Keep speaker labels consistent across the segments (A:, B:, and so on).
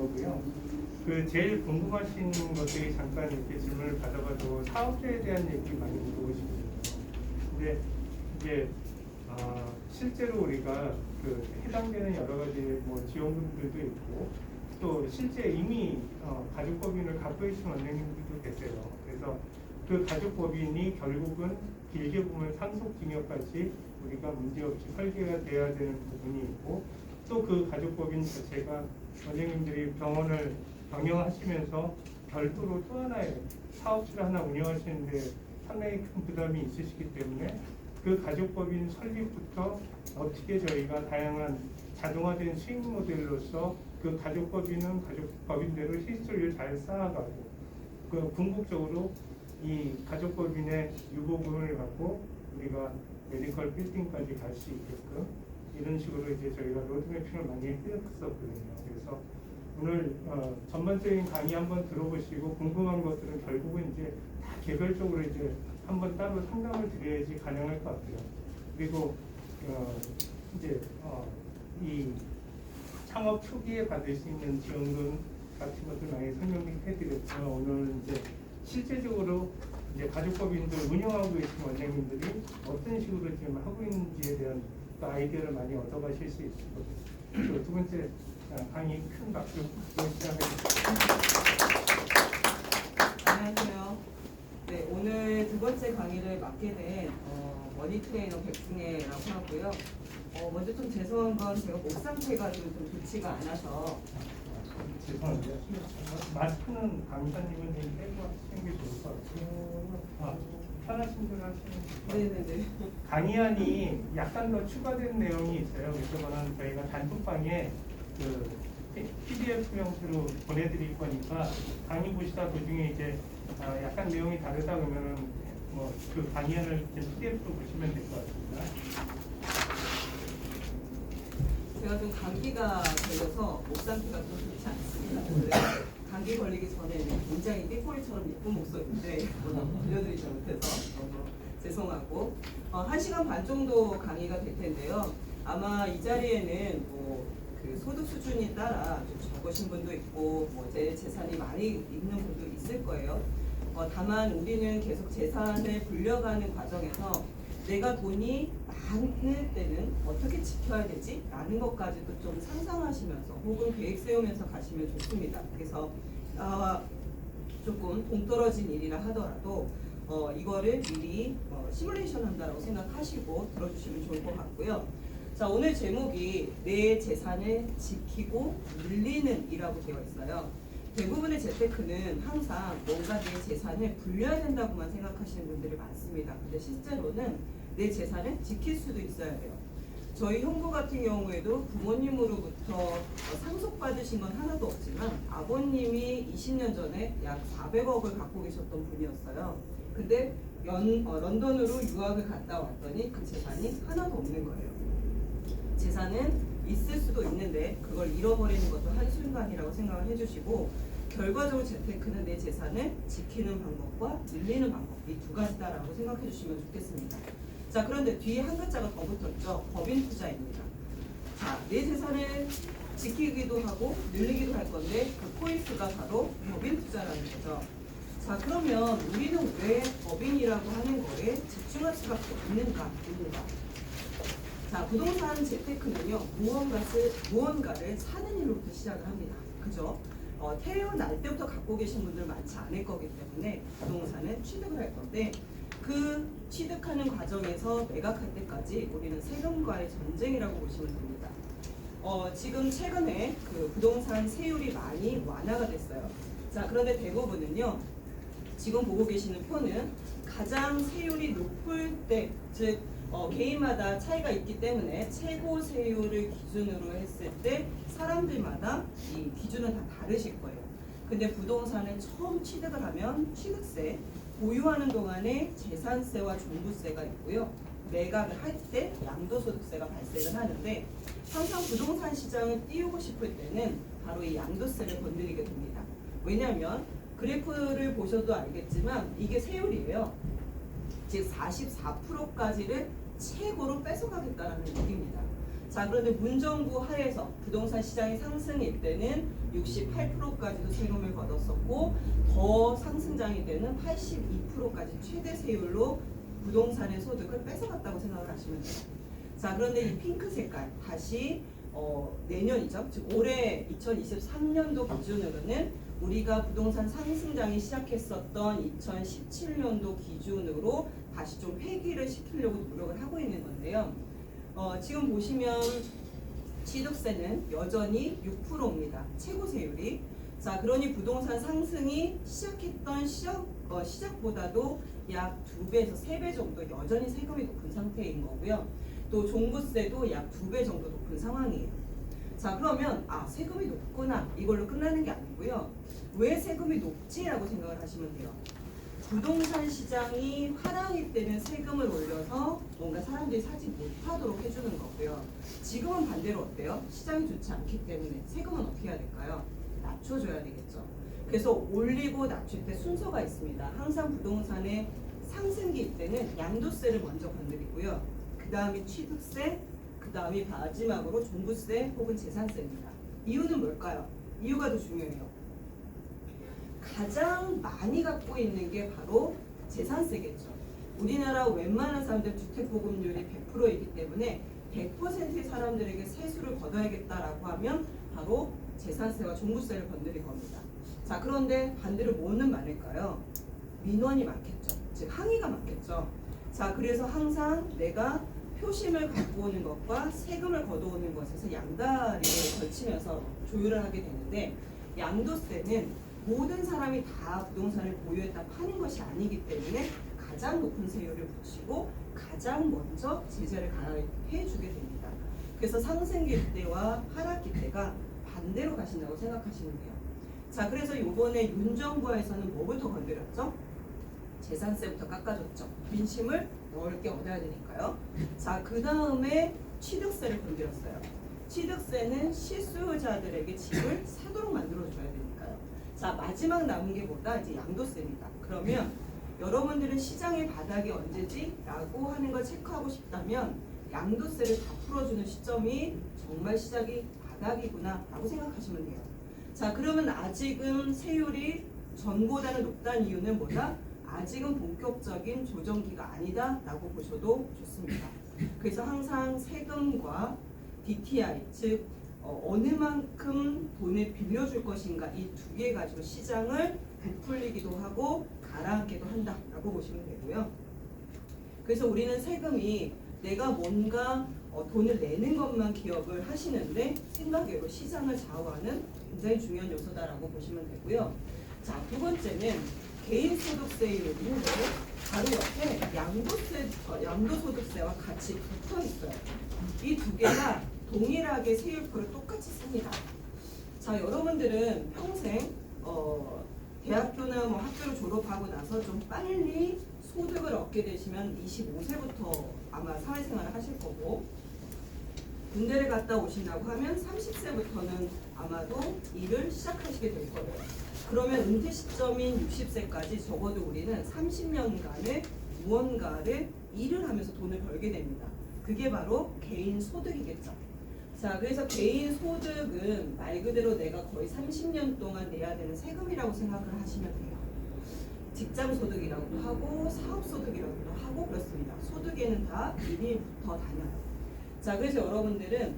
A: 거고요. 그 제일 궁금하신 것들이 잠깐 이렇게 질문을 받아봐도 사업자에 대한 얘기 많이 물어보시거든요. 근데 이제 실제로 우리가 그 해당되는 여러 가지 뭐 지원금들도 있고 또 실제 이미 가족법인을 갖고 계신 원장님들도 계세요. 그래서 그 가족법인이 결국은 길게 보면 상속증여까지 우리가 문제없이 설계가 돼야 되는 부분이 있고 또 그 가족법인 자체가 원장님들이 병원을 경영하시면서 별도로 또 하나의 사업실을 하나 운영하시는데 상당히 큰 부담이 있으시기 때문에 그 가족법인 설립부터 어떻게 저희가 다양한 자동화된 수익 모델로서 그 가족법인은 가족법인대로 실수를 잘 쌓아가고 그 궁극적으로 이 가족법인의 유보금을 갖고 우리가 메디컬 빌딩까지 갈 수 있게끔 이런 식으로 이제 저희가 로드맵핑을 많이 했었거든요. 그래서 오늘 전반적인 강의 한번 들어보시고 궁금한 것들은 결국은 이제 다 개별적으로 이제 한번 따로 상담을 드려야지 가능할 것 같아요. 그리고 이제 이 창업 초기에 받을 수 있는 지원금 같은 것들 많이 설명해드렸지만 오늘 이제 실제적으로 이제 가족법인들 운영하고 계신 원장님들이 어떤 식으로 지금 하고 있는지에 대한 아이디어를 많이 얻어가실 수 있을 거고요. 그리고 두 번째 강의 큰 박수 시작하겠습니다.
B: 안녕하세요. 네, 오늘 두 번째 강의를 맡게 된 머니 트레이너 백승혜라고 하고요. 먼저 좀 죄송한 건 제가 목 상태가 좀 좋지가 않아서
A: 죄송한데요. 마스크는 강사님은 좀 빼고 하시는 게 좋을 것 같아요. 편하신 대로 하시면
B: 네네네.
A: 강의안이 약간 더 추가된 내용이 있어요. 그래서 저희가 단톡방에 그 PDF 형태로 보내드릴 거니까 강의 보시다 도중에 이제 약간 내용이 다르다 그러면은 뭐 그 강의안을 PDF로 보시면 될 것 같습니다.
B: 제가 좀 감기가 걸려서 목 상태가 좀 좋지 않습니다. 그래서 감기 걸리기 전에는 굉장히 삐꼬리처럼 예쁜 목소리인데 들려드리지 못해서 너무 죄송하고 1시간 반 정도 강의가 될 텐데요. 아마 이 자리에는 그 소득 수준에 따라 좀 적으신 분도 있고 제 재산이 많이 있는 분도 있을 거예요. 다만 우리는 계속 재산을 불려가는 과정에서 내가 돈이 많을 때는 어떻게 지켜야 되지? 라는 것까지도 좀 상상하시면서 혹은 계획 세우면서 가시면 좋습니다. 그래서 조금 동떨어진 일이라 하더라도 이거를 미리 시뮬레이션 한다고 생각하시고 들어주시면 좋을 것 같고요. 자, 오늘 제목이 내 재산을 지키고 늘리는 이라고 되어 있어요. 대부분의 재테크는 항상 뭔가 내 재산을 불려야 된다고만 생각하시는 분들이 많습니다. 근데 실제로는 내 재산을 지킬 수도 있어야 돼요. 저희 형부 같은 경우에도 부모님으로부터 상속받으신 건 하나도 없지만 아버님이 20년 전에 약 400억을 갖고 계셨던 분이었어요. 근데 런던으로 유학을 갔다 왔더니 그 재산이 하나도 없는 거예요. 재산은 있을 수도 있는데 그걸 잃어버리는 것도 한순간이라고 생각을 해주시고 결과적으로 재테크는 내 재산을 지키는 방법과 늘리는 방법 이 두 가지다라고 생각해 주시면 좋겠습니다. 자, 그런데 뒤에 한 글자가 더 붙었죠. 법인 투자입니다. 자, 내 재산을 지키기도 하고 늘리기도 할 건데 그 포인트가 바로 법인 투자라는 거죠. 자, 그러면 우리는 왜 법인이라고 하는 거에 집중할 수밖에 없는가? 자, 부동산 재테크는요, 무언가를 사는 일로부터 시작을 합니다. 그죠? 태어날 때부터 갖고 계신 분들 많지 않을 거기 때문에 부동산은 취득을 할 건데 그 취득하는 과정에서 매각할 때까지 우리는 세금과의 전쟁이라고 보시면 됩니다. 지금 최근에 그 부동산 세율이 많이 완화가 됐어요. 자, 그런데 대부분은요, 지금 보고 계시는 표는 가장 세율이 높을 때, 즉 개인마다 차이가 있기 때문에 최고 세율을 기준으로 했을 때 사람들마다 이 기준은 다 다르실 거예요. 근데 부동산을 처음 취득을 하면 취득세, 보유하는 동안에 재산세와 종부세가 있고요. 매각을 할 때 양도소득세가 발생을 하는데 항상 부동산 시장을 띄우고 싶을 때는 바로 이 양도세를 건드리게 됩니다. 왜냐하면 그래프를 보셔도 알겠지만 이게 세율이에요. 즉 44%까지를 최고로 뺏어가겠다는 얘기입니다. 자, 그런데 문정부 하에서 부동산 시장이 상승일 때는 68%까지도 세금을 걷었었고 더 상승장이 되는 82%까지 최대 세율로 부동산의 소득을 뺏어갔다고 생각을 하시면 돼요. 자, 그런데 이 핑크 색깔 다시 내년이죠. 즉 올해 2023년도 기준으로는 우리가 부동산 상승장이 시작했었던 2017년도 기준으로 다시 좀 회귀를 시키려고 노력을 하고 있는 건데요. 지금 보시면 취득세는 여전히 6%입니다. 최고 세율이. 자, 그러니 부동산 상승이 시작했던 시작보다도 약 2배에서 3배 정도 여전히 세금이 높은 상태인 거고요. 또 종부세도 약 2배 정도 높은 상황이에요. 자, 그러면 세금이 높구나 이걸로 끝나는 게 아니고요. 왜 세금이 높지라고 생각을 하시면 돼요. 부동산 시장이 하락일 때는 세금을 올려서 뭔가 사람들이 사지 못하도록 해주는 거고요. 지금은 반대로 어때요? 시장이 좋지 않기 때문에 세금은 어떻게 해야 될까요? 낮춰줘야 되겠죠. 그래서 올리고 낮출 때 순서가 있습니다. 항상 부동산의 상승기일 때는 양도세를 먼저 건드리고요. 그 다음이 취득세, 그 다음이 마지막으로 종부세 혹은 재산세입니다. 이유는 뭘까요? 이유가 더 중요해요. 가장 많이 갖고 있는 게 바로 재산세겠죠. 우리나라 웬만한 사람들 주택보급률이 100%이기 때문에 100%의 사람들에게 세수를 걷어야겠다라고 하면 바로 재산세와 종부세를 건드릴 겁니다. 자, 그런데 반대로 뭐는 많을까요? 민원이 많겠죠. 즉 항의가 많겠죠. 자, 그래서 항상 내가 표심을 갖고 오는 것과 세금을 걷어오는 것에서 양다리를 걸치면서 조율을 하게 되는데 양도세는 모든 사람이 다 부동산을 보유했다 파는 것이 아니기 때문에 가장 높은 세율을 붙이고 가장 먼저 제재를 가해주게 됩니다. 그래서 상승기 때와 하락기 때가 반대로 가신다고 생각하시면 돼요. 자, 그래서 이번에 윤 정부에서는 뭐부터 건드렸죠? 재산세부터 깎아줬죠. 민심을 넓게 얻어야 되니까요. 자, 그 다음에 취득세를 건드렸어요. 취득세는 실수요자들에게 집을 사도록 만들어줘야 되니까요. 자, 마지막 남은 게 뭐다? 이제 양도세입니다. 그러면 여러분들은 시장의 바닥이 언제지? 라고 하는 걸 체크하고 싶다면 양도세를 다 풀어주는 시점이 정말 시작이 바닥이구나 라고 생각하시면 돼요. 자, 그러면 아직은 세율이 전보다는 높다는 이유는 뭐다? 아직은 본격적인 조정기가 아니다 라고 보셔도 좋습니다. 그래서 항상 세금과 DTI, 즉 어느 만큼 돈을 빌려줄 것인가 이 두 개 가지고 시장을 부풀리기도 하고 가라앉기도 한다라고 보시면 되고요. 그래서 우리는 세금이 내가 뭔가 돈을 내는 것만 기억을 하시는데 생각외로 시장을 좌우하는 굉장히 중요한 요소다라고 보시면 되고요. 자, 두 번째는 개인소득세율이 있는데 바로 옆에 양도소득세와 같이 붙어 있어요. 이 두 개가 동일하게 세율표를 똑같이 씁니다. 자, 여러분들은 평생 대학교나 뭐 학교를 졸업하고 나서 좀 빨리 소득을 얻게 되시면 25세부터 아마 사회생활을 하실 거고 군대를 갔다 오신다고 하면 30세부터는 아마도 일을 시작하시게 될 거예요. 그러면 은퇴 시점인 60세까지 적어도 우리는 30년간의 무언가를 일을 하면서 돈을 벌게 됩니다. 그게 바로 개인 소득이겠죠. 자, 그래서 개인 소득은 말 그대로 내가 거의 30년 동안 내야 되는 세금이라고 생각을 하시면 돼요. 직장 소득이라고도 하고 사업 소득이라고도 하고 그렇습니다. 소득에는 다 일일부터 다녀요. 자, 그래서 여러분들은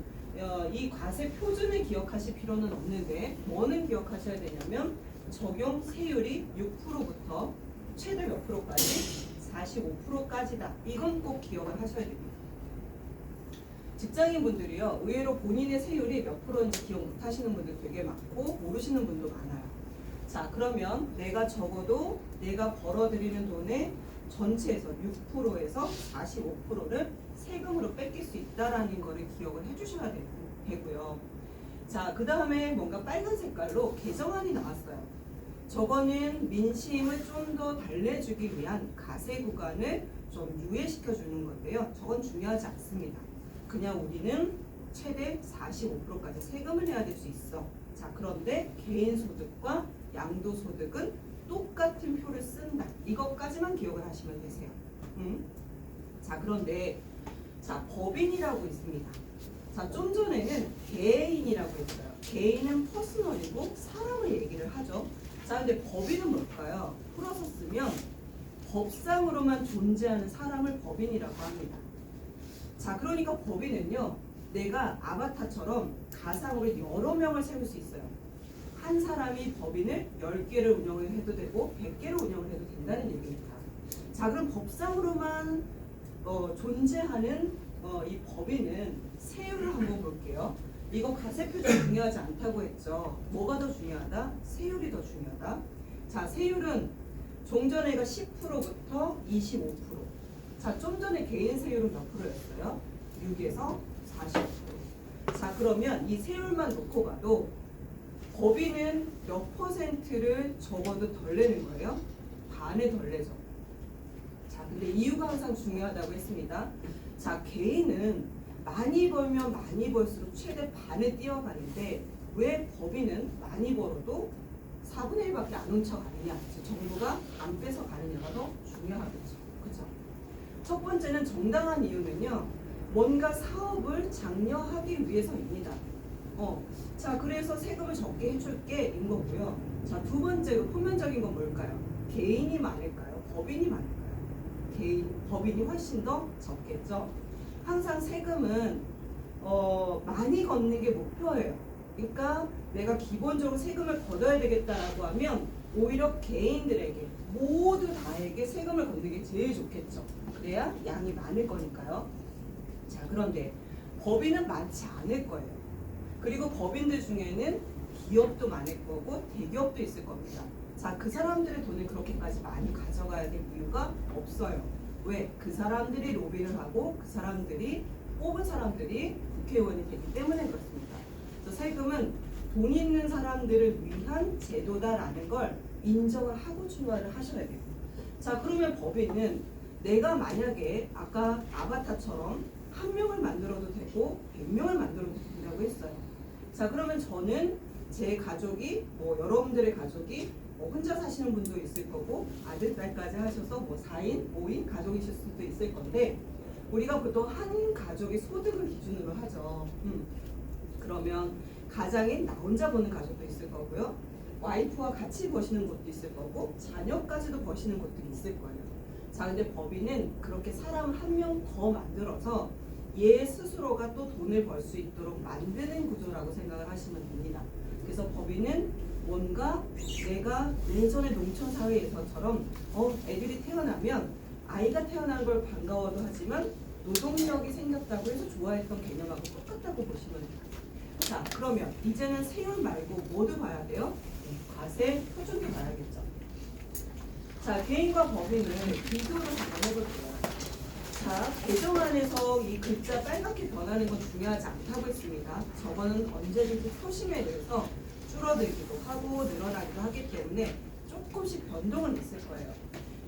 B: 이 과세 표준을 기억하실 필요는 없는데 뭐는 기억하셔야 되냐면 적용 세율이 6%부터 최대 몇 프로까지? 45%까지다. 이건 꼭 기억을 하셔야 됩니다. 직장인분들이요, 의외로 본인의 세율이 몇 프로인지 기억 못 하시는 분들 되게 많고 모르시는 분도 많아요. 자, 그러면 내가 적어도 내가 벌어들이는 돈의 전체에서 6%에서 45%를 세금으로 뺏길 수 있다라는 거를 기억을 해주셔야 되고요. 자, 그 다음에 뭔가 빨간 색깔로 개정안이 나왔어요. 저거는 민심을 좀 더 달래주기 위한 과세 구간을 좀 유예시켜 주는 건데요. 저건 중요하지 않습니다. 그냥 우리는 최대 45%까지 세금을 내야 될 수 있어. 자, 그런데 개인소득과 양도소득은 똑같은 표를 쓴다. 이것까지만 기억을 하시면 되세요. 자, 그런데 자, 법인이라고 있습니다. 자, 좀 전에는 개인이라고 했어요. 개인은 퍼스널이고 사람을 얘기를 하죠. 자, 근데 법인은 뭘까요? 풀어서 쓰면 법상으로만 존재하는 사람을 법인이라고 합니다. 자, 그러니까 법인은요, 내가 아바타처럼 가상으로 여러 명을 세울 수 있어요. 한 사람이 법인을 10개를 운영을 해도 되고 100개를 운영을 해도 된다는 얘기입니다. 자, 그럼 법상으로만 존재하는 이 법인은 세율을 한번 볼게요. 이거 가세표도 중요하지 않다고 했죠. 뭐가 더 중요하다? 세율이 더 중요하다. 자, 세율은 종전에가 10%부터 25%. 자, 좀 전에 개인 세율은 몇 프로였어요? 6에서 40%. 자, 그러면 이 세율만 놓고 봐도 법인은 몇 퍼센트를 적어도 덜 내는 거예요? 반에 덜 내죠. 자, 근데 이유가 항상 중요하다고 했습니다. 자, 개인은 많이 벌면 많이 벌수록 최대 반에 뛰어가는데 왜 법인은 많이 벌어도 4분의 1밖에 안 훔쳐가느냐? 정부가 안 뺏어가느냐가 더 중요하겠죠. 그죠? 첫 번째는 정당한 이유는요. 뭔가 사업을 장려하기 위해서입니다. 자, 그래서 세금을 적게 해줄게 인 거고요. 자, 두 번째로 표면적인 건 뭘까요? 개인이 많을까요? 법인이 많을까요? 법인이 훨씬 더 적겠죠. 항상 세금은 많이 걷는 게 목표예요. 그러니까 내가 기본적으로 세금을 걷어야 되겠다라고 하면 오히려 개인들에게 모두 다에게 세금을 걷는 게 제일 좋겠죠. 그래야 양이 많을 거니까요. 자, 그런데 법인은 많지 않을 거예요. 그리고 법인들 중에는 기업도 많을 거고 대기업도 있을 겁니다. 자, 그 사람들의 돈을 그렇게까지 많이 가져가야 될 이유가 없어요. 왜? 그 사람들이 로비를 하고 그 사람들이 뽑은 사람들이 국회의원이 되기 때문에 그렇습니다. 그래서 세금은 돈 있는 사람들을 위한 제도다라는 걸 인정을 하고 출마를 하셔야 돼요. 자, 그러면 법인은 내가 만약에 아까 아바타처럼 한 명을 만들어도 되고 100명을 만들어도 된다고 했어요. 자, 그러면 저는 제 가족이 여러분들의 가족이 혼자 사시는 분도 있을 거고 아들, 딸까지 하셔서 4인, 5인 가족이실 수도 있을 건데 우리가 보통 한 가족의 소득을 기준으로 하죠. 그러면 가장인 나 혼자 버는 가족도 있을 거고요. 와이프와 같이 버시는 것도 있을 거고 자녀까지도 버시는 것들이 있을 거예요. 자, 근데 법인은 그렇게 사람 한 명 더 만들어서 얘 스스로가 또 돈을 벌 수 있도록 만드는 구조라고 생각을 하시면 됩니다. 그래서 법인은 뭔가 내가 예전에 농촌 사회에서처럼 애들이 태어나면 아이가 태어난 걸 반가워도 하지만 노동력이 생겼다고 해서 좋아했던 개념하고 똑같다고 보시면 돼요. 자, 그러면 이제는 세율 말고 뭐도 봐야 돼요? 과세, 표준도 봐야겠죠. 자, 개인과 법인을 비교를 한번 해볼게요. 자, 개정안에서 이 글자 빨갛게 변하는 건 중요하지 않다고 했습니다. 저거는 언제든지 표심에 대해서 줄어들기도 하고 늘어나기도 하기 때문에 조금씩 변동은 있을 거예요.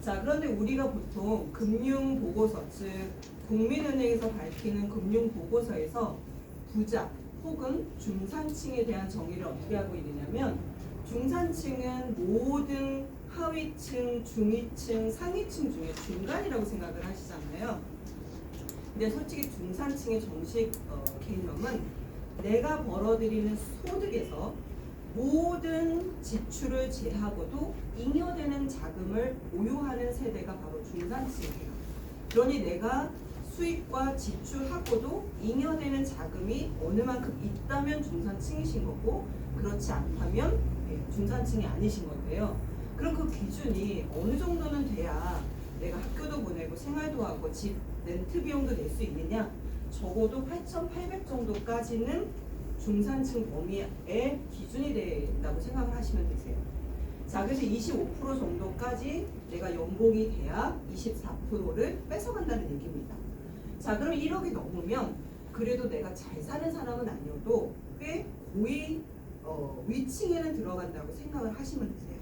B: 자, 그런데 우리가 보통 금융보고서, 즉 국민은행에서 밝히는 금융보고서에서 부자 혹은 중산층에 대한 정의를 어떻게 하고 있느냐면 중산층은 모든 하위층, 중위층, 상위층 중에 중간이라고 생각을 하시잖아요. 근데 솔직히 중산층의 정식 개념은 내가 벌어들이는 소득에서 모든 지출을 제하고도 잉여되는 자금을 보유하는 세대가 바로 중산층이에요. 그러니 내가 수입과 지출하고도 잉여되는 자금이 어느 만큼 있다면 중산층이신 거고 그렇지 않다면 중산층이 아니신 건데요. 그럼 그 기준이 어느 정도는 돼야 내가 학교도 보내고 생활도 하고 집 렌트 비용도 낼 수 있느냐? 적어도 8,800 정도까지는 중산층 범위의 기준이 된다고 생각을 하시면 되세요. 자, 그래서 25% 정도까지 내가 연봉이 돼야 24%를 뺏어간다는 얘기입니다. 자, 그럼 1억이 넘으면 그래도 내가 잘 사는 사람은 아니어도 꽤 고위 위층에는 들어간다고 생각을 하시면 되세요.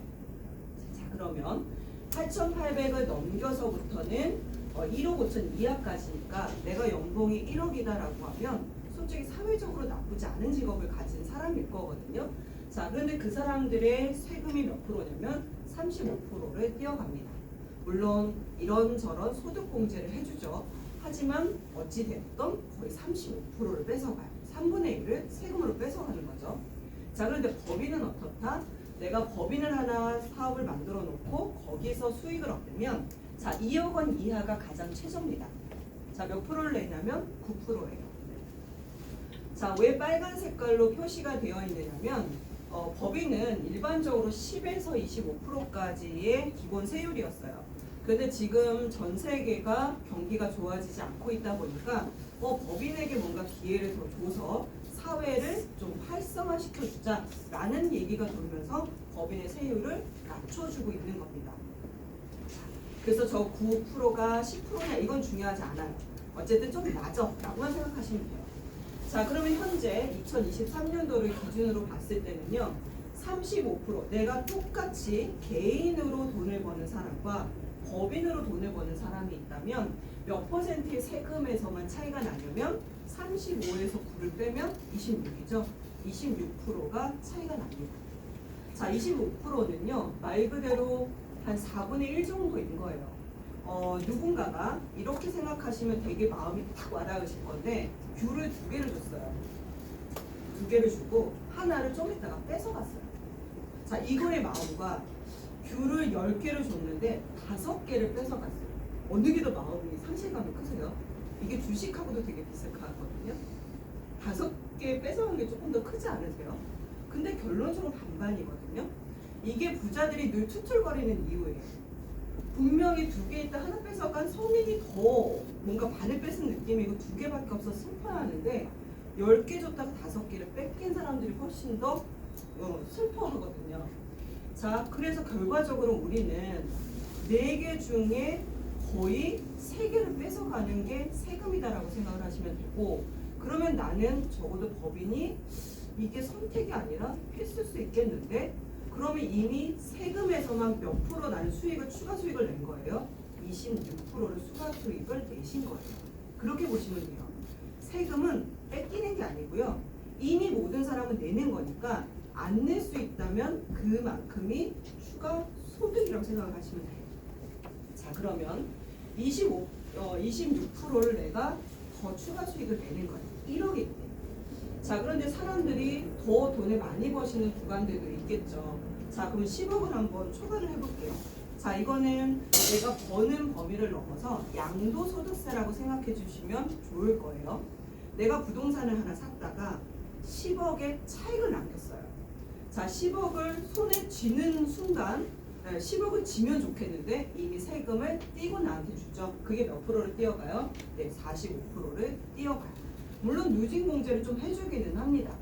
B: 자, 그러면 8,800을 넘겨서부터는 1억 5천 이하까지니까 내가 연봉이 1억이다라고 하면 솔직히 사회적으로 나쁘지 않은 직업을 가진 사람일 거거든요. 자, 그런데 그 사람들의 세금이 몇 프로냐면 35%를 뛰어갑니다. 물론 이런저런 소득공제를 해주죠. 하지만 어찌됐든 거의 35%를 뺏어가요. 3분의 1을 세금으로 뺏어가는 거죠. 자, 그런데 법인은 어떻다? 내가 법인을 하나 사업을 만들어 놓고 거기서 수익을 얻으면 자, 2억 원 이하가 가장 최저입니다. 자, 몇 프로를 내냐면 9%예요. 자, 왜 빨간 색깔로 표시가 되어 있느냐면 법인은 일반적으로 10에서 25%까지의 기본 세율이었어요. 그런데 지금 전 세계가 경기가 좋아지지 않고 있다 보니까 법인에게 뭔가 기회를 더 줘서 사회를 좀 활성화시켜주자라는 얘기가 돌면서 법인의 세율을 낮춰주고 있는 겁니다. 그래서 저 9%가 10%냐 이건 중요하지 않아요. 어쨌든 좀 낮아 라고만 생각하시면 돼요. 자, 그러면 현재 2023년도를 기준으로 봤을 때는요, 35% 내가 똑같이 개인으로 돈을 버는 사람과 법인으로 돈을 버는 사람이 있다면 몇 퍼센트의 세금에서만 차이가 나냐면 35에서 9를 빼면 26이죠. 26%가 차이가 납니다. 자, 25%는요 말 그대로 한 4분의 1 정도인 거예요. 누군가가 이렇게 생각하시면 되게 마음이 탁 와닿으실 건데 귤을 2개를 줬어요. 2개를 주고 하나를 좀 이따가 뺏어갔어요. 자, 이거의 마음과 귤을 10개를 줬는데 5개를 뺏어갔어요. 어느 게 더 마음이 상실감이 크세요? 이게 주식하고도 되게 비슷하거든요. 5개 뺏어간 게 조금 더 크지 않으세요? 근데 결론적으로 반반이거든요. 이게 부자들이 늘 투툴거리는 이유예요. 분명히 2개 있다 하나 뺏어간 성인이 더 뭔가 반을 뺏은 느낌이고 2개밖에 없어서 슬퍼하는데 10개 줬다가 5개를 뺏긴 사람들이 훨씬 더 슬퍼하거든요. 자, 그래서 결과적으로 우리는 4개 중에 거의 3개를 뺏어가는 게 세금이다라고 생각을 하시면 되고, 그러면 나는 적어도 법인이 이게 선택이 아니라 필수일 수 있겠는데, 그러면 이미 세금에서만 몇 프로 나는 수익을 추가 수익을 낸 거예요. 26%를 추가 수익을 내신 거예요. 그렇게 보시면 돼요. 세금은 뺏기는 게 아니고요. 이미 모든 사람은 내는 거니까 안 낼 수 있다면 그만큼이 추가 소득이라고 생각을 하시면 돼요. 자, 그러면 26%를 내가 더 추가 수익을 내는 거예요. 1억이 때. 자, 그런데 사람들이 더 돈을 많이 버시는 구간들도 있겠죠. 자, 그럼 10억을 한번 초과를 해볼게요. 자, 이거는 내가 버는 범위를 넘어서 양도소득세라고 생각해 주시면 좋을 거예요. 내가 부동산을 하나 샀다가 10억의 차익을 남겼어요. 자, 10억을 손에 쥐는 순간 10억을 지면 좋겠는데 이미 세금을 떼고 나한테 주죠. 그게 몇 프로를 떼어가요? 네, 45%를 떼어가요. 물론 누진공제를 좀 해주기는 합니다.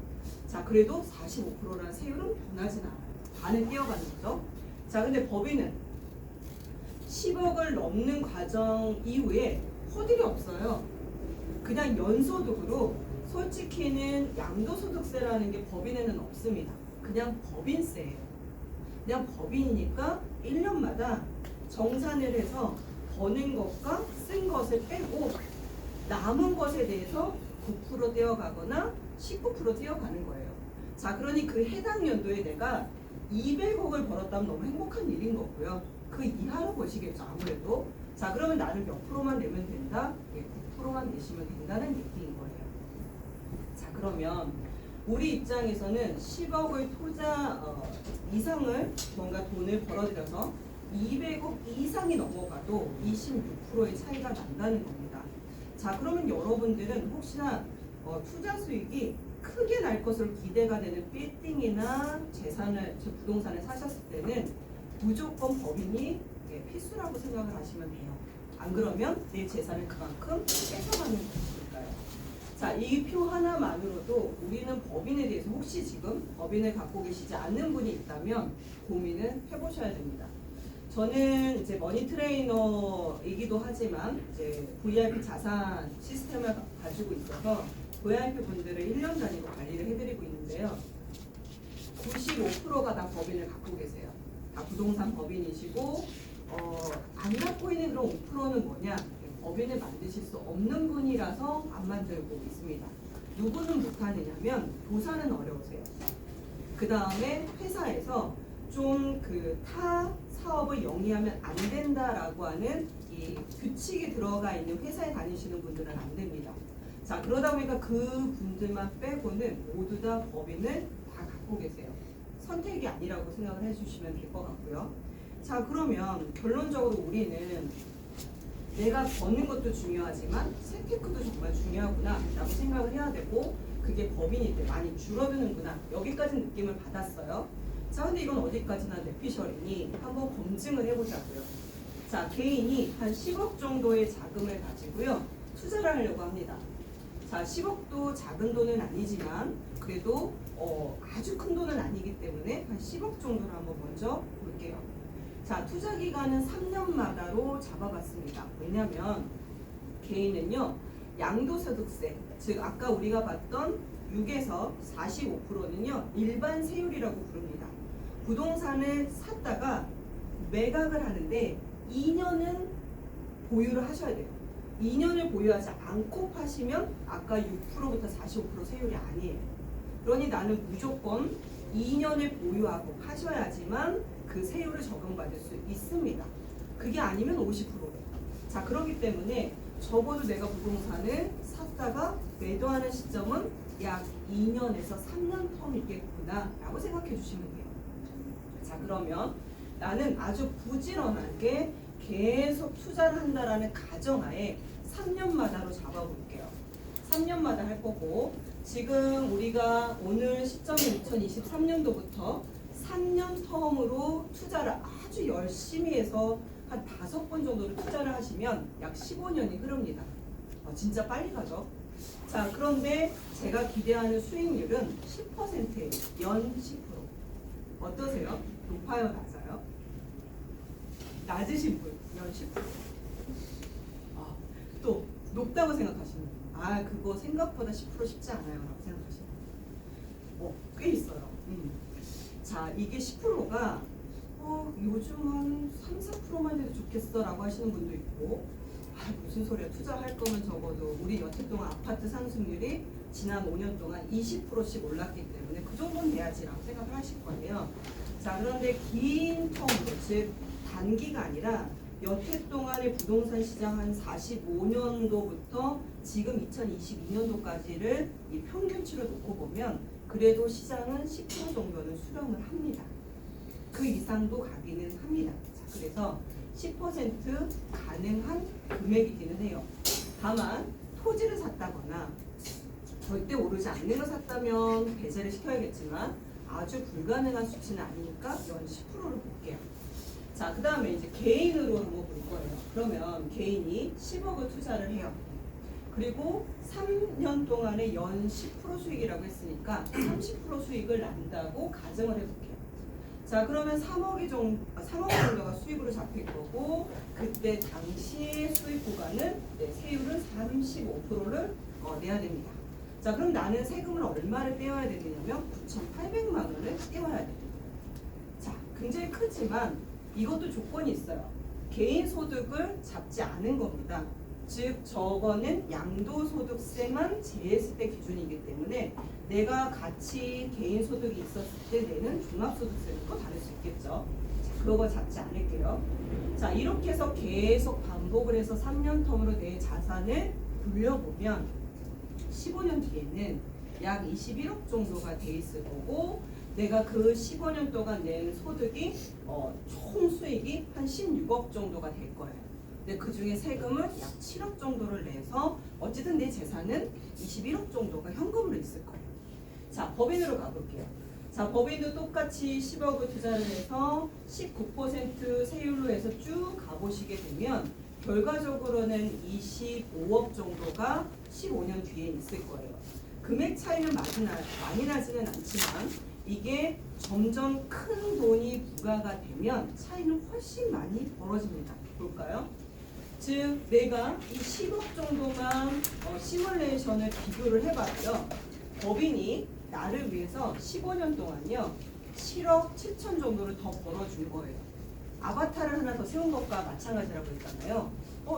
B: 자, 그래도 45%라는 세율은 변하진 않아요. 반을 떼어가는 거죠. 자, 근데 법인은 10억을 넘는 과정 이후에 허들이 없어요. 그냥 연소득으로 솔직히는 양도소득세라는 게 법인에는 없습니다. 그냥 법인세예요. 그냥 법인이니까 1년마다 정산을 해서 버는 것과 쓴 것을 빼고 남은 것에 대해서 9% 떼어가거나 19% 떼어가는 거예요. 자, 그러니 그 해당 연도에 내가 200억을 벌었다면 너무 행복한 일인 거고요. 그 이하로 보시겠죠, 아무래도. 자, 그러면 나는 몇 프로만 내면 된다? 9%만 내시면 된다는 얘기인 거예요. 자, 그러면 우리 입장에서는 10억을 투자 이상을 뭔가 돈을 벌어들여서 200억 이상이 넘어가도 26%의 차이가 난다는 겁니다. 자, 그러면 여러분들은 혹시나 투자 수익이 크게 날 것으로 기대가 되는 빌딩이나 부동산을 사셨을 때는 무조건 법인이 필수라고 생각을 하시면 돼요. 안 그러면 내 재산을 그만큼 뺏어가는 것이니까요. 자, 이 표 하나만으로도 우리는 법인에 대해서 혹시 지금 법인을 갖고 계시지 않는 분이 있다면 고민을 해보셔야 됩니다. 저는 이제 머니 트레이너이기도 하지만 이제 VIP 자산 시스템을 가지고 있어서 VIP 분들을 1년 단위로 관리를 해드리고 있는데요. 95%가 다 법인을 갖고 계세요. 다 부동산 법인이시고 안 갖고 있는 그런 5%는 뭐냐? 법인을 만드실 수 없는 분이라서 안 만들고 있습니다. 누구는 못하느냐면 도산은 어려우세요. 그 다음에 회사에서 좀 타 사업을 영위하면 안 된다라고 하는 이 규칙이 들어가 있는 회사에 다니시는 분들은 안 됩니다. 자, 그러다 보니까 그 분들만 빼고는 모두 다 법인을 다 갖고 갖고 계세요. 선택이 아니라고 생각을 해주시면 될 것 같고요. 자, 그러면 결론적으로 우리는 내가 버는 것도 중요하지만 재테크도 정말 중요하구나 라고 생각을 해야 되고, 그게 법인일 때 많이 줄어드는구나, 여기까지 느낌을 받았어요. 자, 근데 이건 어디까지나 뇌피셜이니 한번 검증을 해보자고요. 자, 개인이 한 10억 정도의 자금을 가지고요, 투자를 하려고 합니다. 자, 10억도 작은 돈은 아니지만 그래도 아주 큰 돈은 아니기 때문에 한 10억 정도를 한번 먼저 볼게요. 자, 투자 기간은 3년마다로 잡아봤습니다. 왜냐면 개인은요, 양도소득세, 즉 아까 우리가 봤던 6에서 45%는요 일반 세율이라고 부릅니다. 부동산을 샀다가 매각을 하는데 2년은 보유를 하셔야 돼요. 2년을 보유하지 않고 파시면 아까 6%부터 45% 세율이 아니에요. 그러니 나는 무조건 2년을 보유하고 파셔야지만 그 세율을 적용받을 수 있습니다. 그게 아니면 50%예요. 자, 그렇기 때문에 적어도 내가 부동산을 샀다가 매도하는 시점은 약 2년에서 3년 텀이겠구나 라고 생각해 주시면 돼요. 자, 그러면 나는 아주 부지런하게 계속 투자를 한다라는 가정하에 3년마다로 잡아볼게요. 3년마다 할 거고, 지금 우리가 오늘 시점이 2023년도부터 3년 텀으로 투자를 아주 열심히 해서 한 5번 정도를 투자를 하시면 약 15년이 흐릅니다. 진짜 빨리 가죠. 자, 그런데 제가 기대하는 수익률은 10%예요. 연 10%. 어떠세요? 높아요, 낮아요? 낮으신 분, 연 10%. 또 높다고 생각하시는 분, 그거 생각보다 10% 쉽지 않아요 라고 생각하시는 분, 꽤 있어요. 자, 이게 10%가 요즘 한 3~4%만 해도 좋겠어 라고 하시는 분도 있고, 무슨 소리야, 투자할 거면 적어도 우리 여태 동안 아파트 상승률이 지난 5년 동안 20%씩 올랐기 때문에 그 정도는 돼야지 라고 생각을 하실 거예요. 자, 그런데 긴 텀으로, 즉 단기가 아니라 여태 동안의 부동산 시장 한 45년도부터 지금 2022년도까지를 이 평균치로 놓고 보면 그래도 시장은 10% 정도는 수렴을 합니다. 그 이상도 가기는 합니다. 자, 그래서 10% 가능한 금액이기는 해요. 다만 토지를 샀다거나 절대 오르지 않는 걸 샀다면 배제를 시켜야겠지만 아주 불가능한 수치는 아니니까 연 10%를 볼게요. 자, 그 다음에 이제 개인으로 한번 볼 거예요. 그러면 개인이 10억을 투자를 해요. 그리고 3년 동안에 연 10% 수익이라고 했으니까 30% 수익을 난다고 가정을 해볼게요. 자, 그러면 3억 정도가 수익으로 잡힐 거고, 그때 당시의 수익 구간은 세율은 35%를 내야 됩니다. 자, 그럼 나는 세금을 얼마를 떼어야 되느냐면 9,800만 원을 떼어야 돼요. 자, 굉장히 크지만 이것도 조건이 있어요. 개인 소득을 잡지 않은 겁니다. 즉 저거는 양도소득세만 제했을 때 기준이기 때문에 내가 같이 개인 소득이 있었을 때 내는 종합소득세는 또 다를 수 있겠죠. 자, 그거 잡지 않을게요. 자, 이렇게 해서 계속 반복을 해서 3년 텀으로 내 자산을 불려보면 15년 뒤에는 약 21억 정도가 돼 있을 거고, 내가 그 15년 동안 낸 소득이 총 수익이 한 16억 정도가 될 거예요. 근데 그 중에 세금을 약 7억 정도를 내서 어쨌든 내 재산은 21억 정도가 현금으로 있을 거예요. 자, 법인으로 가볼게요. 자, 법인도 똑같이 10억을 투자를 해서 19% 세율로 해서 쭉 가보시게 되면 결과적으로는 25억 정도가 15년 뒤에 있을 거예요. 금액 차이는 많이 나지는 않지만 이게 점점 큰 돈이 부과가 되면 차이는 훨씬 많이 벌어집니다. 볼까요? 즉 내가 이 10억 정도만 시뮬레이션을 비교를 해봐도요, 법인이 나를 위해서 15년 동안요 7억 7천 정도를 더 벌어준 거예요. 아바타를 하나 더 세운 것과 마찬가지라고 했잖아요.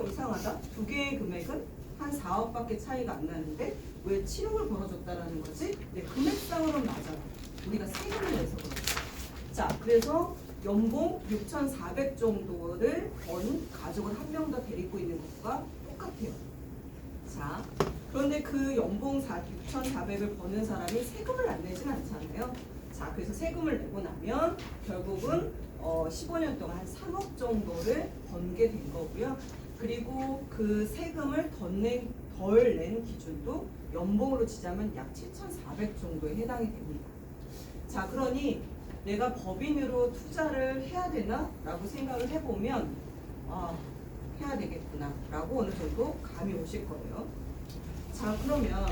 B: 이상하다. 두 개의 금액은 한 4억밖에 차이가 안 나는데 왜 7억을 벌어줬다라는 거지? 네, 금액상으로는 맞아요. 우리가 세금을 내서 그렇죠. 자, 그래서 연봉 6,400 정도를 번 가족을 한 명 더 데리고 있는 것과 똑같아요. 자, 그런데 그 연봉 6,400을 버는 사람이 세금을 안 내진 않잖아요. 자, 자, 그래서 세금을 내고 나면 결국은 15년 동안 한 3억 정도를 번게 된 거고요. 그리고 그 세금을 덜 낸 기준도 연봉으로 치자면 약 7,400 정도에 해당이 됩니다. 자, 그러니 내가 법인으로 투자를 해야 되나? 라고 생각을 해보면 해야 되겠구나 라고 어느 정도 감이 오실 거예요. 자, 그러면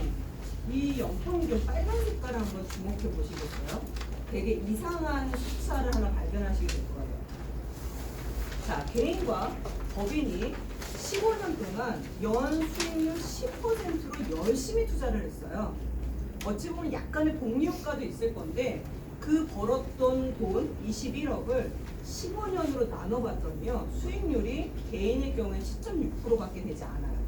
B: 이 연평균 빨간 색깔을 한번 주목해 보시겠어요? 되게 이상한 숫자를 하나 발견하시게 될 거예요. 자, 개인과 법인이 15년 동안 연 수익률 10%로 열심히 투자를 했어요. 어찌 보면 약간의 복리 효과도 있을 건데 그 벌었던 돈 21억을 15년으로 나눠봤더니요, 수익률이 개인의 경우에는 10.6%밖에 되지 않아요.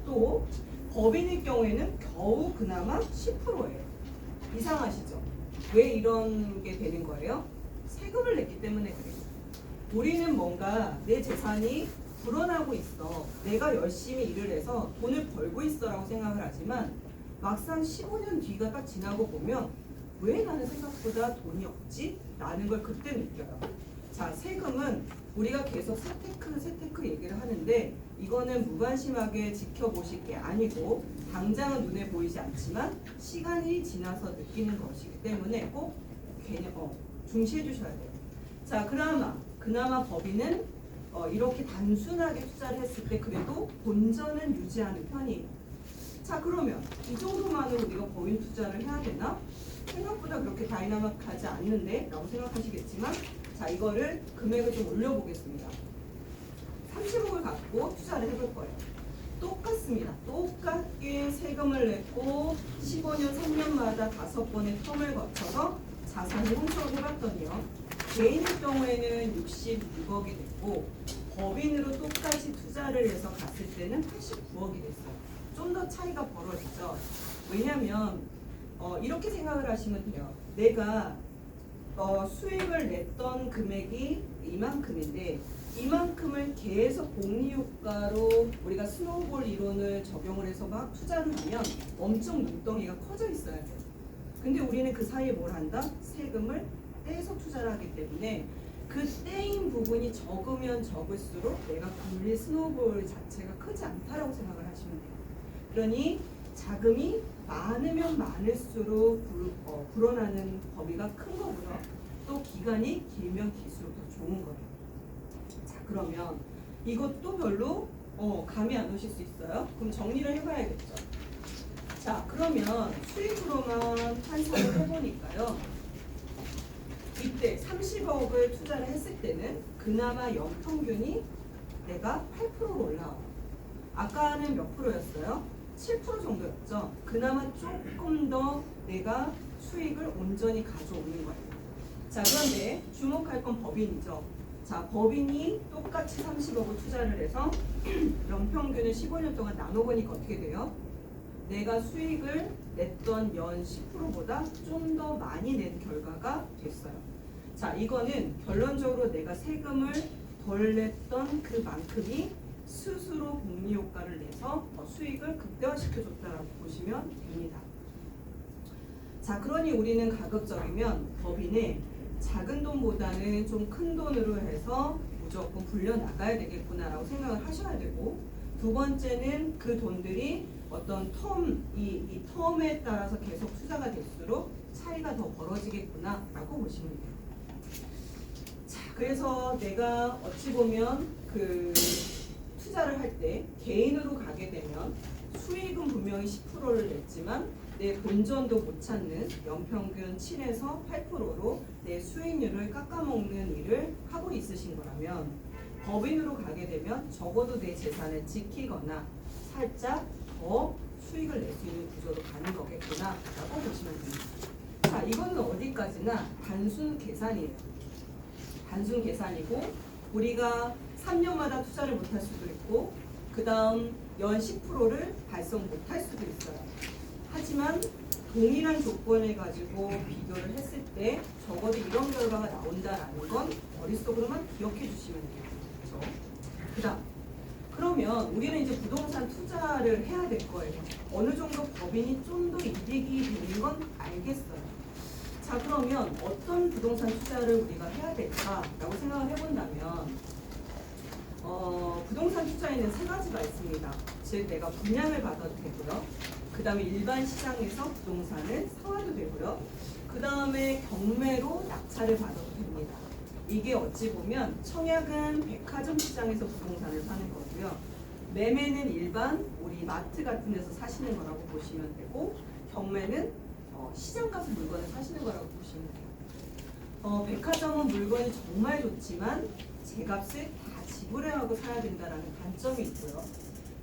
B: 또 법인의 경우에는 겨우 그나마 10%예요. 이상하시죠? 왜 이런 게 되는 거예요? 세금을 냈기 때문에 그래요. 우리는 뭔가 내 재산이 불어나고 있어, 내가 열심히 일을 해서 돈을 벌고 있어 라고 생각을 하지만 막상 15년 뒤가 딱 지나고 보면 왜 나는 생각보다 돈이 없지? 라는 걸 그때 느껴요. 자, 세금은 우리가 계속 세테크 얘기를 하는데 이거는 무관심하게 지켜보실 게 아니고 당장은 눈에 보이지 않지만 시간이 지나서 느끼는 것이기 때문에 꼭 중시해 주셔야 돼요. 자, 그나마 법인은 이렇게 단순하게 투자를 했을 때 그래도 본전은 유지하는 편이에요. 자, 그러면 이 정도만으로 우리가 법인 투자를 해야 되나? 생각보다 그렇게 다이나믹하지 않는데 라고 생각하시겠지만, 자, 이거를 금액을 좀 올려보겠습니다. 30억을 갖고 투자를 해볼 거예요. 똑같습니다. 똑같게 세금을 냈고 15년, 3년마다 5번의 텀을 거쳐서 자산을 형성을 해봤더니요, 개인의 경우에는 66억이 됐고 법인으로 똑같이 투자를 해서 갔을 때는 89억이 됐어요. 좀 더 차이가 벌어지죠. 왜냐하면 이렇게 생각을 하시면 돼요. 내가 수익을 냈던 금액이 이만큼인데 이만큼을 계속 복리효과로 우리가 스노우볼 이론을 적용을 해서 막 투자를 하면 엄청 눈덩이가 커져 있어야 돼요. 근데 우리는 그 사이에 뭘 한다? 세금을 떼서 투자를 하기 때문에 그 떼인 부분이 적으면 적을수록 내가 굴릴 스노우볼 자체가 크지 않다라고 생각을 하시면 돼요. 그러니 자금이 많으면 많을수록 불어나는 범위가 큰 거고요. 또 기간이 길면 길수록 더 좋은 거예요. 자, 그러면 이것도 별로 감이 안 오실 수 있어요. 그럼 정리를 해봐야겠죠. 자, 그러면 수익으로만 환산을 해보니까요, 이때 30억을 투자를 했을 때는 그나마 연평균이 내가 8%로 올라와요. 아까는 몇 프로였어요? 7% 정도였죠. 그나마 조금 더 내가 수익을 온전히 가져오는 거예요. 자, 그런데 주목할 건 법인이죠. 자, 법인이 똑같이 30억을 투자를 해서 연평균을 15년 동안 나눠보니까 어떻게 돼요? 내가 수익을 냈던 연 10%보다 좀 더 많이 낸 결과가 됐어요. 자, 이거는 결론적으로 내가 세금을 덜 냈던 그만큼이 스스로 복리 효과를 내서 수익을 극대화시켜줬다라고 보시면 됩니다. 자, 그러니 우리는 가급적이면 법인에 작은 돈보다는 좀 큰 돈으로 해서 무조건 불려나가야 되겠구나라고 생각을 하셔야 되고, 두 번째는 그 돈들이 어떤 이 텀에 따라서 계속 투자가 될수록 차이가 더 벌어지겠구나라고 보시면 돼요. 자, 그래서 내가 어찌 보면 그 투자를 할 때 개인으로 가게 되면 수익은 분명히 10%를 냈지만 내 본전도 못 찾는 연평균 7에서 8%로 내 수익률을 깎아먹는 일을 하고 있으신 거라면, 법인으로 가게 되면 적어도 내 재산을 지키거나 살짝 더 수익을 낼 수 있는 구조로 가는 거겠구나 라고 보시면 됩니다. 자, 이거는 어디까지나 단순 계산이에요. 단순 계산이고, 우리가 3년마다 투자를 못할 수도 있고 그 다음 연 10%를 달성 못할 수도 있어요. 하지만 동일한 조건을 가지고 비교를 했을 때 적어도 이런 결과가 나온다라는 건 머릿속으로만 기억해 주시면 돼요. 그렇죠? 그 다음, 그러면 우리는 이제 부동산 투자를 해야 될 거예요. 어느 정도 법인이 좀 더 이득이 되는 건 알겠어요. 자, 그러면 어떤 부동산 투자를 우리가 해야 될까라고 생각을 해본다면 부동산 투자에는 세 가지가 있습니다. 즉 내가 분양을 받아도 되고요. 그 다음에 일반 시장에서 부동산을 사와도 되고요. 그 다음에 경매로 낙찰을 받아도 됩니다. 이게 어찌 보면 청약은 백화점 시장에서 부동산을 사는 거고요. 매매는 일반 우리 마트 같은 데서 사시는 거라고 보시면 되고, 경매는 시장 가서 물건을 사시는 거라고 보시면 돼요. 백화점은 물건이 정말 좋지만 제값을 다 지불해야 하고 사야 된다는 단점이 있고요.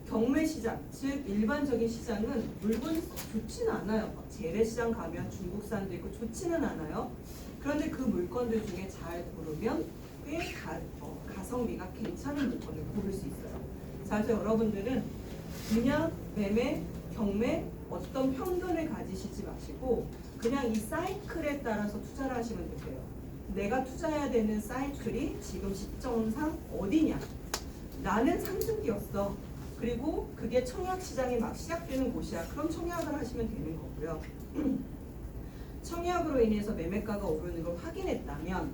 B: 경매 시장, 즉 일반적인 시장은 물건이 좋지는 않아요. 재래시장 가면 중국산도 있고 좋지는 않아요. 그런데 그 물건들 중에 잘 고르면 꽤 가성비가 괜찮은 물건을 고를 수 있어요. 자, 그래서 여러분들은 분양, 매매, 경매 어떤 편견을 가지시지 마시고 그냥 이 사이클에 따라서 투자를 하시면 되세요. 내가 투자해야 되는 사이클이 지금 시점상 어디냐? 나는 상승기였어. 그리고 그게 청약 시장이 막 시작되는 곳이야. 그럼 청약을 하시면 되는 거고요. 청약으로 인해서 매매가가 오르는 걸 확인했다면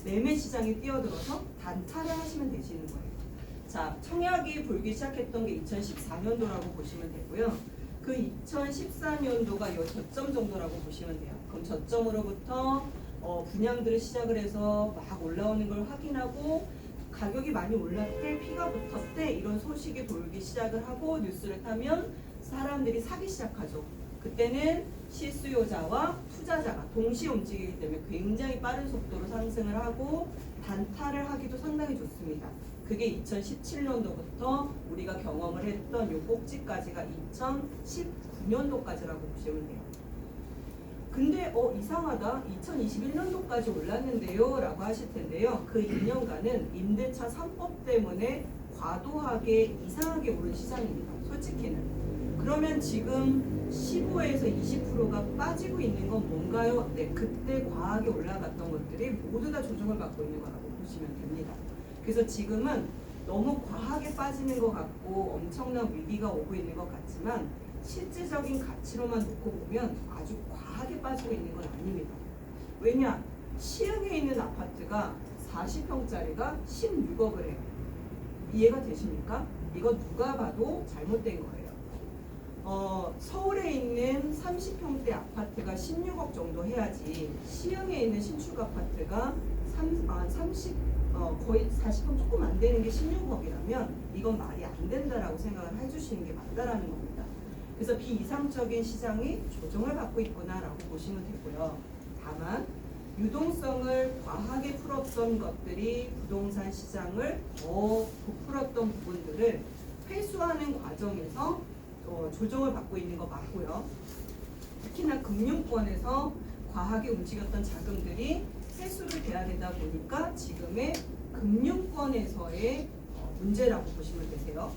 B: 매매 시장에 뛰어들어서 단타를 하시면 되시는 거예요. 자, 청약이 불기 시작했던 게 2014년도라고 보시면 되고요. 그 2014년도가 요 저점 정도라고 보시면 돼요. 그럼 저점으로부터 분양들을 시작을 해서 막 올라오는 걸 확인하고 가격이 많이 올랐대, 피가 붙었대 이런 소식이 돌기 시작을 하고 뉴스를 타면 사람들이 사기 시작하죠. 그때는 실수요자와 투자자가 동시에 움직이기 때문에 굉장히 빠른 속도로 상승을 하고 단타를 하기도 상당히 좋습니다. 그게 2017년도부터 우리가 경험을 했던 요 꼭지까지가 2019년도까지라고 보시면 돼요. 근데 이상하다. 2021년도까지 올랐는데요 라고 하실 텐데요. 그 2년간은 임대차 3법 때문에 과도하게 이상하게 오른 시장입니다. 솔직히는. 그러면 지금 15에서 20%가 빠지고 있는 건 뭔가요? 네, 그때 과하게 올라갔던 것들이 모두 다 조정을 받고 있는 거라고 보시면 됩니다. 그래서 지금은 너무 과하게 빠지는 것 같고 엄청난 위기가 오고 있는 것 같지만 실질적인 가치로만 놓고 보면 아주 과하게 빠지고 있는 건 아닙니다. 왜냐? 시흥에 있는 아파트가 40평짜리가 16억을 해요. 이해가 되십니까? 이거 누가 봐도 잘못된 거예요. 서울에 있는 30평대 아파트가 16억 정도 해야지 시흥에 있는 신축 아파트가 거의 40평 조금 안 되는 게 16억이라면 이건 말이 안 된다라고 생각을 해주시는 게 맞다라는 겁니다. 그래서 비이상적인 시장이 조정을 받고 있구나라고 보시면 되고요. 다만 유동성을 과하게 풀었던 것들이 부동산 시장을 더 부풀었던 부분들을 회수하는 과정에서 조정을 받고 있는 거 맞고요. 특히나 금융권에서 과하게 움직였던 자금들이 회수를 돼야 되다 보니까 지금의 금융권에서의 문제라고 보시면 되세요.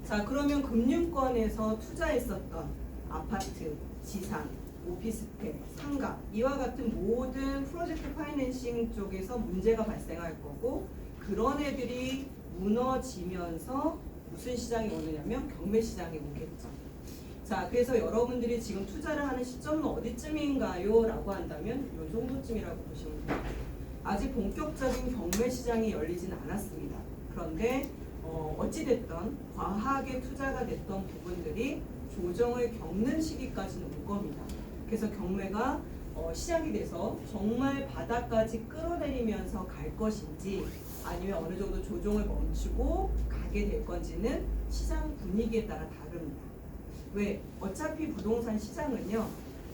B: 자, 그러면 금융권에서 투자했었던 아파트, 지상, 오피스텔, 상가 이와 같은 모든 프로젝트 파이낸싱 쪽에서 문제가 발생할 거고 그런 애들이 무너지면서 무슨 시장이 오느냐면 경매 시장이 오겠죠. 자, 그래서 여러분들이 지금 투자를 하는 시점은 어디쯤인가요? 라고 한다면 이 정도쯤이라고 보시면 돼요. 아직 본격적인 경매 시장이 열리진 않았습니다. 그런데 어찌됐든 과하게 투자가 됐던 부분들이 조정을 겪는 시기까지는 올 겁니다. 그래서 경매가 시작이 돼서 정말 바닥까지 끌어내리면서 갈 것인지 아니면 어느 정도 조정을 멈추고 가게 될 건지는 시장 분위기에 따라 다릅니다. 왜? 어차피 부동산 시장은요,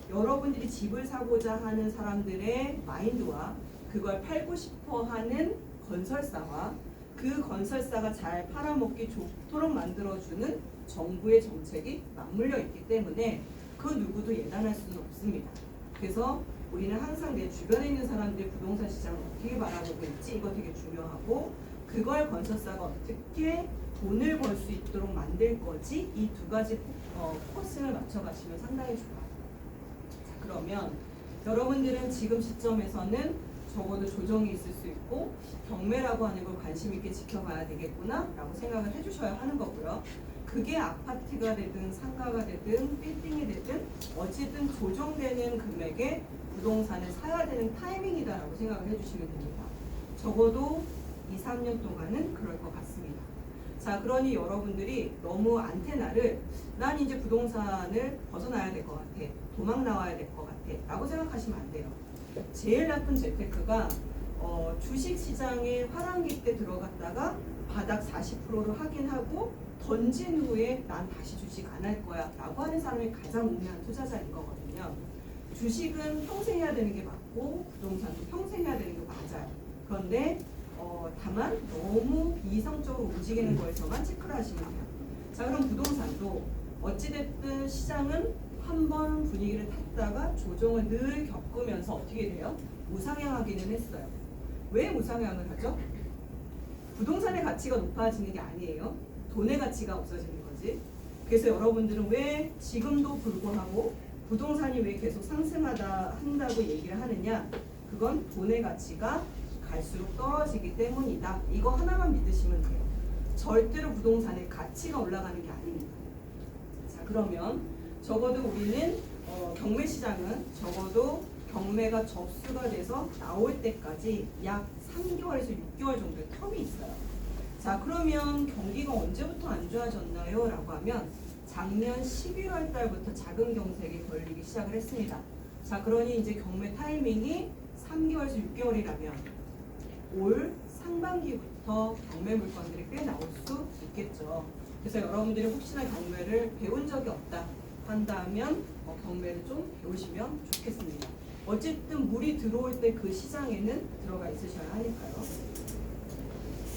B: 여러분들이 집을 사고자 하는 사람들의 마인드와 그걸 팔고 싶어 하는 건설사와 그 건설사가 잘 팔아먹기 좋도록 만들어주는 정부의 정책이 맞물려 있기 때문에 그 누구도 예단할 수는 없습니다. 그래서 우리는 항상 내 주변에 있는 사람들이 부동산 시장을 어떻게 바라보고 있지 이거 되게 중요하고 그걸 건설사가 어떻게 돈을 벌 수 있도록 만들 거지 이 두 가지 코스를 맞춰가시면 상당히 좋아요. 자, 그러면 여러분들은 지금 시점에서는 적어도 조정이 있을 수 있고 경매라고 하는 걸 관심 있게 지켜봐야 되겠구나 라고 생각을 해주셔야 하는 거고요. 그게 아파트가 되든 상가가 되든 빌딩이 되든 어쨌든 조정되는 금액의 부동산을 사야 되는 타이밍이다라고 생각을 해주시면 됩니다. 적어도 2, 3년 동안은 그럴 것 같습니다. 자, 그러니 여러분들이 너무 안테나를 난 이제 부동산을 벗어나야 될 것 같아, 도망 나와야 될 것 같아 라고 생각하시면 안 돼요. 제일 나쁜 재테크가 주식시장에 화랑기 때 들어갔다가 바닥 40%를 확인하고 던진 후에 난 다시 주식 안 할 거야 라고 하는 사람이 가장 우매한 투자자인 거거든요. 주식은 평생 해야 되는 게 맞고 부동산도 평생 해야 되는 게 맞아요. 그런데 다만 너무 비이성적으로 움직이는 거에서만 체크를 하시면 돼요. 자, 그럼 부동산도 어찌됐든 시장은 한번 분위기를 탔다가 조정을 늘 겪으면서 어떻게 돼요? 우상향하기는 했어요. 왜 우상향을 하죠? 부동산의 가치가 높아지는 게 아니에요. 돈의 가치가 없어지는 거지. 그래서 여러분들은 왜 지금도 불구하고 부동산이 왜 계속 한다고 얘기를 하느냐? 그건 돈의 가치가 갈수록 떨어지기 때문이다. 이거 하나만 믿으시면 돼요. 절대로 부동산의 가치가 올라가는 게 아닙니다. 자, 그러면 적어도 우리는 경매 시장은 적어도 경매가 접수가 돼서 나올 때까지 약 3개월에서 6개월 정도의 텀이 있어요. 자, 그러면 경기가 언제부터 안 좋아졌나요? 라고 하면 작년 11월 달부터 작은 경색이 걸리기 시작을 했습니다. 자, 그러니 이제 경매 타이밍이 3개월에서 6개월이라면 올 상반기부터 경매 물건들이 꽤 나올 수 있겠죠. 그래서 여러분들이 혹시나 경매를 배운 적이 없다 한다면 경매를 좀 배우시면 좋겠습니다. 어쨌든 물이 들어올 때 그 시장에는 들어가 있으셔야 하니까요.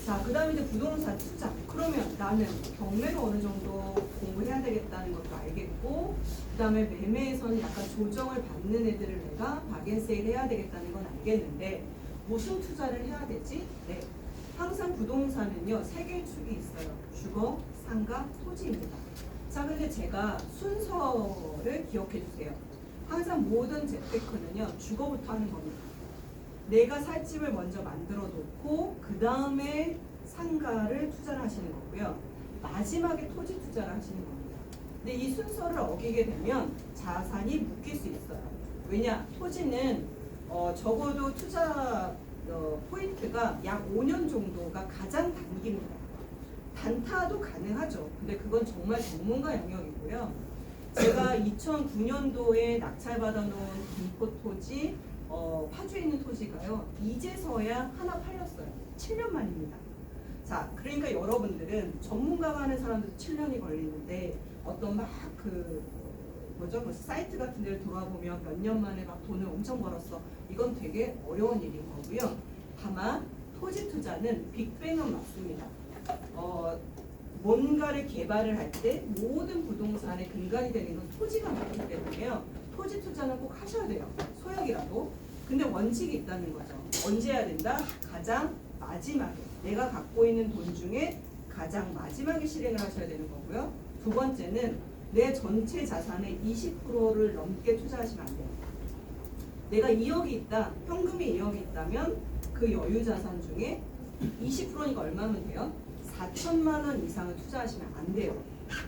B: 자, 그 다음에 이제 부동산 투자. 그러면 나는 경매를 어느 정도 공부해야 되겠다는 것도 알겠고, 그 다음에 매매에서는 약간 조정을 받는 애들을 내가 박앤세일 해야 되겠다는 건 알겠는데, 무슨 투자를 해야 되지? 네. 항상 부동산은요, 세 개의 축이 있어요. 주거, 상가, 토지입니다. 자, 근데 제가 순서를 기억해 주세요. 항상 모든 재테크는요, 주거부터 하는 겁니다. 내가 살 집을 먼저 만들어 놓고 그 다음에 상가를 투자를 하시는 거고요. 마지막에 토지 투자를 하시는 겁니다. 근데 이 순서를 어기게 되면 자산이 묶일 수 있어요. 왜냐? 토지는 적어도 투자 포인트가 약 5년 정도가 가장 단기입니다. 단타도 가능하죠. 근데 그건 정말 전문가 영역이고요. 제가 2009년도에 낙찰받아 놓은 김포 토지, 파주에 있는 토지가요, 이제서야 하나 팔렸어요. 7년 만입니다. 자, 그러니까 여러분들은 전문가가 하는 사람들도 7년이 걸리는데 어떤 막 뭐 사이트 같은 데를 돌아보면 몇 년 만에 막 돈을 엄청 벌었어. 이건 되게 어려운 일인 거고요. 다만 토지 투자는 빅뱅은 맞습니다. 뭔가를 개발을 할 때 모든 부동산의 근간이 되는 건 토지가 맞기 때문에요. 토지 투자는 꼭 하셔야 돼요. 소액이라도. 근데 원칙이 있다는 거죠. 언제 해야 된다? 가장 마지막에. 내가 갖고 있는 돈 중에 가장 마지막에 실행을 하셔야 되는 거고요. 두 번째는 내 전체 자산의 20%를 넘게 투자하시면 안 돼요. 내가 2억이 있다. 현금이 2억이 있다면 그 여유 자산 중에 20%니까 얼마면 돼요? 4천만 원 이상을 투자하시면 안 돼요.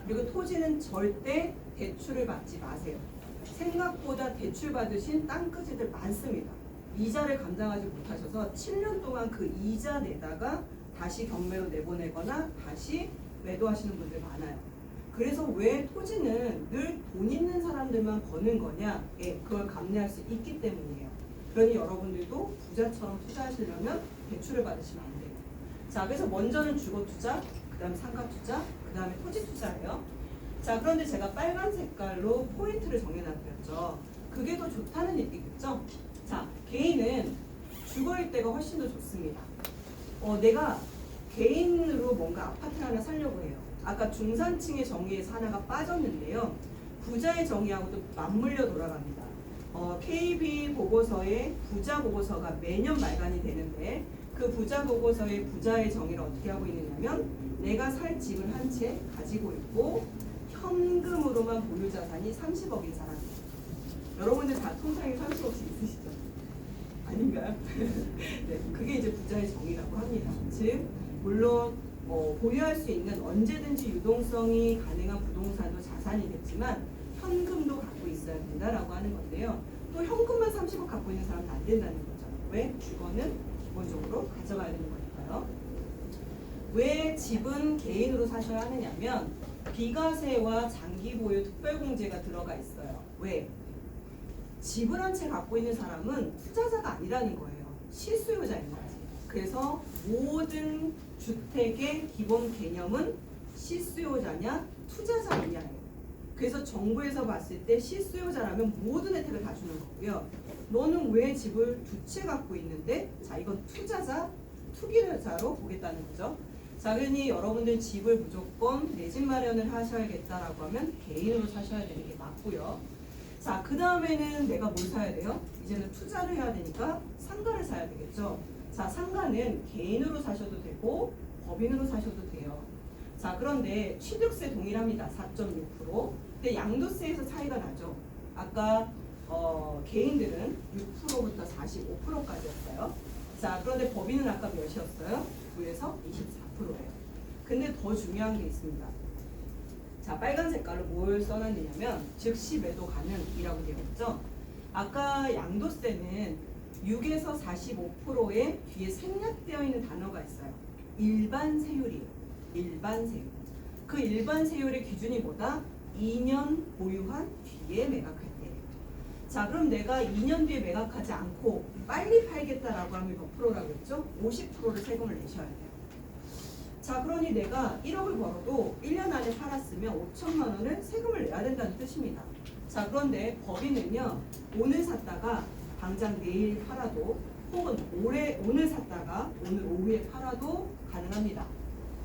B: 그리고 토지는 절대 대출을 받지 마세요. 생각보다 대출 받으신 땅끄지들 많습니다. 이자를 감당하지 못하셔서 7년 동안 그 이자 내다가 다시 경매로 내보내거나 다시 매도하시는 분들 많아요. 그래서 왜 토지는 늘 돈 있는 사람들만 버는 거냐? 예, 그걸 감내할 수 있기 때문이에요. 그러니 여러분들도 부자처럼 투자하시려면 대출을 받으시면 안 돼요. 자, 그래서 먼저는 주거 투자, 그 다음에 상가 투자, 그 다음에 토지 투자예요. 자, 그런데 제가 빨간 색깔로 포인트를 정해놨죠. 그게 더 좋다는 얘기겠죠? 자, 개인은 주거일 때가 훨씬 더 좋습니다. 내가 개인으로 뭔가 아파트 하나 사려고 해요. 아까 중산층의 정의에서 하나가 빠졌는데요. 부자의 정의하고도 맞물려 돌아갑니다. KB 보고서에 부자 보고서가 매년 발간이 되는데 그 부자 보고서의 부자의 정의를 어떻게 하고 있느냐면 내가 살 집을 한 채 가지고 있고 현금으로만 보유 자산이 30억인 사람이에요. 여러분들 다 통장에 30억씩 있으시죠? 아닌가요? 네, 그게 이제 부자의 정의라고 합니다. 즉 물론 보유할 수 있는 언제든지 유동성이 가능한 부동산도 자산이겠지만 현금도 갖고 있어야 된다라고 하는 건데요. 또 현금만 30억 갖고 있는 사람은 안 된다는 거죠. 왜? 주거는 기본적으로 가져가야 되는 거니까요. 왜 집은 개인으로 사셔야 하느냐면 비과세와 장기 보유 특별공제가 들어가 있어요. 왜? 집을 한 채 갖고 있는 사람은 투자자가 아니라는 거예요. 실수요자인 거지. 그래서 모든 주택의 기본 개념은 실수요자냐 투자자냐예요. 그래서 정부에서 봤을 때 실수요자라면 모든 혜택을 다 주는 거고요. 너는 왜 집을 두 채 갖고 있는데? 자, 이건 투자자, 투기자로 보겠다는 거죠. 자, 그러니 여러분들 집을 무조건 내 집 마련을 하셔야겠다라고 하면 개인으로 사셔야 되는 게 맞고요. 자, 그 다음에는 내가 뭘 사야 돼요? 이제는 투자를 해야 되니까 상가를 사야 되겠죠. 자, 상가는 개인으로 사셔도 되고 법인으로 사셔도 돼요. 자, 그런데 취득세 동일합니다. 4.6%. 근데 양도세에서 차이가 나죠. 아까 개인들은 6%부터 45%까지였어요. 자, 그런데 법인은 아까 몇이었어요? 9에서 24%예요. 근데 더 중요한 게 있습니다. 자, 빨간 색깔로 뭘 써놨느냐면 즉시 매도 가능이라고 되어 있죠. 아까 양도세는 6에서 45%에 뒤에 생략되어 있는 단어가 있어요. 일반 세율이에요. 일반 세율. 그 일반 세율의 기준이 뭐다? 2년 보유한 뒤에 매각할 때. 자, 그럼 내가 2년 뒤에 매각하지 않고 빨리 팔겠다라고 하면 몇 프로라고 했죠? 50%를 세금을 내셔야 돼요. 자, 그러니 내가 1억을 벌어도 1년 안에 팔았으면 5천만 원을 세금을 내야 된다는 뜻입니다. 자, 그런데 법인은요, 오늘 샀다가 당장 내일 팔아도 혹은 오늘 샀다가 오늘 오후에 팔아도 가능합니다.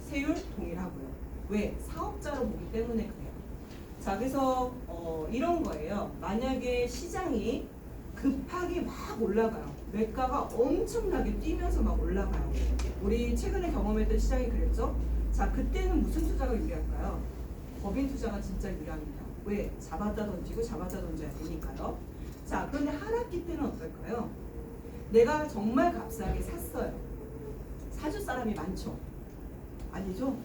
B: 세율 동일하고요. 왜? 사업자로 보기 때문에 그래요. 자, 그래서 이런 거예요. 만약에 시장이 급하게 막 올라가요. 매가가 엄청나게 뛰면서 막 올라가요. 우리 최근에 경험했던 시장이 그랬죠? 자, 그때는 무슨 투자가 유리할까요? 법인 투자가 진짜 유리합니다. 왜? 잡았다 던지고 잡았다 던져야 되니까요. 자, 그런데 하락기 때는 어떨까요? 내가 정말 값싸게 샀어요. 사줄 사람이 많죠? 아니죠?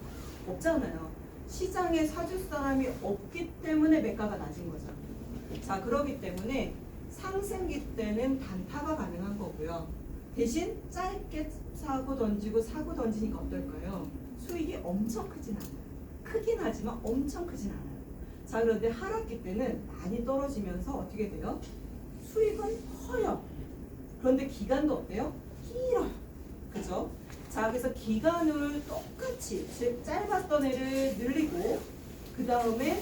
B: 없잖아요. 시장에 사줄 사람이 없기 때문에 매가가 낮은 거죠. 자, 그러기 때문에 상승기 때는 단타가 가능한 거고요. 대신 짧게 사고 던지니까 어떨까요? 수익이 엄청 크진 않아요. 크긴 하지만 엄청 크진 않아요. 자, 그런데 하락기 때는 많이 떨어지면서 어떻게 돼요? 수익은 커요. 그런데 기간도 어때요? 길어요. 그죠? 자, 그래서 기간을 똑같이, 즉 짧았던 애를 늘리고 그 다음에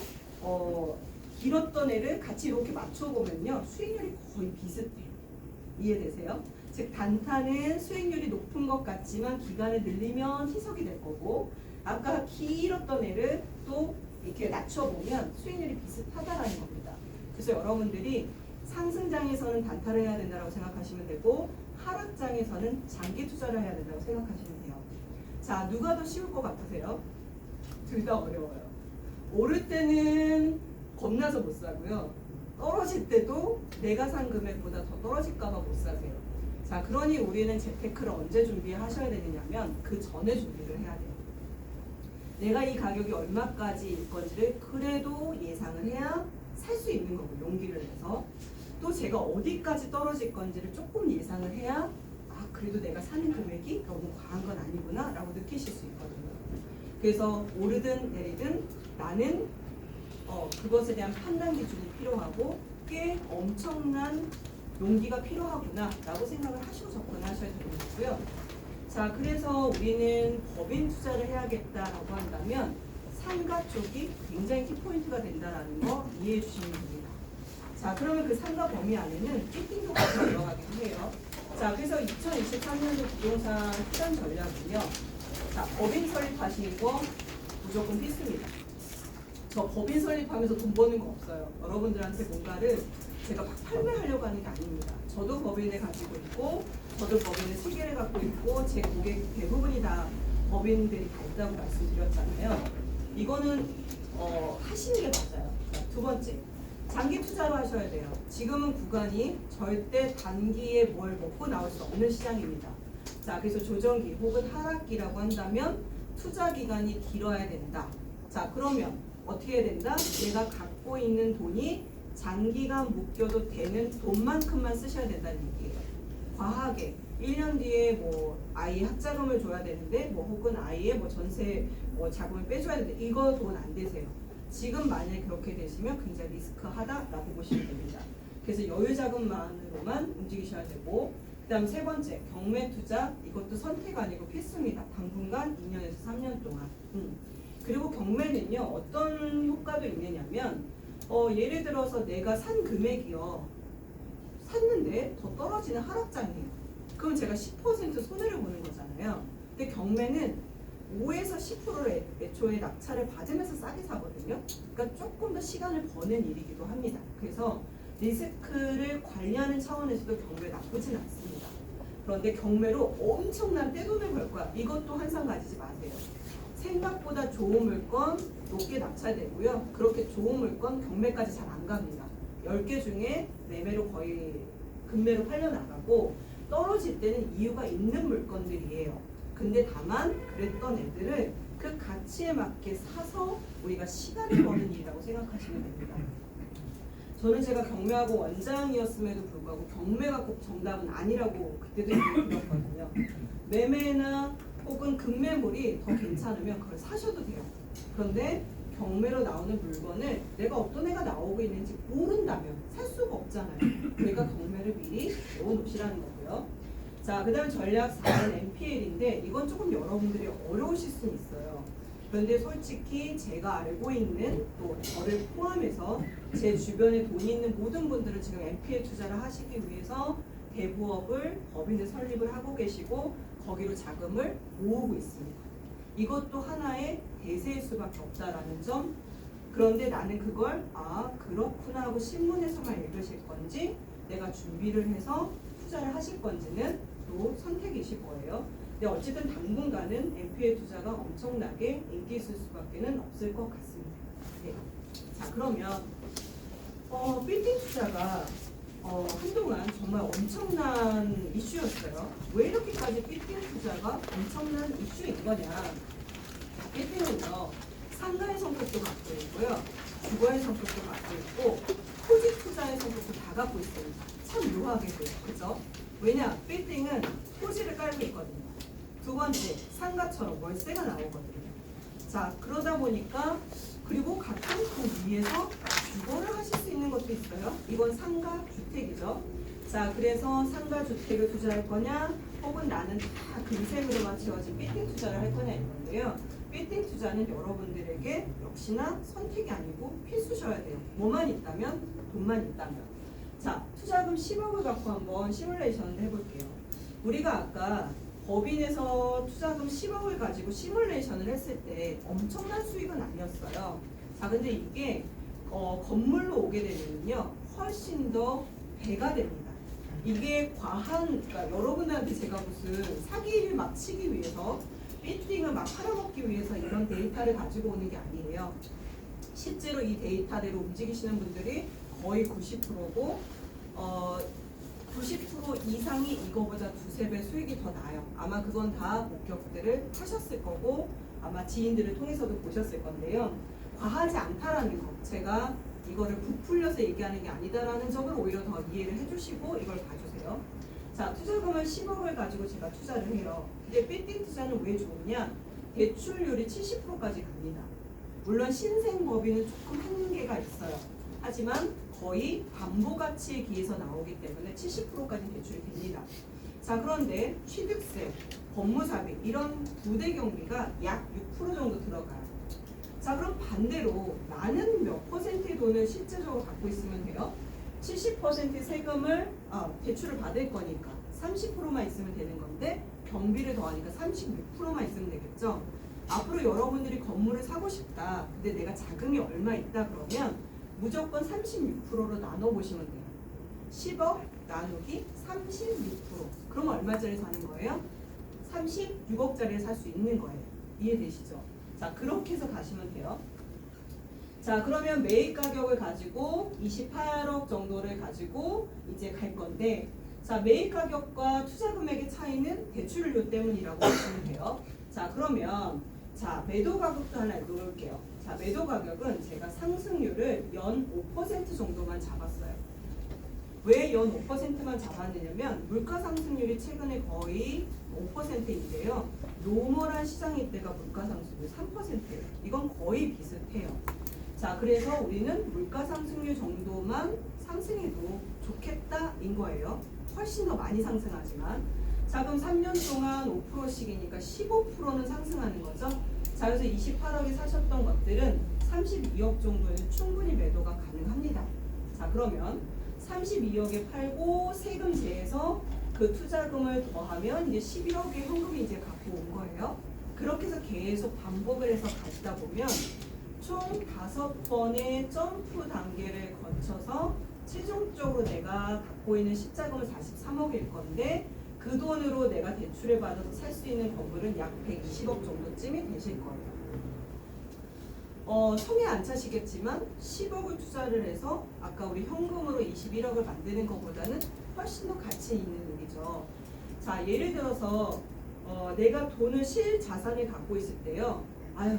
B: 길었던 애를 같이 이렇게 맞춰보면요, 수익률이 거의 비슷해요. 이해되세요? 즉 단타는 수익률이 높은 것 같지만 기간을 늘리면 희석이 될 거고, 아까 길었던 애를 또 이렇게 낮춰보면 수익률이 비슷하다라는 겁니다. 그래서 여러분들이 상승장에서는 단타를 해야 된다고 생각하시면 되고, 하락장에서는 장기 투자를 해야 된다고 생각하시면 돼요. 자, 누가 더 쉬울 것 같으세요? 둘 다 어려워요. 오를 때는 겁나서 못 사고요. 떨어질 때도 내가 산 금액보다 더 떨어질까 봐 못 사세요. 자, 그러니 우리는 재테크를 언제 준비하셔야 되느냐면 그 전에 준비를 해야 돼요. 내가 이 가격이 얼마까지일 건지를 그래도 예상을 해야 살 수 있는 거고, 용기를 내서. 또 제가 어디까지 떨어질 건지를 조금 예상을 해야 그래도 내가 사는 금액이 너무 과한 건 아니구나 라고 느끼실 수 있거든요. 그래서 오르든 내리든 나는 그것에 대한 판단 기준이 필요하고 꽤 엄청난 용기가 필요하구나 라고 생각을 하시고 접근하셔야 되는 거고요. 자, 그래서 우리는 법인 투자를 해야겠다라고 한다면 상가 쪽이 굉장히 키포인트가 된다는 거 이해해 주시면 됩니다. 자, 그러면 그 상가 범위 안에는 띠띵도까지 들어가기도 해요. 자, 그래서 2023년도 부동산 투자 전략은요. 자, 법인 설립하시는 거 무조건 필수입니다. 저 법인 설립하면서 돈 버는 거 없어요. 여러분들한테 뭔가를 제가 막 판매하려고 하는 게 아닙니다. 저도 법인을 가지고 있고, 저도 법인을 3개를 갖고 있고, 제 고객 대부분이 다 법인들이 다 있다고 말씀드렸잖아요. 이거는 하시는 게 맞아요. 두 번째, 장기 투자로 하셔야 돼요. 지금은 구간이 절대 단기에 뭘 먹고 나올 수 없는 시장입니다. 자, 그래서 조정기 혹은 하락기라고 한다면 투자 기간이 길어야 된다. 자, 그러면 어떻게 해야 된다? 내가 갖고 있는 돈이 장기간 묶여도 되는 돈만큼만 쓰셔야 된다는 얘기예요. 과하게 1년 뒤에 뭐 아이 학자금을 줘야 되는데 뭐 혹은 아이의 뭐 전세 뭐 자금을 빼줘야 되는데 이거 돈 안 되세요. 지금 만약에 그렇게 되시면 굉장히 리스크하다라고 보시면 됩니다. 그래서 여유 자금만으로만 움직이셔야 되고, 그다음 세 번째 경매 투자, 이것도 선택 아니고 필수입니다. 당분간 2년에서 3년 동안. 그리고 경매는요 어떤 효과도 있느냐면 예를 들어서 내가 산 금액이요 샀는데 더 떨어지는 하락장이에요. 그럼 제가 10% 손해를 보는 거잖아요. 근데 경매는 5에서 10%를 애초에 낙찰을 받으면서 싸게 사거든요. 그러니까 조금 더 시간을 버는 일이기도 합니다. 그래서 리스크를 관리하는 차원에서도 경매 나쁘진 않습니다. 그런데 경매로 엄청난 떼돈을 벌 거야. 이것도 환상 가지지 마세요. 생각보다 좋은 물건 높게 낙찰되고요. 그렇게 좋은 물건 경매까지 잘 안 갑니다. 10개 중에 매매로 거의 금매로 팔려나가고 떨어질 때는 이유가 있는 물건들이에요. 근데 다만 그랬던 애들을 그 가치에 맞게 사서 우리가 시간을 버는 일이라고 생각하시면 됩니다. 저는 제가 경매하고 원장이었음에도 불구하고 경매가 꼭 정답은 아니라고 그때도 얘기했거든요. 매매나 혹은 금매물이 더 괜찮으면 그걸 사셔도 돼요. 그런데 경매로 나오는 물건을 내가 어떤 애가 나오고 있는지 모른다면 살 수가 없잖아요. 그러니까 경매를 미리 외워놓으시라는 거고요. 자, 그 다음 전략 4는 NPL인데 이건 조금 여러분들이 어려우실 수 있어요. 그런데 솔직히 제가 알고 있는 또 저를 포함해서 제 주변에 돈이 있는 모든 분들은 지금 NPL 투자를 하시기 위해서 대부업을 법인을 설립을 하고 계시고 거기로 자금을 모으고 있습니다. 이것도 하나의 대세일 수밖에 없다라는 점. 그런데 나는 그걸 그렇구나 하고 신문에서만 읽으실 건지 내가 준비를 해서 투자를 하실 건지는 또 선택이실 거예요. 근데 어쨌든 당분간은 NPL 투자가 엄청나게 인기 있을 수밖에 없을 것 같습니다. 네. 자, 그러면 빌딩 투자가 한동안 정말 엄청난 이슈였어요. 왜 이렇게까지 빌딩 투자가 엄청난 이슈인 거냐? 빌딩은요 상가의 성격도 갖고 있고요, 주거의 성격도 갖고 있고, 토지 투자의 성격도 다 갖고 있습니다. 참 묘하게도요, 그죠? 왜냐? 빌딩은 토지를 깔고 있거든요. 두 번째, 상가처럼 월세가 나오거든요. 자, 그러다 보니까 그리고 같은 그 위에서 주거를 하실 수 있는 것도 있어요. 이건 상가 주택이죠. 자, 그래서 상가 주택을 투자할 거냐, 혹은 나는 다 금생으로만 채워진 빌딩 투자를 할 거냐 이건데요. 빌딩 투자는 여러분들에게 역시나 선택이 아니고 필수셔야 돼요. 뭐만 있다면, 돈만 있다면. 자, 투자금 10억을 갖고 한번 시뮬레이션을 해볼게요. 우리가 아까 법인에서 투자금 10억을 가지고 시뮬레이션을 했을 때 엄청난 수익은 아니었어요. 자, 근데 이게 건물로 오게 되면요 훨씬 더 배가 됩니다. 이게 그러니까 여러분들한테 제가 무슨 사기를 막 치기 위해서 빌딩을 막 팔아먹기 위해서 이런 데이터를 가지고 오는 게 아니에요. 실제로 이 데이터대로 움직이시는 분들이 거의 90%고 90% 이상이 이거보다 두세 배 수익이 더 나요. 아마 그건 다 목격들을 하셨을 거고 아마 지인들을 통해서도 보셨을 건데요. 과하지 않다라는 거, 제가 이거를 부풀려서 얘기하는 게 아니다라는 점을 오히려 더 이해를 해주시고 이걸 봐주세요. 자, 투자금을 10억을 가지고 제가 투자를 해요. 근데 빌딩 투자는 왜 좋으냐? 대출률이 70%까지 갑니다. 물론 신생법인은 조금 한계가 있어요. 하지만 거의 담보가치에 기해서 나오기 때문에 70%까지 대출이 됩니다. 자, 그런데 취득세, 법무사비 이런 부대 경비가 약 6% 정도 들어가요. 자, 그럼 반대로 나는 몇 %의 돈을 실제적으로 갖고 있으면 돼요? 70% 세금을 대출을 받을 거니까 30%만 있으면 되는 건데 경비를 더하니까 36%만 있으면 되겠죠. 앞으로 여러분들이 건물을 사고 싶다. 근데 내가 자금이 얼마 있다 그러면 무조건 36%로 나눠보시면 돼요. 10억 나누기 36%. 그럼 얼마짜리 사는 거예요? 36억짜리를 살 수 있는 거예요. 이해되시죠? 자, 그렇게 해서 가시면 돼요. 자, 그러면 매입 가격을 가지고 28억 정도를 가지고 이제 갈 건데, 자, 매입 가격과 투자 금액의 차이는 대출료 때문이라고 보시면 돼요. 자, 그러면 자, 매도 가격도 하나 읽어볼게요. 자, 매도 가격은 제가 상승률을 연 5% 정도만 잡았어요. 왜 연 5%만 잡았느냐면 물가 상승률이 최근에 거의 5%인데요. 노멀한 시장일 때가 물가 상승률 3%예요. 이건 거의 비슷해요. 자, 그래서 우리는 물가 상승률 정도만 상승해도 좋겠다인 거예요. 훨씬 더 많이 상승하지만. 자, 그럼 3년 동안 5%씩이니까 15%는 상승하는 거죠. 자, 그래서 28억에 사셨던 것들은 32억 정도는 충분히 매도가 가능합니다. 자, 그러면 32억에 팔고 세금 제해서 그 투자금을 더하면 이제 11억의 현금이 이제 갖고 온 거예요. 그렇게 해서 계속 반복을 해서 가시다 보면 총 5번의 점프 단계를 거쳐서 최종적으로 내가 갖고 있는 시자금은 43억일 건데 그 돈으로 내가 대출을 받아서 살 수 있는 건물은 약 120억 정도쯤이 되실 거예요. 성에 안 차시겠지만 10억을 투자를 해서 아까 우리 현금으로 21억을 만드는 것보다는 훨씬 더 가치 있는 일이죠. 자, 예를 들어서 내가 돈을 실자산을 갖고 있을 때요. 아유,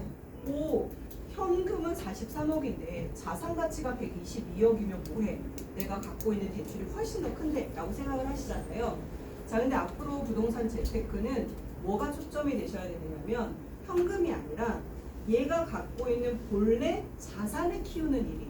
B: 현금은 43억인데 자산 가치가 122억이면 뭐해? 내가 갖고 있는 대출이 훨씬 더 큰데 라고 생각을 하시잖아요. 자, 근데 앞으로 부동산 재테크는 뭐가 초점이 되셔야 되냐면 현금이 아니라 얘가 갖고 있는 본래 자산을 키우는 일이.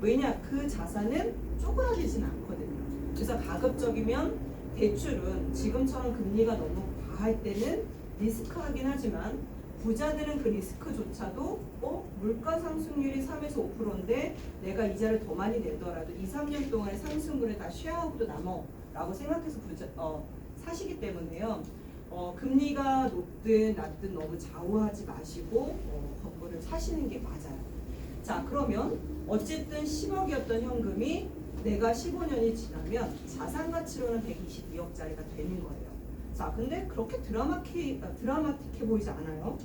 B: 왜냐? 그 자산은 쪼그라들진 않거든요. 그래서 가급적이면 대출은 지금처럼 금리가 너무 과할 때는 리스크하긴 하지만 부자들은 그 리스크조차도 물가 상승률이 3에서 5%인데 내가 이자를 더 많이 내더라도 2, 3년 동안의 상승분을 다 쉐어하고도 남어 라고 생각해서 사시기 때문에요. 금리가 높든 낮든 너무 좌우하지 마시고 건물을 사시는 게 맞아요. 자, 그러면 어쨌든 10억이었던 현금이 내가 15년이 지나면 자산 가치로는 122억짜리가 되는 거예요. 자, 근데 그렇게 드라마틱해 보이지 않아요?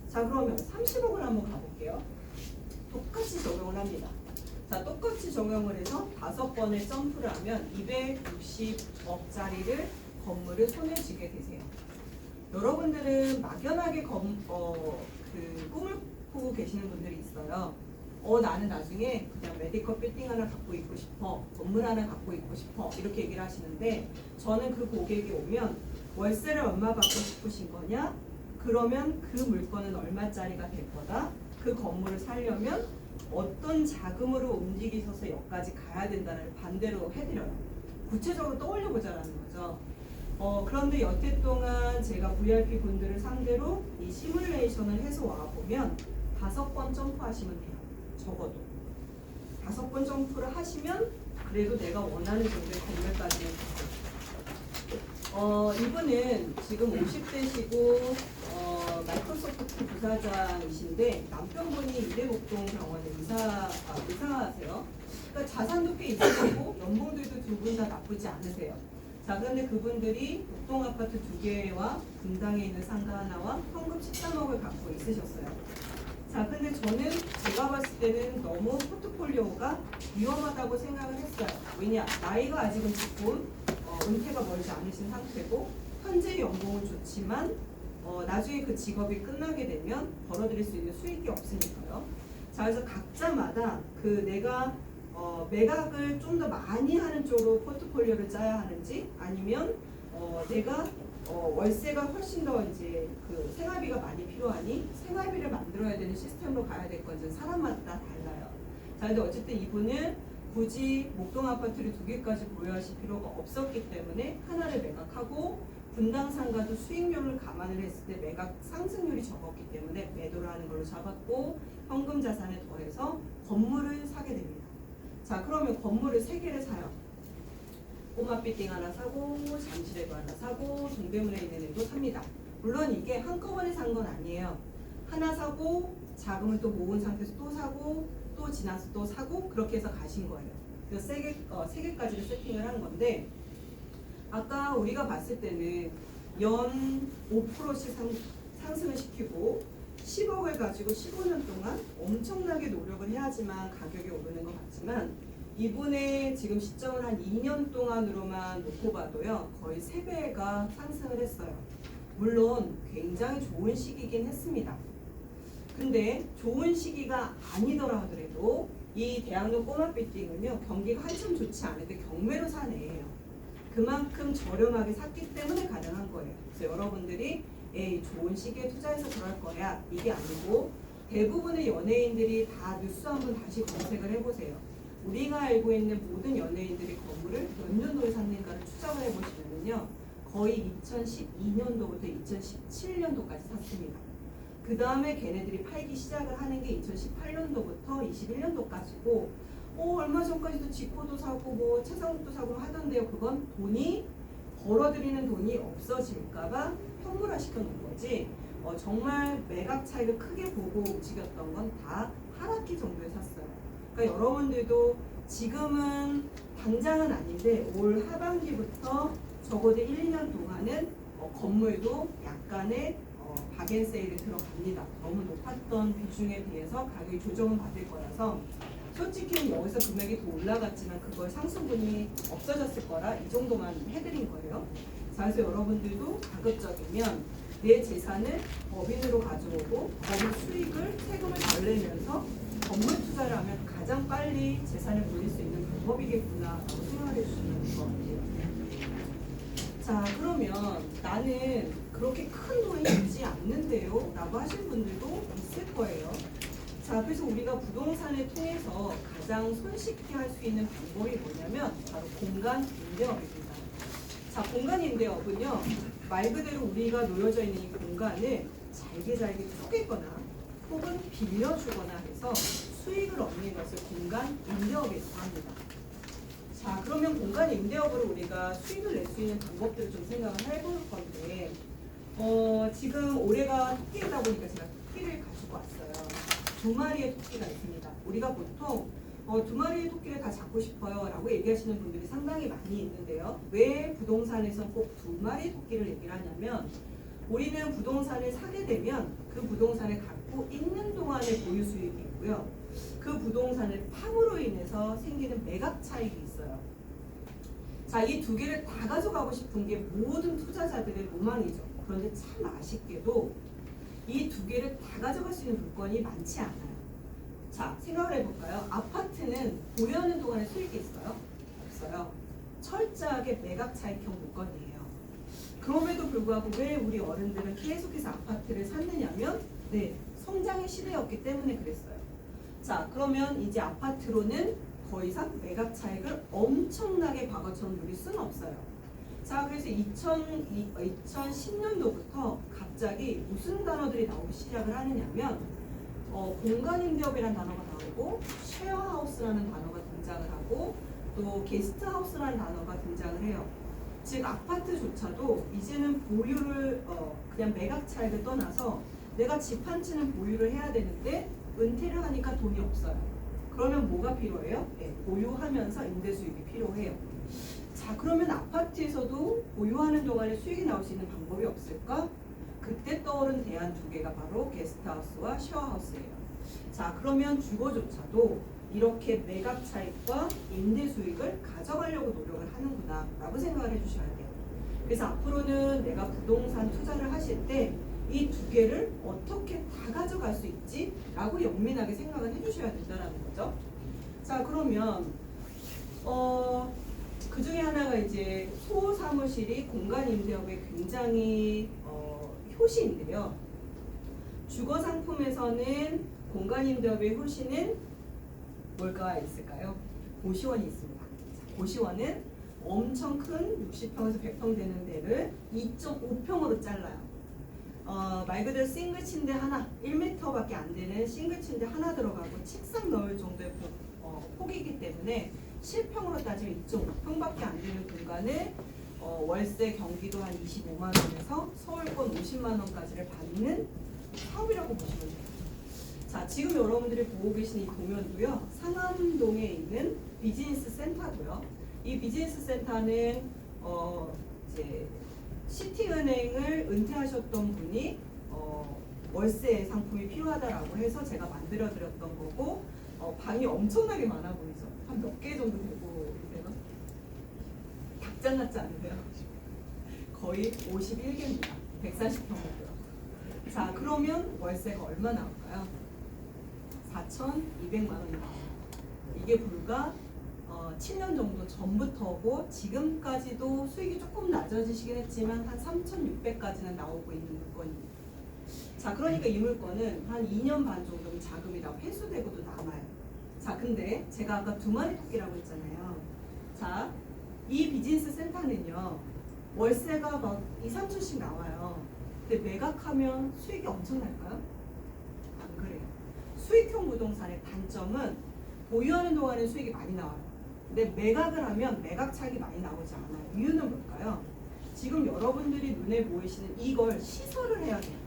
B: 자, 그러면 30억을 한번 가볼게요. 똑같이 적용을 합니다. 자, 똑같이 적용을 해서 5번의 점프를 하면 260억짜리를 건물을 손에 쥐게 되세요. 여러분들은 막연하게 꿈을 꾸고 계시는 분들이 있어요. 나는 나중에 그냥 메디컬 빌딩 하나 갖고 있고 싶어, 건물 하나 갖고 있고 싶어 이렇게 얘기를 하시는데 저는 그 고객이 오면 월세를 얼마 받고 싶으신 거냐? 그러면 그 물건은 얼마짜리가 될 거다? 그 건물을 살려면 어떤 자금으로 움직이셔서 여기까지 가야 된다는 반대로 해드려요. 구체적으로 떠올려 보자라는 거죠. 그런데 여태 동안 제가 VIP 분들을 상대로 이 시뮬레이션을 해서 와보면 5번 점프하시면 돼요. 적어도 5번 점프를 하시면 그래도 내가 원하는 정도의 건물까지는 됐어요. 이분은 지금 50대시고 마이크로소프트 부사장이신데 남편분이 이대복동병원에 의사하세요. 그러니까 자산도 꽤 있으시고 연봉들도 두 분 다 나쁘지 않으세요. 자, 그런데 그분들이 복동 아파트 2개와 분당에 있는 상가 하나와 현금 13억을 갖고 있으셨어요. 자, 근데 저는 제가 봤을 때는 너무 포트폴리오가 위험하다고 생각을 했어요. 왜냐? 나이가 아직은 조금 은퇴가 멀지 않으신 상태고 현재 연봉은 좋지만 나중에 그 직업이 끝나게 되면 벌어들일 수 있는 수익이 없으니까요. 자, 그래서 각자마다 내가 매각을 좀 더 많이 하는 쪽으로 포트폴리오를 짜야 하는지 아니면 내가 월세가 훨씬 더 이제 그 생활비가 많이 필요하니 생활비를 만들어야 되는 시스템으로 가야 될 건지 사람마다 달라요. 자, 근데 어쨌든 이분은 굳이 목동 아파트를 2개까지 보유하실 필요가 없었기 때문에 하나를 매각하고 분당 상가도 수익률을 감안을 했을 때 매각 상승률이 적었기 때문에 매도를 하는 걸로 잡았고 현금 자산에 더해서 건물을 사게 됩니다. 자, 그러면 건물을 3개를 사요. 꼬마 빌딩 하나 사고 잠실에도 하나 사고 동대문에 있는 애도 삽니다. 물론 이게 한꺼번에 산 건 아니에요. 하나 사고 자금을 또 모은 상태에서 또 사고 또 지나서 또 사고 그렇게 해서 가신 거예요. 그래서 3개까지를 세팅을 한 건데 아까 우리가 봤을 때는 연 5%씩 상승을 시키고 10억을 가지고 15년 동안 엄청나게 노력을 해야지만 가격이 오르는 것 같지만 이분의 지금 시점을 한 2년 동안으로만 놓고 봐도요 거의 3배가 상승을 했어요. 물론 굉장히 좋은 시기긴 했습니다. 근데 좋은 시기가 아니더라 하더라도 이 대학로 꼬마 빌딩은요 경기가 한참 좋지 않은데 경매로 산 애예요. 그만큼 저렴하게 샀기 때문에 가능한 거예요. 그래서 여러분들이 에이 좋은 시기에 투자해서 그럴 거야 이게 아니고 대부분의 연예인들이 다 뉴스 한번 다시 검색을 해보세요. 우리가 알고 있는 모든 연예인들이 건물을 몇 년도에 샀는가를 추적을 해보시면요 거의 2012년도부터 2017년도까지 샀습니다. 그 다음에 걔네들이 팔기 시작을 하는 게 2018년도부터 21년도까지고 얼마 전까지도 지코도 사고 뭐 차상욱도 사고 하던데요. 그건 돈이 벌어들이는 돈이 없어질까봐 현물화 시켜놓은 거지 정말 매각 차익을 크게 보고 움직였던 건 다 하락기 정도에 샀어요. 그러니까 여러분들도 지금은 당장은 아닌데 올 하반기부터 적어도 1, 2년 동안은 건물도 약간의 박앤세일에 들어갑니다. 너무 높았던 비중에 비해서 가격이 조정은 받을 거라서 솔직히 여기서 금액이 더 올라갔지만 그걸 상승분이 없어졌을 거라 이 정도만 해드린 거예요. 자, 그래서 여러분들도 가급적이면 내 재산을 법인으로 가져오고 법인 수익을 세금을 덜 내면서 건물 투자를 하면 가장 빨리 재산을 올릴 수 있는 방법이겠구나라고 생각을 해주시면 될 것 같아요. 자, 그러면 나는 그렇게 큰 돈이 있지 않는데요 라고 하신 분들도 있을 거예요. 자, 그래서 우리가 부동산을 통해서 가장 손쉽게 할 수 있는 방법이 뭐냐면 바로 공간 임대업입니다. 자, 공간 임대업은요 말 그대로 우리가 놓여져 있는 이 공간을 잘게 쪼개거나 혹은 빌려주거나 해서 수익을 얻는 것을 공간 임대업이라고 합니다. 자, 그러면 공간 임대업으로 우리가 수익을 낼 수 있는 방법들을 좀 생각을 해볼 건데 지금 올해가 토끼이다 보니까 제가 토끼를 가지고 왔어요. 2마리의 토끼가 있습니다. 우리가 보통 2마리의 토끼를 다 잡고 싶어요 라고 얘기하시는 분들이 상당히 많이 있는데요. 왜 부동산에서 꼭 2마리의 토끼를 얘기를 하냐면 우리는 부동산을 사게 되면 그 부동산을 갖고 있는 동안의 보유 수익이 있고요. 그 부동산을 팜으로 인해서 생기는 매각 차익이 있어요. 자, 이 두 개를 다 가져가고 싶은 게 모든 투자자들의 로망이죠. 그런데 참 아쉽게도 이 두 개를 다 가져갈 수 있는 물건이 많지 않아요. 자, 생각을 해볼까요? 아파트는 보유하는 동안에 수익이 있어요? 없어요. 철저하게 매각 차익형 물건이에요. 그럼에도 불구하고 왜 우리 어른들은 계속해서 아파트를 샀느냐면 성장의 시대였기 때문에 그랬어요. 자, 그러면 이제 아파트로는 더 이상 매각 차익을 엄청나게 과거처럼 누릴 수는 없어요. 자, 그래서 2010년도부터 갑자기 무슨 단어들이 나오기 시작을 하느냐면 공간임대업이라는 단어가 나오고 쉐어하우스라는 단어가 등장을 하고 또 게스트하우스라는 단어가 등장을 해요. 즉 아파트조차도 이제는 보유를 그냥 매각 차익을 떠나서 내가 집 한 채는 보유를 해야 되는데 은퇴를 하니까 돈이 없어요. 그러면 뭐가 필요해요? 보유하면서 임대 수익이 필요해요. 자, 그러면 아파트에서도 보유하는 동안에 수익이 나올 수 있는 방법이 없을까? 그때 떠오른 대안 두 개가 바로 게스트하우스와 쉐어하우스예요. 자, 그러면 주거조차도 이렇게 매각 차익과 임대 수익을 가져가려고 노력을 하는구나 라고 생각을 해주셔야 돼요. 그래서 앞으로는 내가 부동산 투자를 하실 때 이 두 개를 어떻게 다 가져갈 수 있지? 라고 영민하게 생각을 해주셔야 된다는 거죠. 자, 그러면 그 중에 하나가 이제 소사무실이 공간 임대업의 굉장히 효시인데요. 주거 상품에서는 공간 임대업의 효시는 뭘가 있을까요? 고시원이 있습니다. 고시원은 엄청 큰 60평에서 100평 되는 데를 2.5평으로 잘라요. 말 그대로 싱글 침대 하나, 1m밖에 안 되는 싱글 침대 하나 들어가고 책상 넣을 정도의 폭이기 때문에 실평으로 따지면 2.5평밖에 안 되는 공간을 월세 경기도 한 25만 원에서 서울권 50만 원까지를 받는 사업이라고 보시면 돼요. 자, 지금 여러분들이 보고 계신 이 도면도요, 상암동에 있는 비즈니스 센터고요. 이 비즈니스 센터는 이제 시티은행을 은퇴하셨던 분이 월세 상품이 필요하다라고 해서 제가 만들어 드렸던 거고, 방이 엄청나게 많아 보이죠? 한 몇 개 정도 되고 계세요? 닭장 같지 않으세요? 거의 51개입니다. 140평이고요. 자, 그러면 월세가 얼마 나올까요? 4,200만 원이 나와요. 이게 불과 7년 정도 전부터고 지금까지도 수익이 조금 낮아지시긴 했지만 한 3,600까지는 나오고 있는 물건입니다. 자, 그러니까 이 물건은 한 2년 반 정도면 자금이 다 회수되고도 남아요. 자, 근데 제가 아까 두 마리 토끼라고 했잖아요. 자, 이 비즈니스 센터는요, 월세가 막 2, 3천씩 나와요. 근데 매각하면 수익이 엄청날까요? 안 그래요. 수익형 부동산의 단점은 보유하는 동안에 수익이 많이 나와요. 근데 매각을 하면 매각 차익이 많이 나오지 않아요. 이유는 뭘까요? 지금 여러분들이 눈에 보이시는 이걸 시설을 해야 돼요.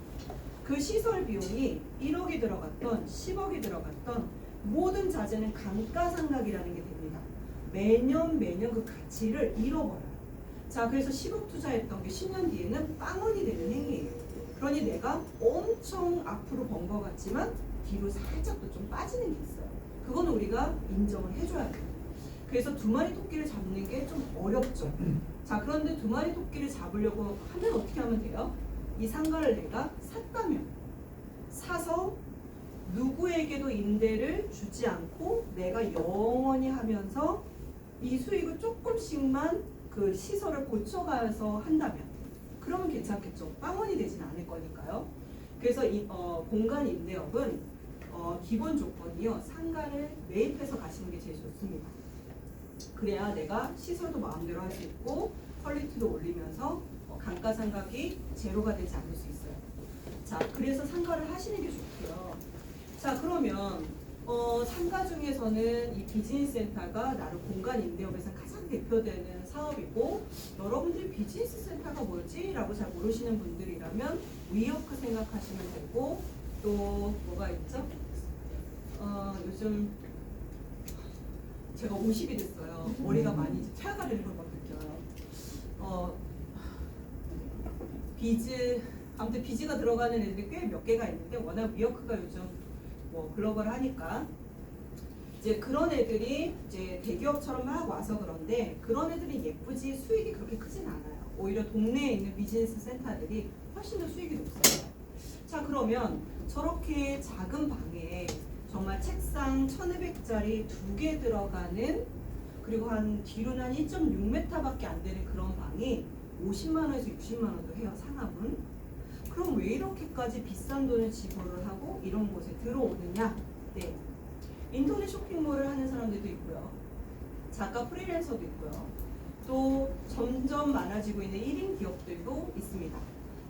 B: 그 시설 비용이 1억이 들어갔던 10억이 들어갔던 모든 자재는 감가상각이라는 게 됩니다. 매년 그 가치를 잃어버려요. 자, 그래서 10억 투자했던 게 10년 뒤에는 빵원이 되는 행위예요. 그러니 내가 엄청 앞으로 번 것 같지만 뒤로 살짝 또 좀 빠지는 게 있어요. 그건 우리가 인정을 해줘야 돼요. 그래서 두 마리 토끼를 잡는 게 좀 어렵죠. 자, 그런데 두 마리 토끼를 잡으려고 하면 어떻게 하면 돼요? 이 상가를 내가 샀다면 사서 누구에게도 임대를 주지 않고 내가 영원히 하면서 이 수익을 조금씩만 그 시설을 고쳐가서 한다면 그러면 괜찮겠죠. 빵원이 되진 않을 거니까요. 그래서 이 공간 임대업은 기본 조건이요, 상가를 매입해서 가시는 게 제일 좋습니다. 그래야 내가 시설도 마음대로 할 수 있고 퀄리티도 올리면서 감가상각이 제로가 되지 않을 수 있어요. 자, 그래서 상가를 하시는 게 좋고요. 자, 그러면 상가 중에서는 이 비즈니스 센터가 나름 공간 임대업에서 가장 대표되는 사업이고, 여러분들이 비즈니스 센터가 뭐지? 라고 잘 모르시는 분들이라면 위워크 생각하시면 되고, 또 뭐가 있죠? 요즘 제가 50이 됐어요. 머리가 많이 이제 퇴화가 되는 걸 막 느껴요. 아무튼 비즈가 들어가는 애들이 꽤 몇 개가 있는데, 워낙 위워크가 요즘 뭐 글로벌 하니까 이제 그런 애들이 이제 대기업처럼 막 와서 그런데, 그런 애들이 예쁘지 수익이 그렇게 크진 않아요. 오히려 동네에 있는 비즈니스 센터들이 훨씬 더 수익이 높아요. 자, 그러면 저렇게 작은 방에 정말 책상 1200짜리 2개 들어가는, 그리고 한 뒤로는 한 1.6m밖에 안 되는 그런 방이 50만 원에서 60만 원도 해요, 상압은. 그럼 왜 이렇게까지 비싼 돈을 지불을 하고 이런 곳에 들어오느냐? 네, 인터넷 쇼핑몰을 하는 사람들도 있고요, 작가 프리랜서도 있고요, 또 점점 많아지고 있는 1인 기업들도 있습니다.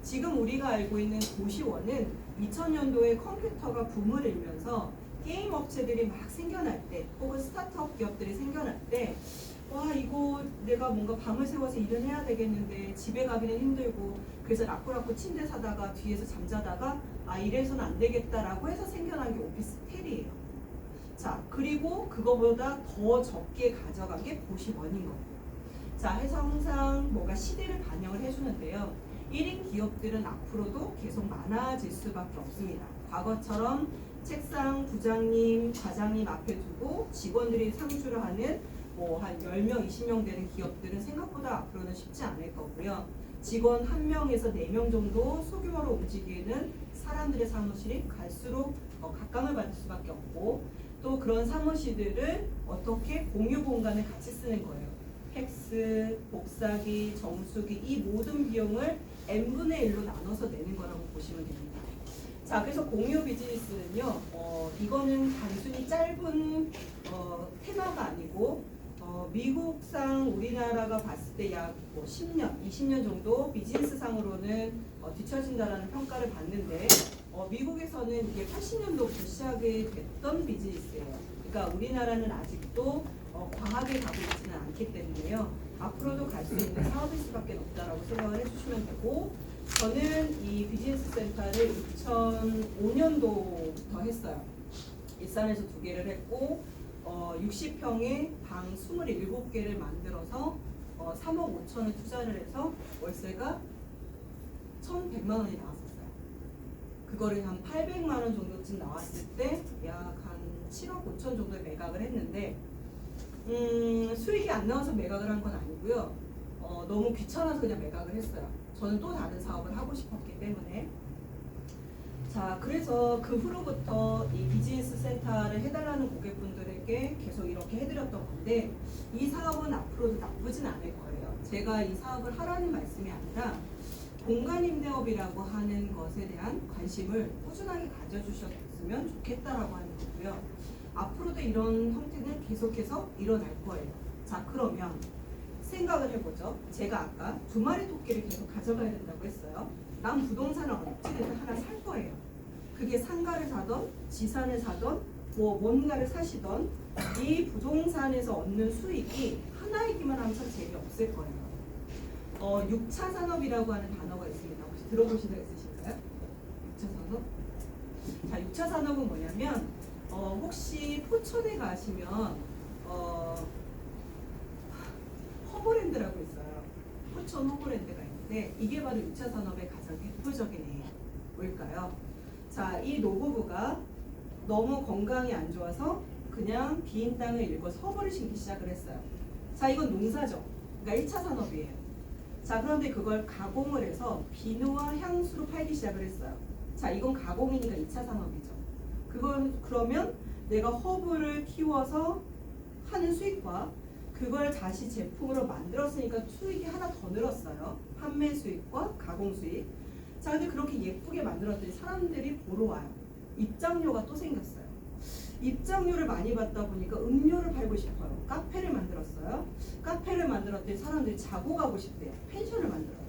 B: 지금 우리가 알고 있는 고시원은 2000년도에 컴퓨터가 붐을 일면서 게임 업체들이 막 생겨날 때, 혹은 스타트업 기업들이 생겨날 때, 와, 이거 내가 뭔가 밤을 새워서 일을 해야 되겠는데 집에 가기는 힘들고, 그래서 라꾸라꾸 침대 사다가 뒤에서 잠자다가 이래서는 안 되겠다라고 해서 생겨난 게 오피스텔이에요. 자, 그리고 그거보다 더 적게 가져간 게 고시원인 거예요. 자, 해서 항상 뭔가 시대를 반영을 해주는데요, 1인 기업들은 앞으로도 계속 많아질 수밖에 없습니다. 과거처럼 책상 부장님, 과장님 앞에 두고 직원들이 상주를 하는 뭐 한 10명, 20명 되는 기업들은 생각보다 앞으로는 쉽지 않을 거고요. 직원 1명에서 4명 정도 소규모로 움직이는 사람들의 사무실이 갈수록 각광을 받을 수밖에 없고, 또 그런 사무실들을 어떻게 공유 공간을 같이 쓰는 거예요. 팩스, 복사기, 정수기, 이 모든 비용을 n분의 1로 나눠서 내는 거라고 보시면 됩니다. 자, 그래서 공유 비즈니스는요, 이거는 단순히 짧은 테마가 아니고, 미국상 우리나라가 봤을 때 약 10년, 20년 정도 비즈니스상으로는 뒤처진다라는 평가를 받는데, 미국에서는 이게 80년도부터 시작이 됐던 비즈니스예요. 그러니까 우리나라는 아직도 과하게 가고 있지는 않기 때문에요, 앞으로도 갈 수 있는 사업일 수밖에 없다라고 생각을 해주시면 되고, 저는 이 비즈니스 센터를 2005년도부터 했어요. 일산에서 2개를 했고, 60평에 방 27개를 만들어서 3억 5천을 투자를 해서 월세가 1,100만 원이 나왔었어요. 그거를 한 800만 원 정도쯤 나왔을 때 약 한 7억 5천 정도에 매각을 했는데, 수익이 안 나와서 매각을 한 건 아니고요, 너무 귀찮아서 그냥 매각을 했어요. 저는 또 다른 사업을 하고 싶었기 때문에. 자, 그래서 그 후로부터 이 비즈니스 센터를 해달라는 고객분들에게 계속 이렇게 해드렸던 건데 이 사업은 앞으로도 나쁘진 않을 거예요. 제가 이 사업을 하라는 말씀이 아니라 공간 임대업이라고 하는 것에 대한 관심을 꾸준하게 가져주셨으면 좋겠다라고 하는 거고요. 앞으로도 이런 형태는 계속해서 일어날 거예요. 자, 그러면 생각을 해보죠. 제가 아까 두 마리 토끼를 계속 가져가야 된다고 했어요. 난 부동산을 어떻게든 하나 살 거예요. 그게 상가를 사던 지산을 사던 뭐 뭔가를 사시던 이 부동산에서 얻는 수익이 하나이기만 하면 참 재미없을 거예요. 6차 산업이라고 하는 단어가 있습니다. 혹시 들어보신 적 있으신가요? 6차 산업? 자, 6차 산업은 뭐냐면 혹시 포천에 가시면 허브랜드라고 있어요. 포천 허브랜드가 있는데 이게 바로 6차 산업의 가장 대표적인 예예요. 뭘까요? 자, 이 노부부가 너무 건강이 안 좋아서 그냥 빈 땅을 일궈서 허브를 심기 시작을 했어요. 자, 이건 농사죠. 그러니까 1차 산업이에요. 자, 그런데 그걸 가공을 해서 비누와 향수로 팔기 시작을 했어요. 자, 이건 가공이니까 2차 산업이죠. 그러면 내가 허브를 키워서 하는 수익과 그걸 다시 제품으로 만들었으니까 수익이 하나 더 늘었어요. 판매 수익과 가공 수익. 자, 근데 그렇게 예쁘게 만들었더니 사람들이 보러 와요. 입장료가 또 생겼어요. 입장료를 많이 받다 보니까 음료를 팔고 싶어요. 카페를 만들었어요. 카페를 만들었더니 사람들이 자고 가고 싶대요. 펜션을 만들어요.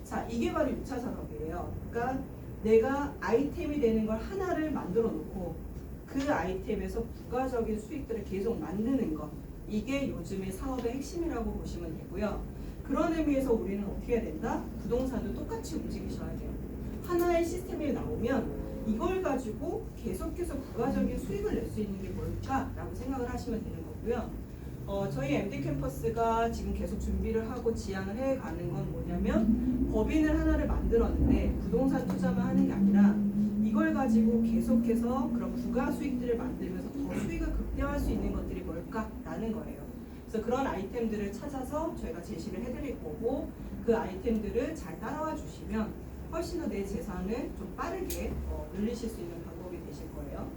B: 자, 이게 바로 6차 산업이에요. 그러니까 내가 아이템이 되는 걸 하나를 만들어 놓고 그 아이템에서 부가적인 수익들을 계속 만드는 것. 이게 요즘의 사업의 핵심이라고 보시면 되고요. 그런 의미에서 우리는 어떻게 해야 된다? 부동산도 똑같이 움직이셔야 돼요. 하나의 시스템이 나오면 이걸 가지고 계속해서 부가적인 수익을 낼 수 있는 게 뭘까라고 생각을 하시면 되는 거고요. 저희 MD 캠퍼스가 지금 계속 준비를 하고 지향을 해가는 건 뭐냐면 법인을 하나를 만들었는데 부동산 투자만 하는 게 아니라 이걸 가지고 계속해서 그런 부가 수익들을 만들면서 더 수익을 극대화할 수 있는 것들이 뭘까라는 거예요. 그래서 그런 아이템들을 찾아서 저희가 제시를 해드릴 거고 그 아이템들을 잘 따라와 주시면 훨씬 더 내 재산을 좀 빠르게 늘리실 수 있는 방법이 되실 거예요.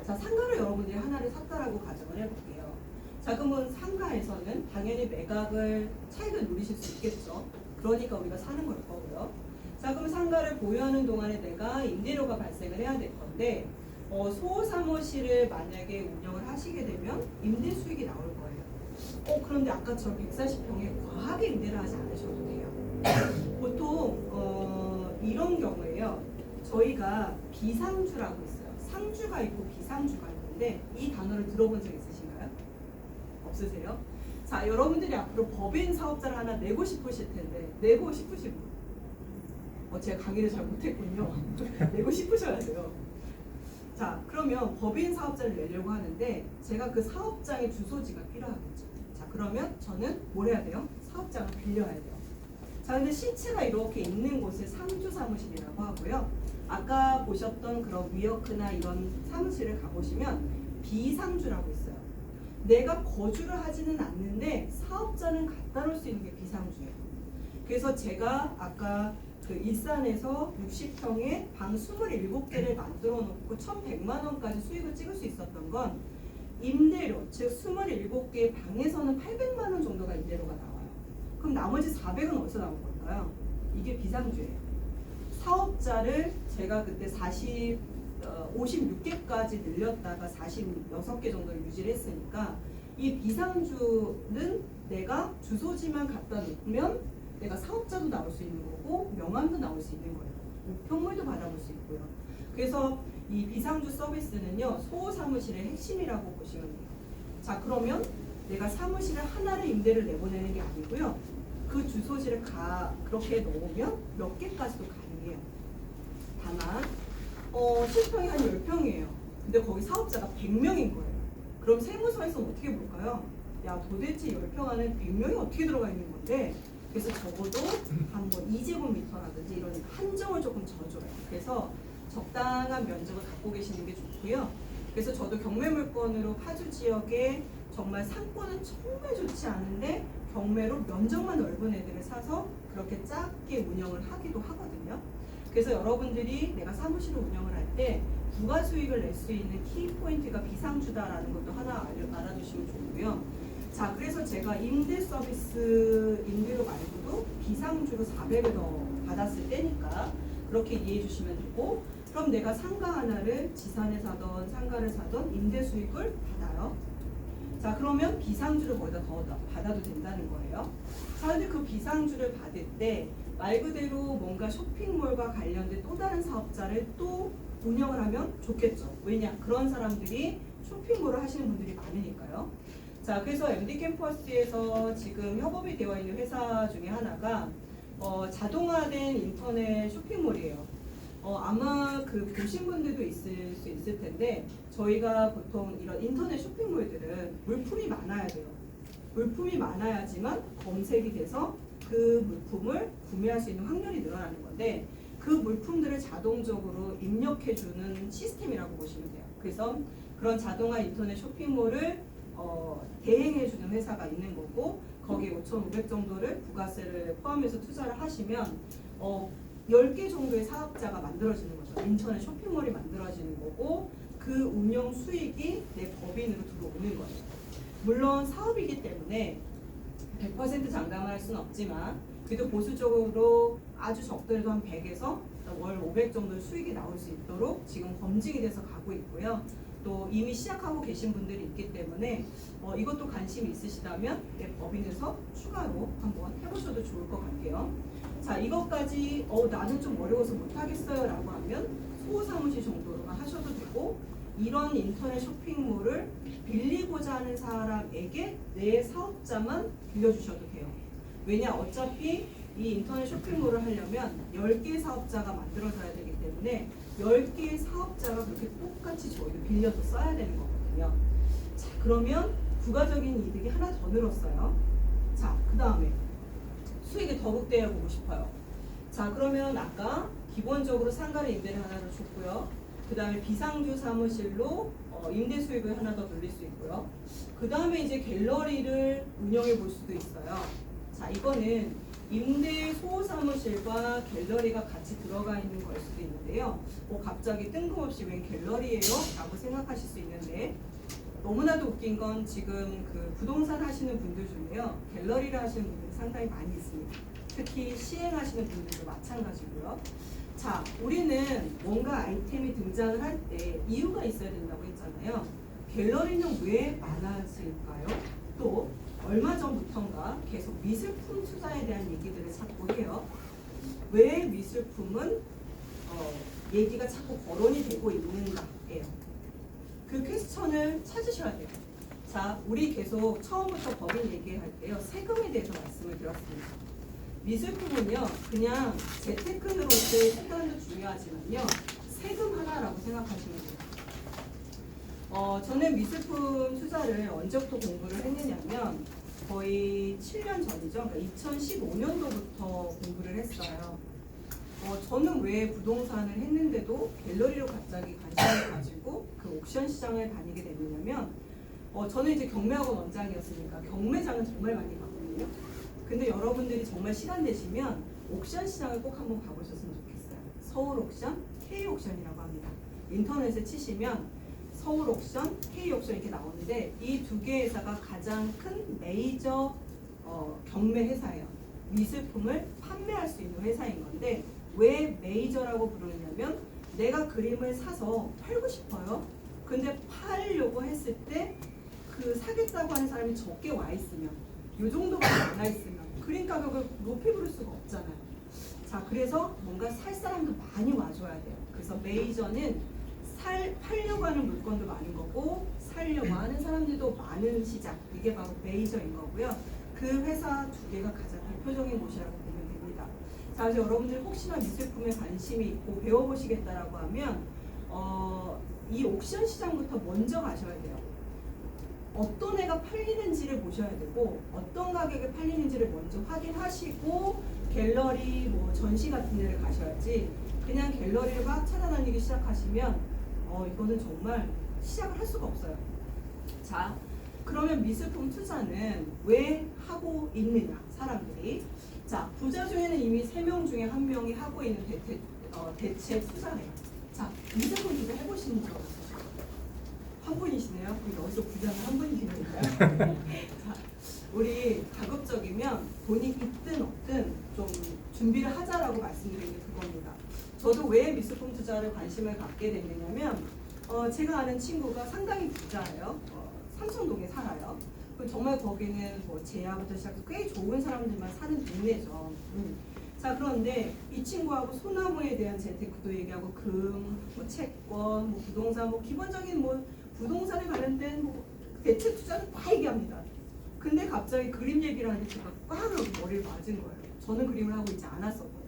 B: 자, 상가를 여러분들이 하나를 샀다라고 가정을 해볼게요. 자, 그러면 상가에서는 당연히 매각을 차익을 누리실 수 있겠죠. 그러니까 우리가 사는 걸 거고요. 자, 그럼 상가를 보유하는 동안에 내가 임대료가 발생을 해야 될 건데 소사무실을 만약에 운영을 하시게 되면 임대 수익이 나올 거예요. 그런데 아까처럼 140평에 과하게 임대를 하지 않으셔도 돼요. 보통 이런 경우에요. 저희가 비상주라고 있어요. 상주가 있고 비상주가 있는데 이 단어를 들어본 적 있으신가요? 없으세요? 자, 여러분들이 앞으로 법인 사업자를 하나 내고 싶으실 텐데 내고 싶으신 분? 제가 강의를 잘 못했군요. 내고 싶으셔야 돼요. 자, 그러면 법인 사업자를 내려고 하는데 제가 그 사업장의 주소지가 필요하겠죠. 자, 그러면 저는 뭘 해야 돼요? 사업장을 빌려야 돼요. 자, 근데 실체가 이렇게 있는 곳을 상주 사무실이라고 하고요. 아까 보셨던 그런 위워크나 이런 사무실을 가보시면 비상주라고 있어요. 내가 거주를 하지는 않는데 사업자는 갖다 놓을 수 있는 게 비상주예요. 그래서 제가 아까 그 일산에서 60평에 방 27개를 만들어 놓고 1,100만 원까지 수익을 찍을 수 있었던 건 임대료, 즉 27개의 방에서는 800만 원 정도가 임대료가 나와요. 그럼 나머지 400은 어디서 나온 걸까요? 이게 비상주예요. 사업자를 제가 그때 56개까지 늘렸다가 46개 정도를 유지를 했으니까 이 비상주는 내가 주소지만 갖다 놓으면 내가 사업자도 나올 수 있는 거고 명함도 나올 수 있는 거예요. 우편물도 받아볼 수 있고요. 그래서 이 비상주 서비스는요, 소사무실의 핵심이라고 보시면 돼요. 자, 그러면 내가 사무실을 하나를 임대를 내보내는 게 아니고요. 그 주소지를 그렇게 넣으면 몇 개까지도 가능해요. 다만 실평이 한 10평이에요. 근데 거기 사업자가 100명인 거예요. 그럼 세무서에서는 어떻게 볼까요? 야, 도대체 10평 안에 100명이 어떻게 들어가 있는 건데, 그래서 적어도 한 뭐 2제곱미터라든지 이런 한정을 조금 져줘요. 그래서 적당한 면적을 갖고 계시는 게 좋고요. 그래서 저도 경매물건으로 파주 지역에 정말 상권은 정말 좋지 않은데 경매로 면적만 넓은 애들을 사서 그렇게 작게 운영을 하기도 하거든요. 그래서 여러분들이 내가 사무실을 운영을 할 때 부가 수익을 낼 수 있는 키포인트가 비상주다라는 것도 하나 알아두시면 좋고요. 자, 그래서 제가 임대 서비스 임대료 말고도 비상주로 400을 더 받았을 때니까 그렇게 이해해 주시면 되고, 그럼 내가 상가 하나를 지산에 사던 상가를 사던 임대 수익을 받아요. 자, 그러면 비상주를 거기다 더 받아도 된다는 거예요. 자, 근데 그 비상주를 받을 때 말 그대로 뭔가 쇼핑몰과 관련된 또 다른 사업자를 또 운영을 하면 좋겠죠. 왜냐? 그런 사람들이 쇼핑몰을 하시는 분들이 많으니까요. 자, 그래서 MD 캠퍼스에서 지금 협업이 되어 있는 회사 중에 하나가 자동화된 인터넷 쇼핑몰이에요. 아마 그 보신 분들도 있을 수 있을 텐데, 저희가 보통 이런 인터넷 쇼핑몰들은 물품이 많아야 돼요. 물품이 많아야지만 검색이 돼서 그 물품을 구매할 수 있는 확률이 늘어나는 건데, 그 물품들을 자동적으로 입력해주는 시스템이라고 보시면 돼요. 그래서 그런 자동화 인터넷 쇼핑몰을 대행해주는 회사가 있는 거고, 거기에 5,500 정도를 부가세를 포함해서 투자를 하시면 10개 정도의 사업자가 만들어지는 거죠. 인터넷 쇼핑몰이 만들어지는 거고, 그 운영 수익이 내 법인으로 들어오는 거예요. 물론 사업이기 때문에 100% 장담을 할 수는 없지만, 그래도 보수적으로 아주 적더라도 한 100에서 월 500 정도의 수익이 나올 수 있도록 지금 검증이 돼서 가고 있고요. 또 이미 시작하고 계신 분들이 있기 때문에 이것도 관심이 있으시다면 내 법인에서 추가로 한번 해보셔도 좋을 것 같아요. 자, 이것까지 나는 좀 어려워서 못하겠어요 라고 하면 소사무실 정도로만 하셔도 되고, 이런 인터넷 쇼핑몰을 빌리고자 하는 사람에게 내 사업자만 빌려주셔도 돼요. 왜냐? 어차피 이 인터넷 쇼핑몰을 하려면 10개의 사업자가 만들어져야 되기 때문에 10개의 사업자가 그렇게 똑같이 저희를 빌려서 써야 되는 거거든요. 자, 그러면 부가적인 이득이 하나 더 늘었어요. 자, 그 다음에 수익이 더 극대화 보고 싶어요. 자, 그러면 아까 기본적으로 상가를 임대를 하나를 줬고요. 그 다음에 비상주 사무실로 임대 수익을 하나 더 돌릴 수 있고요. 그 다음에 이제 갤러리를 운영해 볼 수도 있어요. 자, 이거는 임대 소사무실과 갤러리가 같이 들어가 있는 걸 수도 있는데요. 갑자기 뜬금없이 웬 갤러리예요? 라고 생각하실 수 있는데, 너무나도 웃긴 건 지금 그 부동산 하시는 분들 중에요, 갤러리를 하시는 분들이 상당히 많이 있습니다. 특히 시행하시는 분들도 마찬가지고요. 자, 우리는 뭔가 아이템이 등장을 할 때 이유가 있어야 된다고 했잖아요. 갤러리는 왜 많아질까요? 또 얼마 전부터인가 계속 미술품 투자에 대한 얘기들을 자꾸 해요. 왜 미술품은 얘기가 자꾸 거론이 되고 있는가예요. 그 퀘스천을 찾으셔야 돼요. 자, 우리 계속 처음부터 법인 얘기할 때요, 세금에 대해서 말씀을 드렸습니다. 미술품은요, 그냥 재테크로서의 수단도 중요하지만요, 세금 하나라고 생각하시면 돼요. 저는 미술품 투자를 언제부터 공부를 했느냐면 거의 7년 전이죠. 그러니까 2015년도부터 공부를 했어요. 저는 왜 부동산을 했는데도 갤러리로 갑자기 관심을 가지고 그 옥션 시장을 다니게 됐느냐면, 저는 이제 경매학원 원장이었으니까 경매장은 정말 많이 갔거든요. 근데 여러분들이 정말 시간 되시면 옥션 시장을 꼭 한번 가보셨으면 좋겠어요. 서울 옥션, K 옥션이라고 합니다. 인터넷에 치시면 서울 옥션, K 옥션 이렇게 나오는데, 이 두 개의 회사가 가장 큰 메이저 경매 회사예요. 미술품을 판매할 수 있는 회사인 건데, 왜 메이저라고 부르냐면 내가 그림을 사서 팔고 싶어요. 근데 팔려고 했을 때 그 사겠다고 하는 사람이 적게 와 있으면, 이 정도가 많아 있으면 그림 가격을 높이 부를 수가 없잖아요. 자, 그래서 뭔가 살 사람도 많이 와줘야 돼요. 그래서 메이저는 팔려고 하는 물건도 많은 거고 살려고 하는 사람들도 많은 시장, 이게 바로 메이저인 거고요. 그 회사 두 개가 가장 대표적인 곳이라고 보면 됩니다. 자, 그래서 여러분들 혹시나 미술품에 관심이 있고 배워보시겠다라고 하면 이 옥션 시장부터 먼저 가셔야 돼요. 어떤 애가 팔리는지를 보셔야 되고, 어떤 가격에 팔리는지를 먼저 확인하시고 갤러리, 전시 같은 데를 가셔야지, 그냥 갤러리를 막 찾아다니기 시작하시면 이거는 정말 시작을 할 수가 없어요. 자, 그러면 미술품 투자는 왜 하고 있느냐, 사람들이. 자, 부자 중에는 이미 3명 중에 1명이 하고 있는 대체 투자예요. 자, 미세분 투자 해보시는 줄 알았어요. 한 분이시네요. 우리 여기서 부자는 한 분이시니까요. 자, 우리 가급적이면 돈이 있든 없든 좀 준비를 하자라고 말씀드리는 게 그겁니다. 저도 왜 미술품 투자를 관심을 갖게 됐냐면 제가 아는 친구가 상당히 부자예요. 삼성동에 살아요. 정말 거기는 뭐 제야부터 시작해서 꽤 좋은 사람들만 사는 동네죠. 자, 그런데 이 친구하고 소나무에 대한 재테크도 얘기하고 금, 뭐 채권, 뭐 부동산, 뭐 기본적인 뭐 부동산에 관련된 뭐 대체 투자는 다 얘기합니다. 근데 갑자기 그림 얘기를 하는데 제가 꽉 하고 머리를 맞은 거예요. 저는 그림을 하고 있지 않았었거든요.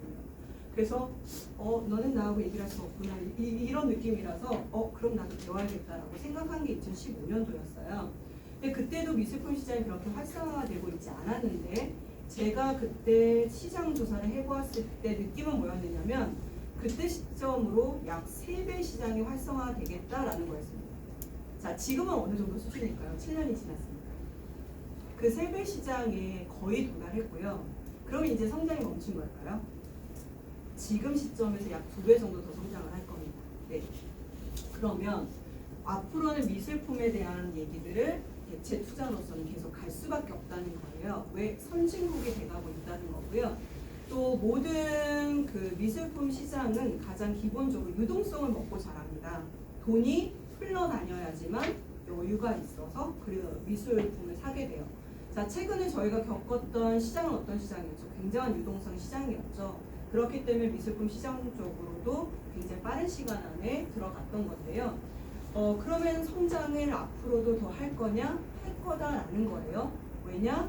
B: 그래서 너는 나하고 얘기를 할 수 없구나 이런 느낌이라서 그럼 나도 배워야겠다라고 생각한 게 2015년도였어요. 근데 그때도 미술품 시장이 그렇게 활성화되고 있지 않았는데 제가 그때 시장 조사를 해보았을 때 느낌은 뭐였느냐면 그때 시점으로 약 3배 시장이 활성화되겠다라는 거였습니다. 자, 지금은 어느 정도 수준일까요? 7년이 지났습니다. 그 3배 시장에 거의 도달했고요. 그러면 이제 성장이 멈춘 걸까요? 지금 시점에서 약 2배 정도 더 성장을 할 겁니다. 네. 그러면 앞으로는 미술품에 대한 얘기들을 대체 투자로서는 계속 갈 수밖에 없다는 거예요. 왜? 선진국이 돼가고 있다는 거고요. 또 모든 그 미술품 시장은 가장 기본적으로 유동성을 먹고 자랍니다. 돈이 흘러다녀야지만 여유가 있어서 그 미술품을 사게 돼요. 자, 최근에 저희가 겪었던 시장은 어떤 시장이었죠? 굉장한 유동성 시장이었죠. 그렇기 때문에 미술품 시장 쪽으로도 굉장히 빠른 시간 안에 들어갔던 건데요. 그러면 성장을 앞으로도 더 할 거냐? 할 거다라는 거예요. 왜냐?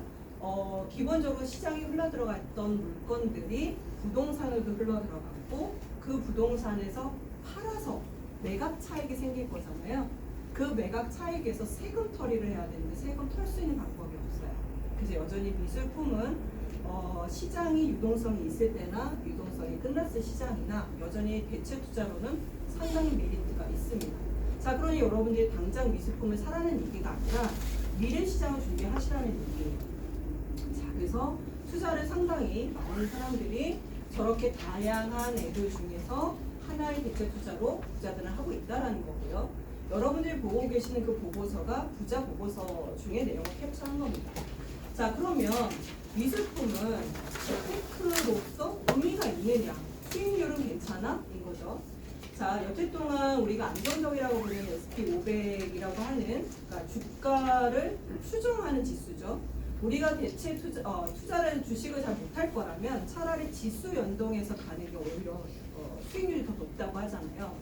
B: 기본적으로 시장에 흘러들어갔던 물건들이 부동산으로도 흘러들어갔고 그 부동산에서 팔아서 매각 차익이 생길 거잖아요. 그 매각 차익에서 세금 처리를 해야 되는데 세금 털 수 있는 방법이 없어요. 그래서 여전히 미술품은 시장이 유동성이 있을 때나 유동성이 끝났을 시장이나 여전히 대체 투자로는 상당히 메리트가 있습니다. 자, 그러니 여러분들이 당장 미술품을 사라는 얘기가 아니라 미래 시장을 준비하시라는 얘기예요. 자, 그래서 투자를 상당히 많은 사람들이 저렇게 다양한 애들 중에서 하나의 대체 투자로 부자들은 하고 있다라는 거고요. 여러분들이 보고 계시는 그 보고서가 부자 보고서 중에 내용을 캡처한 겁니다. 자, 그러면 미술품은 재테크로서 의미가 있느냐? 수익률은 괜찮아? 인 거죠. 자, 여태 동안 우리가 안정적이라고 부르는 SP500이라고 하는 그러니까 주가를 추정하는 지수죠. 우리가 대체 투자를 주식을 잘 못할 거라면 차라리 지수 연동해서 가는 게 오히려 수익률이 더 높다고 하잖아요.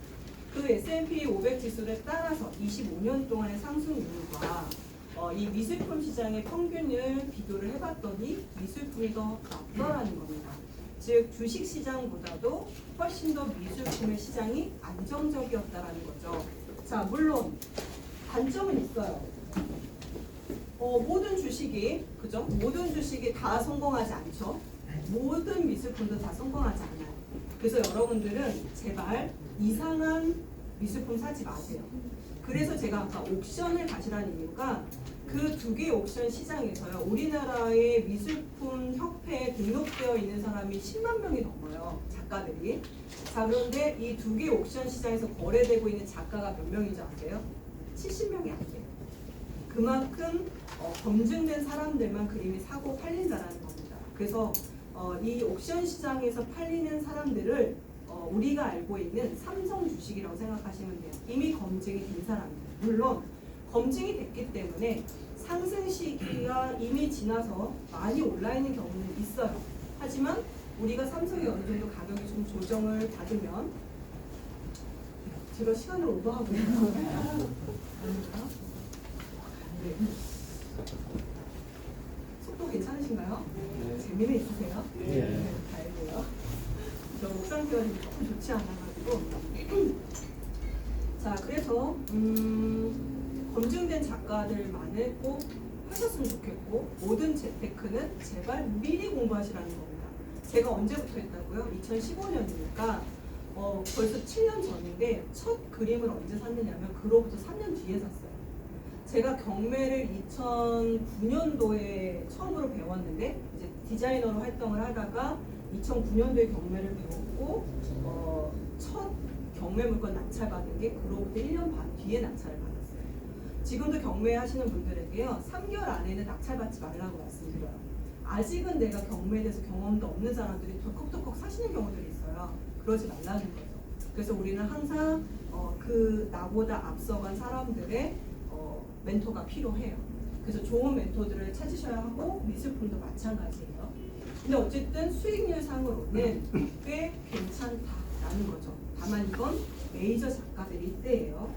B: 그 S&P 500 지수를 따라서 25년 동안의 상승률과 이 미술품 시장의 평균을 비교를 해봤더니 미술품이 더 낫더라는 겁니다. 즉 주식 시장보다도 훨씬 더 미술품의 시장이 안정적이었다라는 거죠. 자, 물론 단점은 있어요. 모든 주식이 그죠? 모든 주식이 다 성공하지 않죠. 모든 미술품도 다 성공하지 않아요. 그래서 여러분들은 제발 이상한 미술품 사지 마세요. 그래서 제가 아까 옥션을 가시라는 이유가 그 2개의 옥션 시장에서요. 우리나라의 미술품 협회에 등록되어 있는 사람이 10만 명이 넘어요. 작가들이. 자, 그런데 이 2개의 옥션 시장에서 거래되고 있는 작가가 몇 명인지 아세요? 70명이 안 돼요. 그만큼 검증된 사람들만 그림이 사고 팔린다라는 겁니다. 그래서 이 옥션 시장에서 팔리는 사람들을 우리가 알고 있는 삼성 주식이라고 생각하시면 돼요. 이미 검증이 된 사람입니다. 물론 검증이 됐기 때문에 상승 시기가 이미 지나서 많이 올라 있는 경우는 있어요. 하지만 우리가 삼성이 어느 정도 가격이 좀 조정을 받으면 제가 시간을 오버하고 있는 거예요. 네. 속도 괜찮으신가요?
C: 네.
B: 재미는 있으세요?
C: 네.
B: 다행이에요. 저 목 상태가 지금 조금 좋지 않아가지고 자, 그래서 검증된 작가들만을 꼭 하셨으면 좋겠고 모든 재테크는 제발 미리 공부하시라는 겁니다. 제가 언제부터 했다고요? 2015년이니까 벌써 7년 전인데 첫 그림을 언제 샀느냐면 그로부터 3년 뒤에 샀어요. 제가 경매를 2009년도에 처음으로 배웠는데 이제 디자이너로 활동을 하다가 2009년도에 경매를 배웠고 첫 경매 물건 낙찰받은 게 그로부터 1년 반 뒤에 낙찰을 받았어요. 지금도 경매하시는 분들에게요 3개월 안에는 낙찰받지 말라고 말씀드려요. 아직은 내가 경매에 대해서 경험도 없는 사람들이 덜컥덜컥 사시는 경우들이 있어요. 그러지 말라는 거죠. 그래서 우리는 항상 그 나보다 앞서간 사람들의 멘토가 필요해요. 그래서 좋은 멘토들을 찾으셔야 하고 미술품도 마찬가지예요. 근데 어쨌든 수익률 상으로는 꽤 괜찮다라는 거죠. 다만 이건 메이저 작가들일 때예요.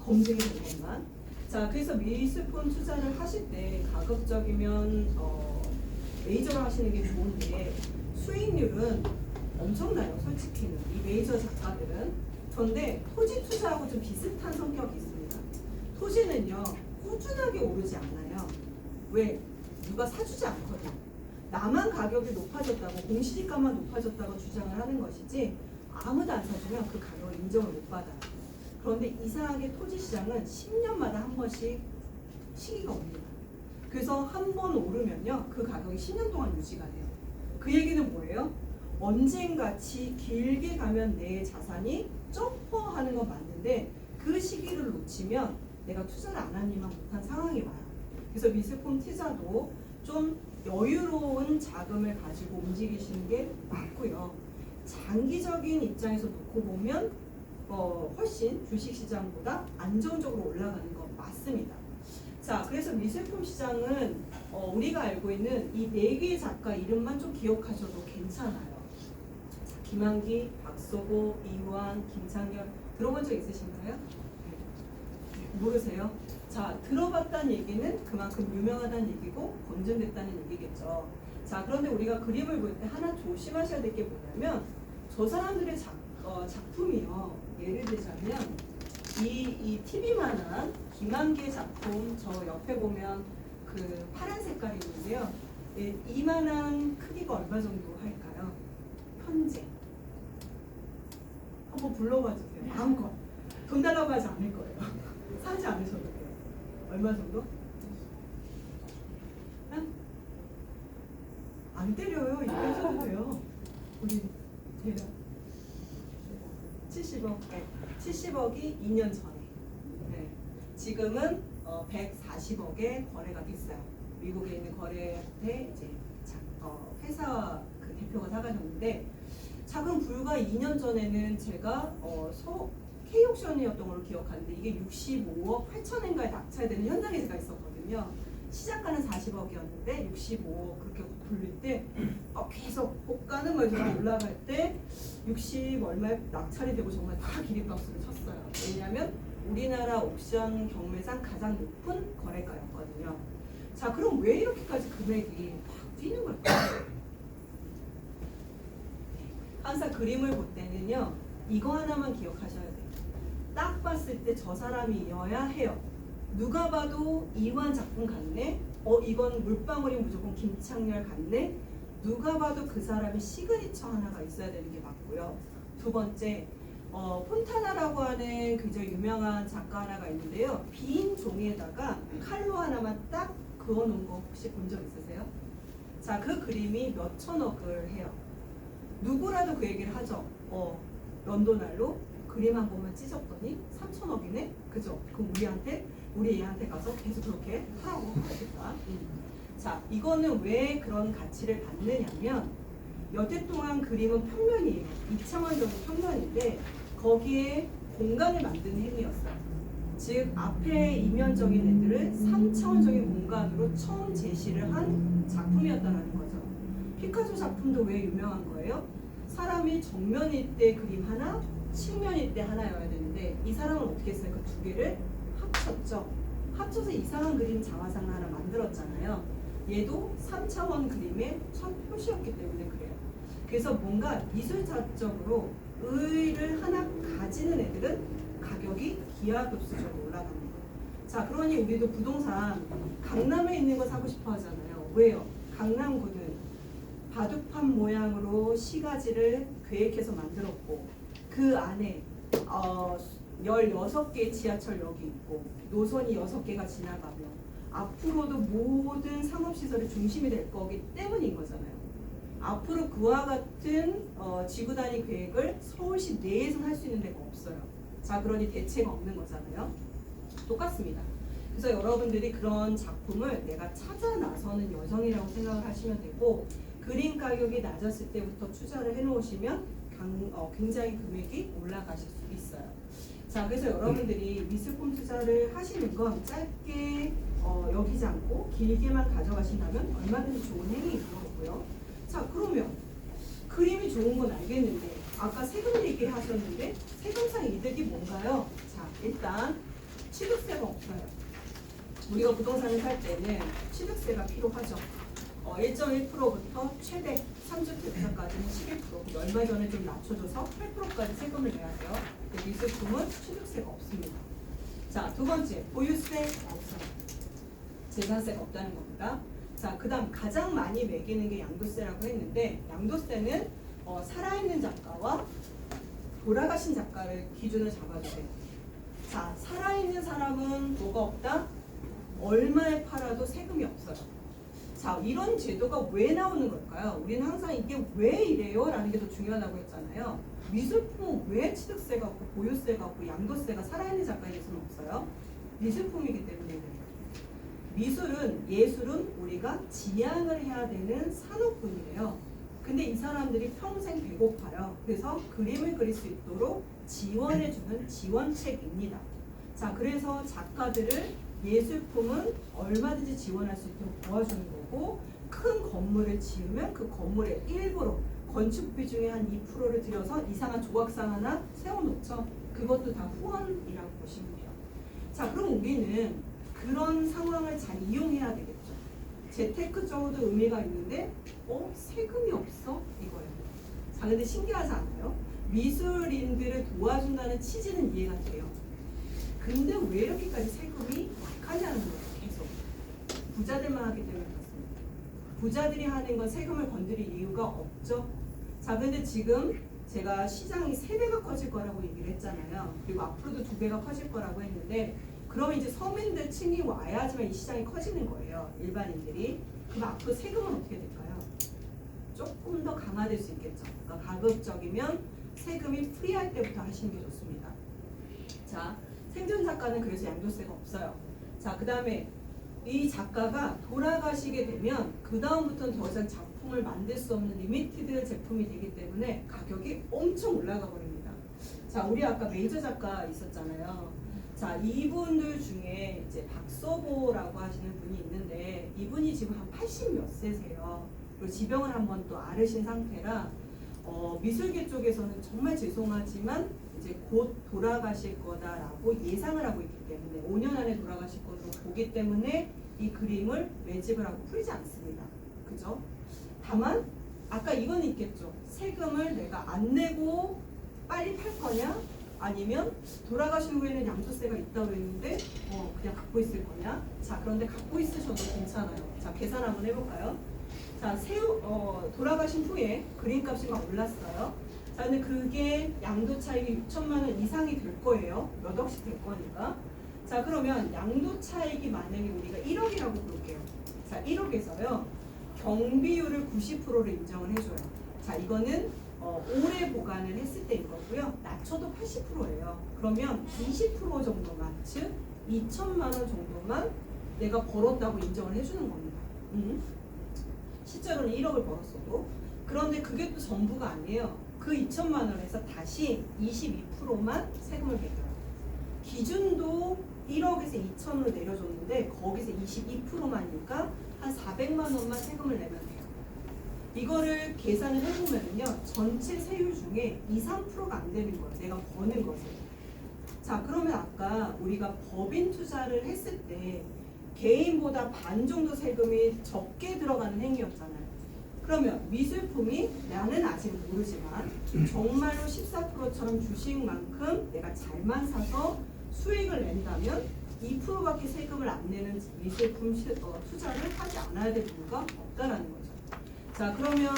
B: 검증이 된 것만. 자, 그래서 미술품 투자를 하실 때 가급적이면 메이저로 하시는 게 좋은데 수익률은 엄청나요. 솔직히는 이 메이저 작가들은. 그런데 토지 투자하고 좀 비슷한 성격이 있습니다. 토지는요 꾸준하게 오르지 않아요. 왜? 누가 사주지 않거든. 나만 가격이 높아졌다고 공시지가만 높아졌다고 주장을 하는 것이지 아무도 안 사주면 그 가격을 인정을 못 받아요. 그런데 이상하게 토지 시장은 10년마다 한 번씩 시기가 옵니다. 그래서 한 번 오르면요 그 가격이 10년 동안 유지가 돼요. 그 얘기는 뭐예요? 언젠가치 길게 가면 내 자산이 점퍼하는 건 맞는데 그 시기를 놓치면 내가 투자를 안 하니만 못한 상황이 와요. 그래서 미술품 투자도 좀 여유로운 자금을 가지고 움직이시는 게 맞고요. 장기적인 입장에서 놓고 보면 훨씬 주식시장보다 안정적으로 올라가는 건 맞습니다. 자, 그래서 미술품 시장은 우리가 알고 있는 이 4개의 작가 이름만 좀 기억하셔도 괜찮아요. 자, 김한기, 박소고, 이완, 김창렬 들어본 적 있으신가요? 모르세요? 자, 들어봤다는 얘기는 그만큼 유명하다는 얘기고 검증됐다는 얘기겠죠. 자, 그런데 우리가 그림을 볼 때 하나 조심하셔야 될 게 뭐냐면 저 사람들의 작품이요. 예를 들자면 이 TV만한 김한기의 작품 저 옆에 보면 그 파란 색깔이 있는데요. 예, 이만한 크기가 얼마 정도 할까요? 현재 한번 불러봐 주세요. 마음껏 돈 달라고 하지 않을 거예요. 사지 않으셔도 돼요. 얼마 정도? 응? 안 때려요. 얘기하셔도 돼요. 우리 대략 70억. 네. 70억이 2년 전에. 네. 지금은 140억에 거래가 됐어요. 미국에 있는 거래한테 이제 회사 그 대표가 사가셨는데 작은 불과 2년 전에는 제가 K옥션이었던 걸로 기억하는데 이게 65억 8천엔가에 낙찰되는 현장에 제가 있었거든요. 시작가는 40억이었는데 65억 그렇게 굴릴 때 계속 고가는 말처럼 올라갈 때 60 얼마에 낙찰이 되고 정말 다 기립박수를 쳤어요. 왜냐하면 우리나라 옥션 경매상 가장 높은 거래가였거든요. 자, 그럼 왜 이렇게까지 금액이 막 뛰는 걸까요? 항상 그림을 볼 때는요 이거 하나만 기억하셔야 돼요. 딱 봤을 때 저 사람이어야 해요. 누가 봐도 이완 작품 같네. 이건 물방울이 무조건 김창렬 같네. 누가 봐도 그 사람이 시그니처 하나가 있어야 되는 게 맞고요. 두 번째, 폰타나라고 하는 굉장히 유명한 작가 하나가 있는데요. 빈 종이에다가 칼로 하나만 딱 그어놓은 거 혹시 본 적 있으세요? 자, 그 그림이 몇 천억을 해요. 누구라도 그 얘기를 하죠. 런던알로 그림 한 번만 찢었더니 3천억이네? 그죠? 그럼 우리 얘한테 가서 계속 그렇게 하라고 하겠다. 자, 이거는 왜 그런 가치를 받느냐면 여태 동안 그림은 평면이에요. 2차원 정도 평면인데 거기에 공간을 만드는 행위였어요. 즉 앞에 이면적인 애들을 3차원적인 공간으로 처음 제시를 한 작품이었다는 거죠. 피카소 작품도 왜 유명한 거예요? 사람이 정면일 때 그림 하나, 측면일 때 하나여야 되는데 이 사람은 어떻게 했어요? 그 두 개를 합쳤죠. 합쳐서 이상한 그림 자화상 하나 만들었잖아요. 얘도 3차원 그림의 첫 표시였기 때문에 그래요. 그래서 뭔가 미술자적으로 의의를 하나 가지는 애들은 가격이 기하급수적으로 올라갑니다. 자, 그러니 우리도 부동산 강남에 있는 거 사고 싶어 하잖아요. 왜요? 강남구는 바둑판 모양으로 시가지를 계획해서 만들었고 그 안에 16개의 지하철역이 있고 노선이 6개가 지나가며 앞으로도 모든 상업시설의 중심이 될 거기 때문인 거잖아요. 앞으로 그와 같은 지구 단위 계획을 서울시 내에서 할 수 있는 데가 없어요. 자, 그러니 대체가 없는 거잖아요. 똑같습니다. 그래서 여러분들이 그런 작품을 내가 찾아 나서는 여정이라고 생각을 하시면 되고, 그림 가격이 낮았을 때부터 투자를 해놓으시면 굉장히 금액이 올라가실 수 있어요. 자, 그래서 여러분들이 미술품 투자를 하시는 건 짧게 여기지 않고 길게만 가져가신다면 얼마든지 좋은 행위인 거고요. 자, 그러면 그림이 좋은 건 알겠는데 아까 세금 얘기 하셨는데 세금상 이득이 뭔가요? 자, 일단 취득세가 없어요. 우리가 부동산을 살 때는 취득세가 필요하죠. 1.1%부터 최대 3주택자까지는 11%, 얼마 전에 좀 낮춰줘서 8%까지 세금을 내야 돼요. 근데 미술품은 취득세가 없습니다. 자, 두 번째, 보유세 없어요. 재산세가 없다는 겁니다. 자, 그 다음 가장 많이 매기는 게 양도세라고 했는데, 양도세는 살아있는 작가와 돌아가신 작가를 기준으로 잡아주세요. 자, 살아있는 사람은 뭐가 없다? 얼마에 팔아도 세금이 없어요. 자, 이런 제도가 왜 나오는 걸까요? 우리는 항상 이게 왜 이래요? 라는 게 더 중요하다고 했잖아요. 미술품은 왜 취득세가 없고 보유세가 없고 양도세가 살아있는 작가에게서는 없어요? 미술품이기 때문에 그래요. 미술은, 예술은 우리가 지향을 해야 되는 산업군이래요. 근데 이 사람들이 평생 배고파요. 그래서 그림을 그릴 수 있도록 지원해주는 지원책입니다. 자, 그래서 작가들을 예술품은 얼마든지 지원할 수 있도록 도와주는 거고, 큰 건물을 지으면 그 건물의 일부로 건축비 중에 한 2%를 들여서 이상한 조각상 하나 세워놓죠. 그것도 다 후원이라고 보시면 돼요. 자, 그럼 우리는 그런 상황을 잘 이용해야 되겠죠. 재테크적으로도 의미가 있는데 세금이 없어? 이거예요. 자, 근데 신기하지 않아요? 미술인들을 도와준다는 취지는 이해가 돼요. 근데 왜 이렇게까지 세금이 약하냐는 거예요. 계속 부자들만 하기 때문에 그렇습니다. 부자들이 하는 건 세금을 건드릴 이유가 없죠. 자, 근데 지금 제가 시장이 3배가 커질 거라고 얘기를 했잖아요. 그리고 앞으로도 2배가 커질 거라고 했는데, 그러면 이제 서민들 층이 와야지만 이 시장이 커지는 거예요. 일반인들이. 그럼 앞으로 세금은 어떻게 될까요? 조금 더 강화될 수 있겠죠. 그러니까 가급적이면 세금이 프리할 때부터 하시는 게 좋습니다. 자, 생존 작가는 그래서 양도세가 없어요. 자, 그 다음에 이 작가가 돌아가시게 되면 그 다음부터는 더 이상 작품을 만들 수 없는 리미티드 제품이 되기 때문에 가격이 엄청 올라가 버립니다. 자, 우리 아까 메이저 작가 있었잖아요. 자, 이분들 중에 이제 박서보라고 하시는 분이 있는데, 이분이 지금 한 80 몇 세세요. 그리고 지병을 한번 또 앓으신 상태라 미술계 쪽에서는 정말 죄송하지만 이제 곧 돌아가실 거다라고 예상을 하고 있기 때문에 5년 안에 돌아가실 것으로 보기 때문에 이 그림을 매집을 하고 풀지 않습니다. 그죠? 다만 아까 이건 있겠죠. 세금을 내가 안 내고 빨리 팔 거냐? 아니면 돌아가신 후에는 양도세가 있다고 했는데 그냥 갖고 있을 거냐? 자, 그런데 갖고 있으셔도 괜찮아요. 자, 계산 한번 해볼까요? 자, 돌아가신 후에 그림값이 막 올랐어요. 자, 근데 그게 양도 차익이 6천만 원 이상이 될 거예요. 몇 억씩 될 거니까. 자, 그러면 양도 차익이 만약에 우리가 1억이라고 볼게요. 자, 1억에서요. 경비율을 90%를 인정을 해줘요. 자, 이거는 오래 보관을 했을 때인 거고요. 낮춰도 80%예요. 그러면 20% 정도만, 즉 2천만 원 정도만 내가 벌었다고 인정을 해주는 겁니다. 실제로는 1억을 벌었어도. 그런데 그게 또 전부가 아니에요. 그 2천만 원에서 다시 22%만 세금을 매겨요. 기준도 1억에서 2천으로 내려줬는데 거기서 22%만이니까 한 400만 원만 세금을 내면 돼요. 이거를 계산을 해보면요, 전체 세율 중에 2, 3%가 안 되는 거예요. 내가 버는 것을. 자, 그러면 아까 우리가 법인 투자를 했을 때 개인보다 반 정도 세금이 적게 들어가는 행위였잖아요. 그러면 미술품이 나는 아직 모르지만 정말로 14%처럼 주식만큼 내가 잘만 사서 수익을 낸다면 2%밖에 세금을 안 내는 미술품 투자를 하지 않아야 될 이유가 없다라는 거죠. 자, 그러면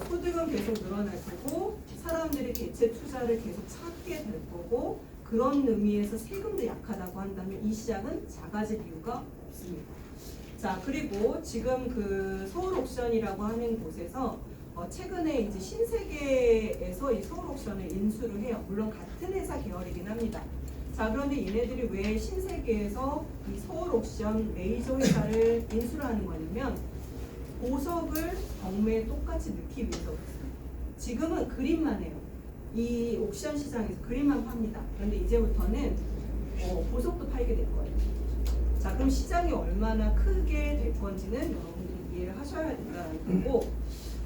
B: 소득은 계속 늘어날 거고 사람들이 대체 투자를 계속 찾게 될 거고, 그런 의미에서 세금도 약하다고 한다면 이 시장은 작아질 이유가 없습니다. 자, 그리고 지금 그 서울 옥션이라고 하는 곳에서 최근에 이제 신세계에서 이 서울옥션을 인수를 해요. 물론 같은 회사 계열이긴 합니다. 자, 그런데 얘네들이 왜 신세계에서 이 서울옥션 메이저 회사를 인수를 하는 거냐면 보석을 경매에 똑같이 넣기 위해서 그랬어요. 지금은 그림만 해요. 이 옥션 시장에서 그림만 팝니다. 그런데 이제부터는 보석도 팔게 될 거예요. 자, 그럼 시장이 얼마나 크게 될 건지는 여러분들이 이해를 하셔야 된다는 거고,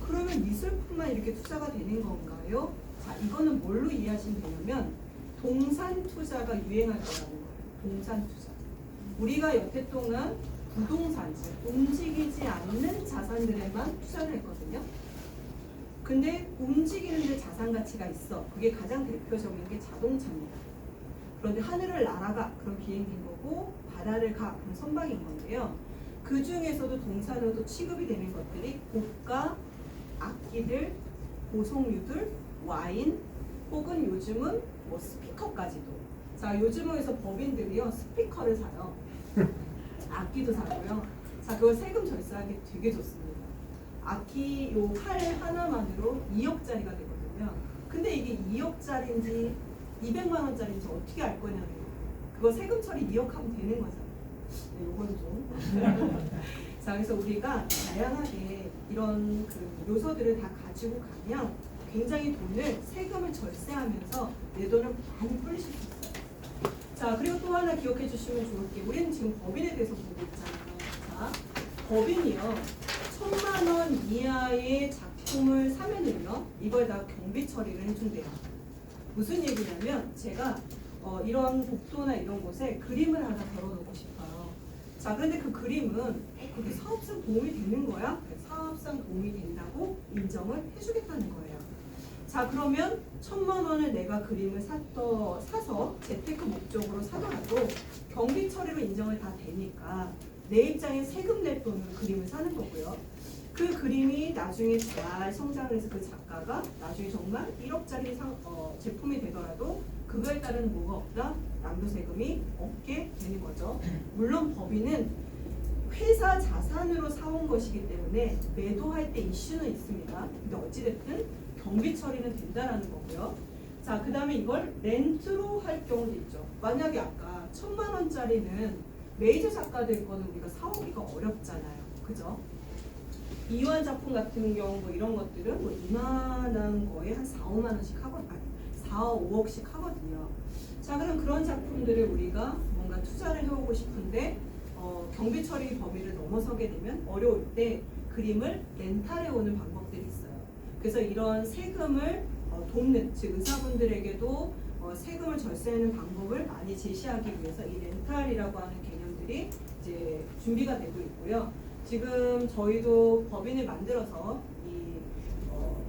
B: 그러면 미술품만 이렇게 투자가 되는 건가요? 자, 이거는 뭘로 이해하시면 되냐면 동산 투자가 유행할 거라는 거예요. 동산 투자. 우리가 여태 동안 부동산, 즉 움직이지 않는 자산들에만 투자를 했거든요. 근데 움직이는데 자산 가치가 있어. 그게 가장 대표적인 게 자동차입니다. 그런데 하늘을 날아가, 그럼 비행기인 거고, 바다를 가, 그럼 선박인 건데요. 그 중에서도 동산으로 취급이 되는 것들이 고가 악기들, 보석류들, 와인, 혹은 요즘은 뭐 스피커까지도. 자, 요즘은 그래서 법인들이요 스피커를 사요. 악기도 사고요. 자, 그거 세금 절세하기 되게 좋습니다. 악기 요 칼 하나만으로 2억짜리가 되거든요. 근데 이게 2억짜리인지 200만 원짜리인지 어떻게 알 거냐면 그거 세금 처리 2억 하면 되는 거잖아요. 네, 요건 좀. 자, 그래서 우리가 다양하게 이런 그 요소들을 다 가지고 가면 굉장히 돈을 세금을 절세하면서 내 돈을 많이 불리실 수 있어요. 자, 그리고 또 하나 기억해 주시면 좋을 게 우리는 지금 법인에 대해서 보고 있잖아요. 자, 법인이요 1,000만 원 이하의 작품을 사면은요 이걸 다 경비 처리를 해준대요. 무슨 얘기냐면 제가 이런 복도나 이런 곳에 그림을 하나 걸어놓고 싶어요. 자, 그런데 그 그림은 그게 사업상 도움이 되는 거야? 사업상 도움이 된다고 인정을 해주겠다는 거예요. 자, 그러면 1,000만 원을 내가 그림을 사서 재테크 목적으로 사더라도 경비 처리로 인정을 다 되니까 내 입장에 세금 낼 돈으로 그림을 사는 거고요. 그 그림이 나중에 잘 성장을 해서 그 작가가 나중에 정말 1억짜리 제품이 되더라도 그거에 따른 뭐가 없다? 양도세금이 없게 되는 거죠. 물론 법인은 회사 자산으로 사온 것이기 때문에 매도할 때 이슈는 있습니다. 근데 어찌됐든 경비 처리는 된다라는 거고요. 자, 그 다음에 이걸 렌트로 할 경우도 있죠. 만약에 아까 1,000만 원짜리는 메이저 작가들 거는 우리가 사오기가 어렵잖아요. 그죠? 이완 작품 같은 경우 뭐 이런 것들은 뭐 이만한 거에 한 4, 5만 원씩 하거든요. 4, 5억씩 하거든요. 자, 그럼 그런 작품들을 우리가 뭔가 투자를 해오고 싶은데 경비 처리 범위를 넘어서게 되면 어려울 때 그림을 렌탈해 오는 방법들이 있어요. 그래서 이런 세금을 돕는, 즉 의사분들에게도 세금을 절세하는 방법을 많이 제시하기 위해서 이 렌탈이라고 하는 개념들이 이제 준비가 되고 있고요. 지금 저희도 법인을 만들어서 이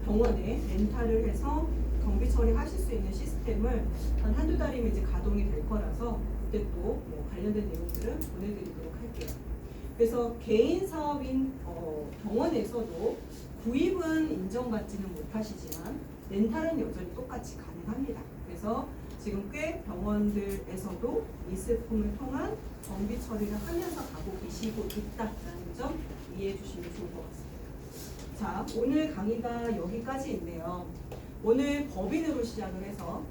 B: 병원에 렌탈을 해서 경비 처리하실 수 있는 시스템을 한 한두 달이면 이제 가동이 될 거라서 그때 또 뭐 관련된 내용들은 보내드리도록 할게요. 그래서 개인 사업인 병원에서도 구입은 인정받지는 못하시지만 렌탈은 여전히 똑같이 가능합니다. 그래서 지금 꽤 병원들에서도 미술품을 통한 경비 처리를 하면서 가고 계시고 있다라는 점 이해해 주시면 좋을 것 같습니다. 자, 오늘 강의가 여기까지 있네요. 오늘 법인으로 시작을 해서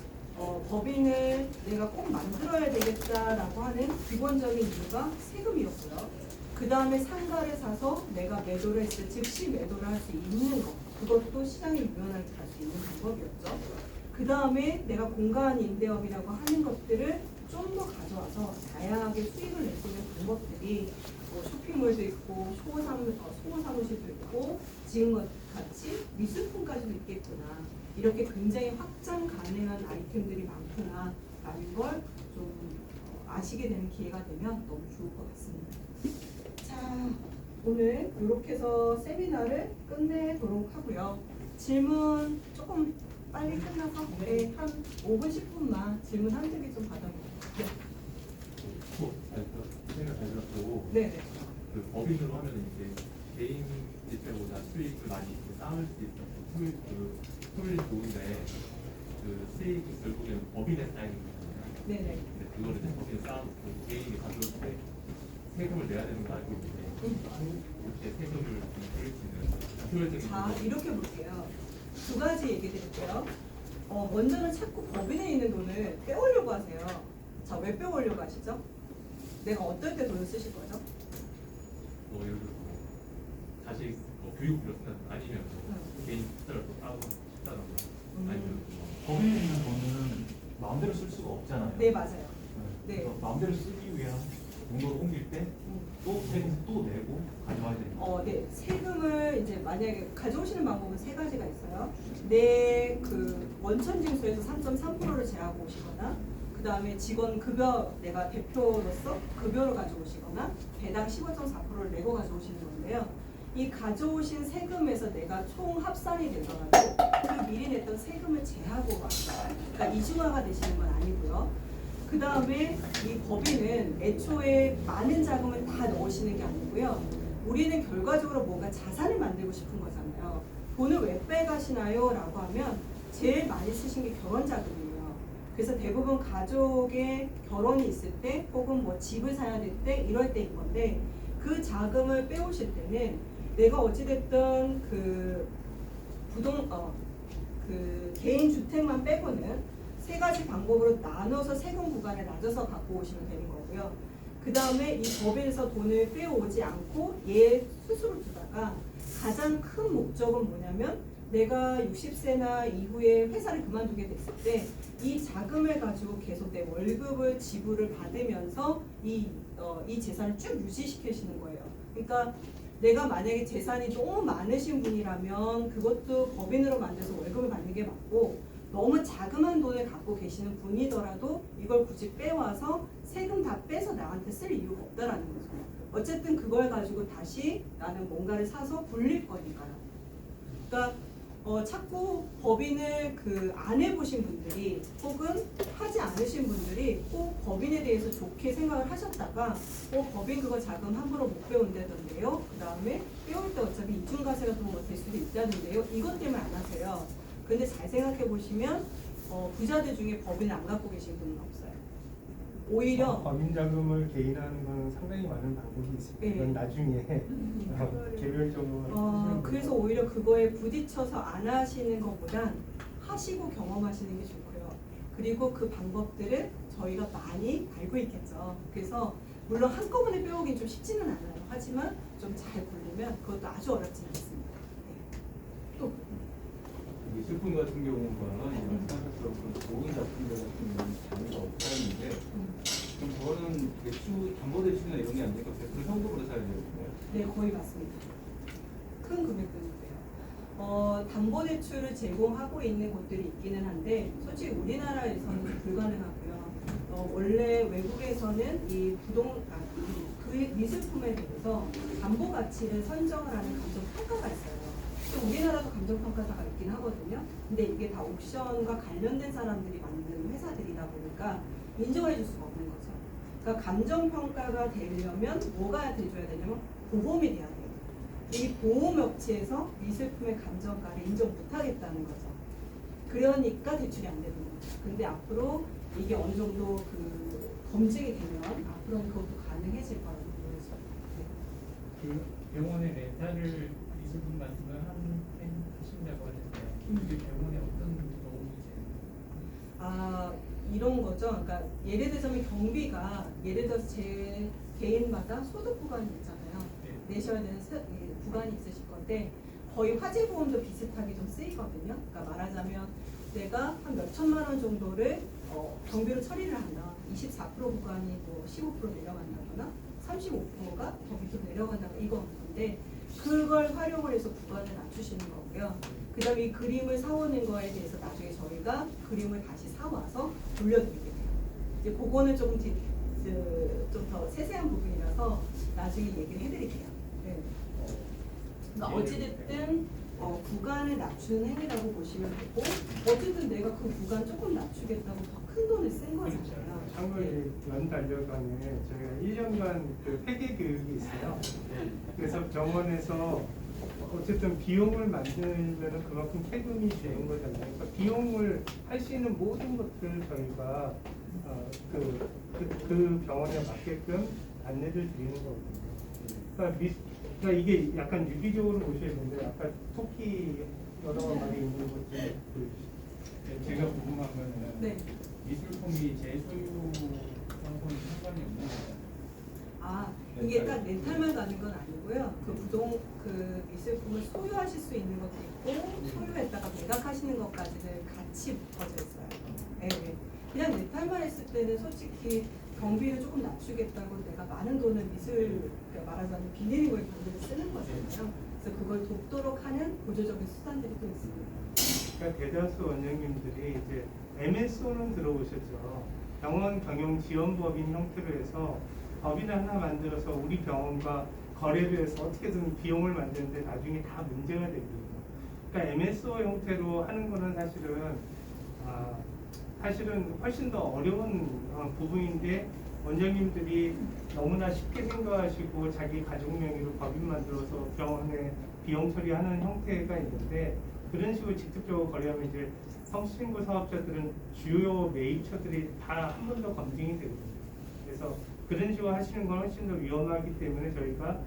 B: 법인을 내가 꼭 만들어야 되겠다라고 하는 기본적인 이유가 세금이었고요. 그 다음에 상가를 사서 내가 매도를 했을 때 즉시 매도를 할 수 있는 것, 그것도 시장에 유연하게 갈 수 있는 방법이었죠. 그 다음에 내가 공간 임대업이라고 하는 것들을 좀 더 가져와서 다양하게 수익을 낼 수 있는 방법들이 쇼핑몰도 있고 소모사무실도 있고 지금 같이 미술품까지도 있겠구나. 이렇게 굉장히 확장 가능한 아이템들이 많구나 라는 걸 좀 아시게 되는 기회가 되면 너무 좋을 것 같습니다. 자, 오늘 이렇게 해서 세미나를 끝내도록 하고요. 질문 조금 빨리 끝나서 한 5분, 10분만 질문 한두 개 좀 받아볼게요.
C: 생각 잘 들었고,
B: 네네.
C: 그 법인으로 하면 이제 개인 일때보다 수익을 많이 쌓을 수 있어서 효율이 좋은데 그 수익이 결국에는 법인에 쌓이는 거잖아요.
B: 네네.
C: 근데 그거를 이제 법인에 쌓아놓고 개인이 가져올 때 세금을 내야 되는 거 알고 있는데 이렇게 세금을 줄일 수 있는 효율적인
B: 자,
C: 방법이
B: 이렇게 볼게요. 두 가지 얘기 드릴게요. 먼저는 자꾸 법인에 있는 돈을 빼오려고 하세요. 자, 왜 빼오려고 하시죠? 내가 어떨 때 돈을 쓰실 거죠?
C: 뭐 예를 들어서 뭐 자식 교육비로 쓴다든가 아니면 뭐 개인 투자를 또 따로 싶다든가 아니면 뭐
D: 법인에 있는 돈은 마음대로 쓸 수가 없잖아요.
B: 네, 맞아요. 네.
D: 그래서 마음대로 쓰기 위한 용도를 옮길 때 또 세금 또 내고 가져와야 됩니다.
B: 네. 세금을 이제 만약에 가져오시는 방법은 세 가지가 있어요. 내 그 원천징수에서 3.3%를 제하고 오시거나, 그 다음에 직원 급여 내가 대표로서 급여를 가져오시거나, 배당 15.4%를 내고 가져오시는 건데요. 이 가져오신 세금에서 내가 총 합산이 되더라도 그 미리 냈던 세금을 제하고 왔어요. 그러니까 이중화가 되시는 건 아니고요. 그 다음에 이 법인은 애초에 많은 자금을 다 넣으시는 게 아니고요. 우리는 결과적으로 뭔가 자산을 만들고 싶은 거잖아요. 돈을 왜 빼가시나요? 라고 하면 제일 많이 쓰신 게 결혼 자금이에요. 그래서 대부분 가족의 결혼이 있을 때 혹은 뭐 집을 사야 될 때 이럴 때인 건데, 그 자금을 빼오실 때는 내가 어찌됐든 그 개인 주택만 빼고는 세 가지 방법으로 나눠서 세금 구간을 낮춰서 갖고 오시면 되는 거고요. 그 다음에 이 법인에서 돈을 빼오지 않고 얘 스스로 두다가 가장 큰 목적은 뭐냐면, 내가 60세나 이후에 회사를 그만두게 됐을 때 이 자금을 가지고 계속 내 월급을 지불을 받으면서 이 재산을 쭉 유지시키시는 거예요. 그러니까 내가 만약에 재산이 너무 많으신 분이라면 그것도 법인으로 만들어서 월급을 받는 게 맞고, 너무 자그마한 돈을 갖고 계시는 분이더라도 이걸 굳이 빼와서 세금 다 빼서 나한테 쓸 이유가 없다라는 거죠. 어쨌든 그걸 가지고 다시 나는 뭔가를 사서 굴릴 거니까요. 그러니까 자꾸 법인을 안 해보신 분들이 혹은 하지 않으신 분들이 꼭 법인에 대해서 좋게 생각을 하셨다가 법인 그거 자금 함부로 못 빼온다던데요. 그 다음에 빼올 때 어차피 이중과세 같은 거 될 수도 있다던데요. 이것 때문에 안 하세요. 근데 잘 생각해 보시면 부자들 중에 법인을 안 갖고 계신 분은 없어요. 오히려
A: 법인 자금을 개인하는 건 상당히 많은 방법이 있습니다.
B: 네.
A: 그건 나중에 개별적으로
B: 그래서 오히려 그거에 부딪혀서 안 하시는 것보단 하시고 경험하시는 게 좋고요. 그리고 그 방법들을 저희가 많이 알고 있겠죠. 그래서 물론 한꺼번에 빼오긴 좀 쉽지는 않아요. 하지만 좀 잘 굴리면 그것도 아주 어렵지는 않습니다. 네. 또
E: 미술품 같은 경우는 생각했던 좋은 작품들 같은 경우는 장애가 없다는데, 그럼 저거는 대출, 담보대출이나 이런 게 아니니까 100% 현금으로 사야 되는 거예요?
B: 네, 거의 맞습니다. 큰 금액들인데요. 담보대출을 제공하고 있는 곳들이 있기는 한데, 솔직히 우리나라에서는 불가능하고요. 원래 외국에서는 이 그 미술품에 대해서 담보 가치를 선정을 하는 감정평가가 있어요. 또 우리나라도 감정평가사가 있긴 하거든요. 근데 이게 다 옵션과 관련된 사람들이 만든 회사들이다 보니까 인정을 해줄 수가 없는 거죠. 그러니까 감정평가가 되려면 뭐가 돼줘야 되냐면 보험이 돼야 돼요. 이 보험업체에서 미술품의 감정가를 인정 못하겠다는 거죠. 그러니까 대출이 안 되는 거죠. 근데 앞으로 이게 어느 정도 검증이 되면 앞으로는 그것도 가능해질 거라고 보여져요.
F: 그 병원에 렌탈을 미술품 같은 걸 하신다고 하는데 이게 병원에 어떤 도움이 되나요?
B: 이런 거죠. 그러니까 예를 들자면 경비가 예를 들어서 제 개인마다 소득 구간이 있잖아요.
F: 네.
B: 내셔야 되는 구간이 있으실 건데 거의 화재보험도 비슷하게 좀 쓰이거든요. 그러니까 말하자면 내가 한 몇 천만 원 정도를 경비로 처리를 하면 24% 구간이 뭐 15% 내려간다거나 35%가 더 밑으로 내려간다거나 이건 건데, 그걸 활용을 해서 구간을 낮추시는 거고요. 그 다음에 이 그림을 사오는 거에 대해서 나중에 저희가 그림을 다시 사와서 돌려드리게 돼요. 이제 그거는 조금 좀 더 세세한 부분이라서 나중에 얘기를 해드릴게요. 네. 그러니까 어찌됐든 구간을 낮추는 행위라고 보시면 되고, 어쨌든 내가 그 구간 조금 낮추겠다고 더 큰 돈을 쓴 거잖아요.
A: 참고로 연 달력안에 저희가 1년간 회계 교육이 있어요. 그래서 병원에서 어쨌든 비용을 만들면 그만큼 세금이 되는 거잖아요. 그러니까 비용을 할 수 있는 모든 것들을 저희가 그 병원에 맞게끔 안내를 드리는 거거든요. 그러니까 이게 약간 유기적으로 보셔야 되는데 아까 토끼 여러 마리 있는 것 좀 보여주시죠.
F: 네, 제가 궁금한 거는
B: 네.
F: 미술품이 제 소유하고는 상관이 없는 거잖아요.
B: 아, 이게 딱 렌탈만 가는 건 아니고요. 그 미술품을 소유하실 수 있는 것도 있고 소유했다가 매각하시는 것까지는 같이 묶어져 있어요. 네. 그냥 렌탈만 했을 때는 솔직히 경비를 조금 낮추겠다고 내가 많은 돈을 그러니까 말하자면 비닐링을 경비를 쓰는 거잖아요. 그래서 그걸 돕도록 하는 보조적인 수단들이 또 있습니다.
A: 그러니까 대다수 원장님들이 이제 MSO는 들어오셨죠. 병원 경영 지원법인 형태로 해서 법인을 하나 만들어서 우리 병원과 거래를 해서 어떻게든 비용을 만드는데 나중에 다 문제가 되거든요. 그러니까 MSO 형태로 하는 거는 사실은 훨씬 더 어려운 부분인데 원장님들이 너무나 쉽게 생각하시고 자기 가족 명의로 법인 만들어서 병원에 비용 처리하는 형태가 있는데 그런 식으로 직접적으로 거래하면 이제 성신고 사업자들은 주요 매입처들이 다 한 번 더 검증이 되거든요. 그래서 그런 식으로 하시는 건 훨씬 더 위험하기 때문에 저희가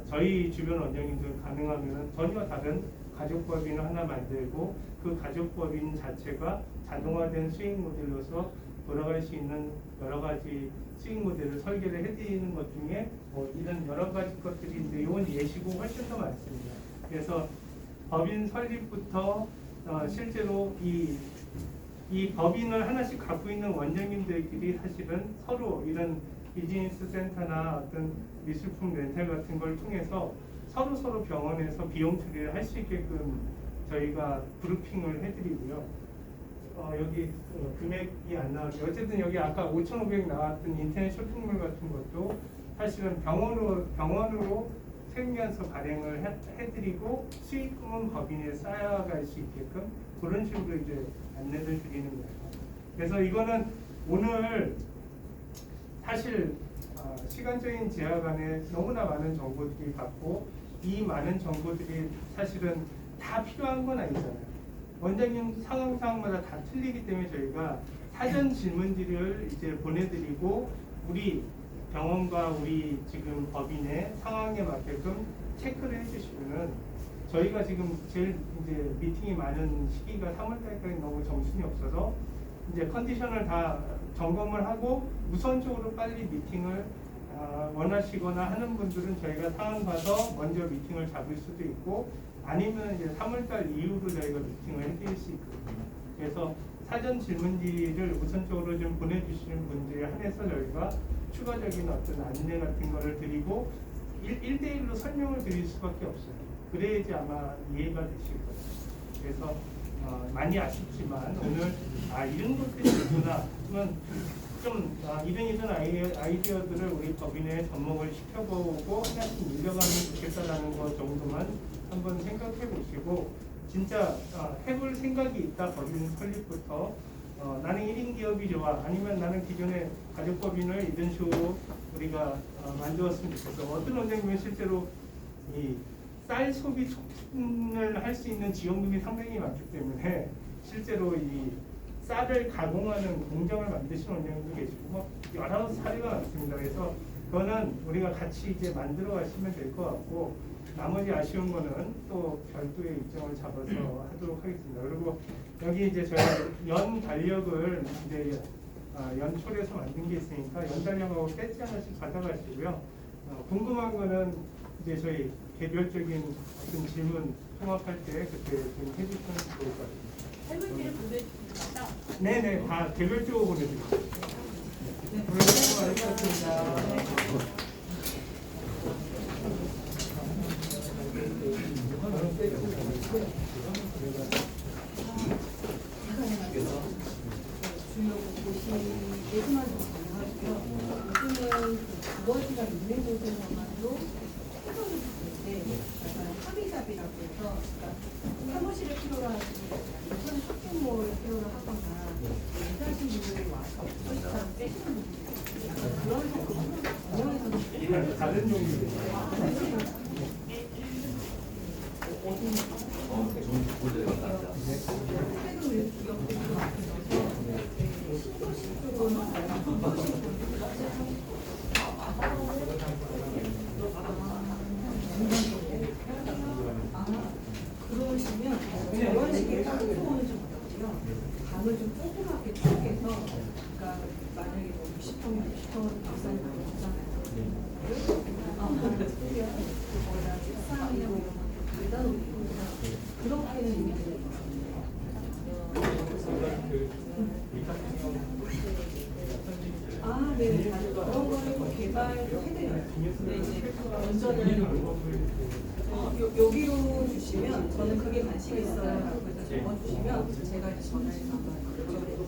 A: 저희 주변 원장님들 가능하면 전혀 다른 가족법인을 하나 만들고 그 가족법인 자체가 자동화된 수익 모델로서 돌아갈 수 있는 여러 가지 수익 모델을 설계를 해드리는 것 중에 이런 여러 가지 것들이 이제 이건 예시고 훨씬 더 많습니다. 그래서 법인 설립부터 실제로 이 법인을 하나씩 갖고 있는 원장님들끼리 사실은 서로 이런 비즈니스 센터나 어떤 미술품 렌탈 같은 걸 통해서 서로 병원에서 비용 처리를 할 수 있게끔 저희가 브리핑을 해드리고요. 여기 금액이 안 나오죠. 어쨌든 여기 아까 5,500 나왔던 인터넷 쇼핑몰 같은 것도 사실은 병원으로 생명서 발행을 해드리고 수익금은 법인에 쌓여갈 수 있게끔 그런 식으로 이제 안내를 드리는 거예요. 그래서 이거는 오늘 사실 시간적인 제약 안에 너무나 많은 정보들이 갖고 이 많은 정보들이 사실은 다 필요한 건 아니잖아요. 원장님 상황마다 다 틀리기 때문에 저희가 사전 질문지를 이제 보내드리고 우리 병원과 우리 지금 법인의 상황에 맞게끔 체크를 해주시면은 저희가 지금 제일 이제 미팅이 많은 시기가 3월달까지 너무 정신이 없어서 이제 컨디션을 다 점검을 하고 우선적으로 빨리 미팅을 원하시거나 하는 분들은 저희가 상황 봐서 먼저 미팅을 잡을 수도 있고 아니면 이제 3월달 이후로 저희가 미팅을 해드릴 수 있거든요. 그래서 사전 질문지를 우선적으로 좀 보내주시는 분들에 한해서 저희가 추가적인 어떤 안내 같은 거를 드리고 1대1로 설명을 드릴 수밖에 없어요. 그래야지 아마 이해가 되실 거예요. 그래서 많이 아쉽지만 오늘 이런 것들이 있구나 하면 좀 이런 아이디어들을 우리 법인에 접목을 시켜보고 하나씩 밀려가면 좋겠다라는 것 정도만 한번 생각해 보시고 진짜 해볼 생각이 있다 법인 설립부터 나는 1인 기업이 좋아 아니면 나는 기존의 가족법인을 이런 식으로 우리가 만들었으면 좋겠어. 어떤 원장님은 실제로 이 쌀 소비 촉진을 할 수 있는 지원금이 상당히 많기 때문에 실제로 이 쌀을 가공하는 공장을 만드시는 원장님도 계시고 여러 사례가 많습니다. 그래서 그거는 우리가 같이 이제 만들어 가시면 될 것 같고 나머지 아쉬운 거는 또 별도의 일정을 잡아서 하도록 하겠습니다. 그리고 여기 이제 저희 연 달력을 이제 연초에서 만든 게 있으니까 연 달력하고 배지 하나씩 받아가시고요. 궁금한 거는 이제 저희 개별적인 어떤 질문 통합할 때 그때 좀 해주시면 좋을 것 같습니다.
G: 설문지를 보내주십니다.
A: 네네, 다 개별적으로 보내드릴게요.
B: 네.
A: 오늘 수고 많으셨습니다.
B: 주요 곳이 가능하고요. 요즘은 두번지가 있는 곳에서만도 해결을 하는데 약간 합의잡이라고 해서 그러니까 사무실을 필요로 하시는 인터넷 쇼핑몰을 필요로 하거나 일하신 분들이 와서 소식처럼 빼시는 분들이 있어요. 약간 그런 식으로 운영에서는
A: 다른 종류예요.
E: 좋은 보고를 감사합니다.
B: 최근 우리 기업들이 많아서 신도시 쪽으로는 신도시 그러시면 정원식의 땅소는 좀 어렵고요. 방을 좀 조그맣게 쪼개서, 그러니까 만약에 뭐 60평이면 60평은 박산이 많이 주잖아요. 거기다 책상이나 뭐 이런 거 갖다 놓는 거죠. 그렇게는 이미 되는 아, 네, 그런 거를 또 개발도 해드려요. 근데 이제 먼저는 여기로 주시면 저는 그게 관심이 있어요. 라고 해서 적어주시면 제가 이제 전화해서 한번 여쭤보게요.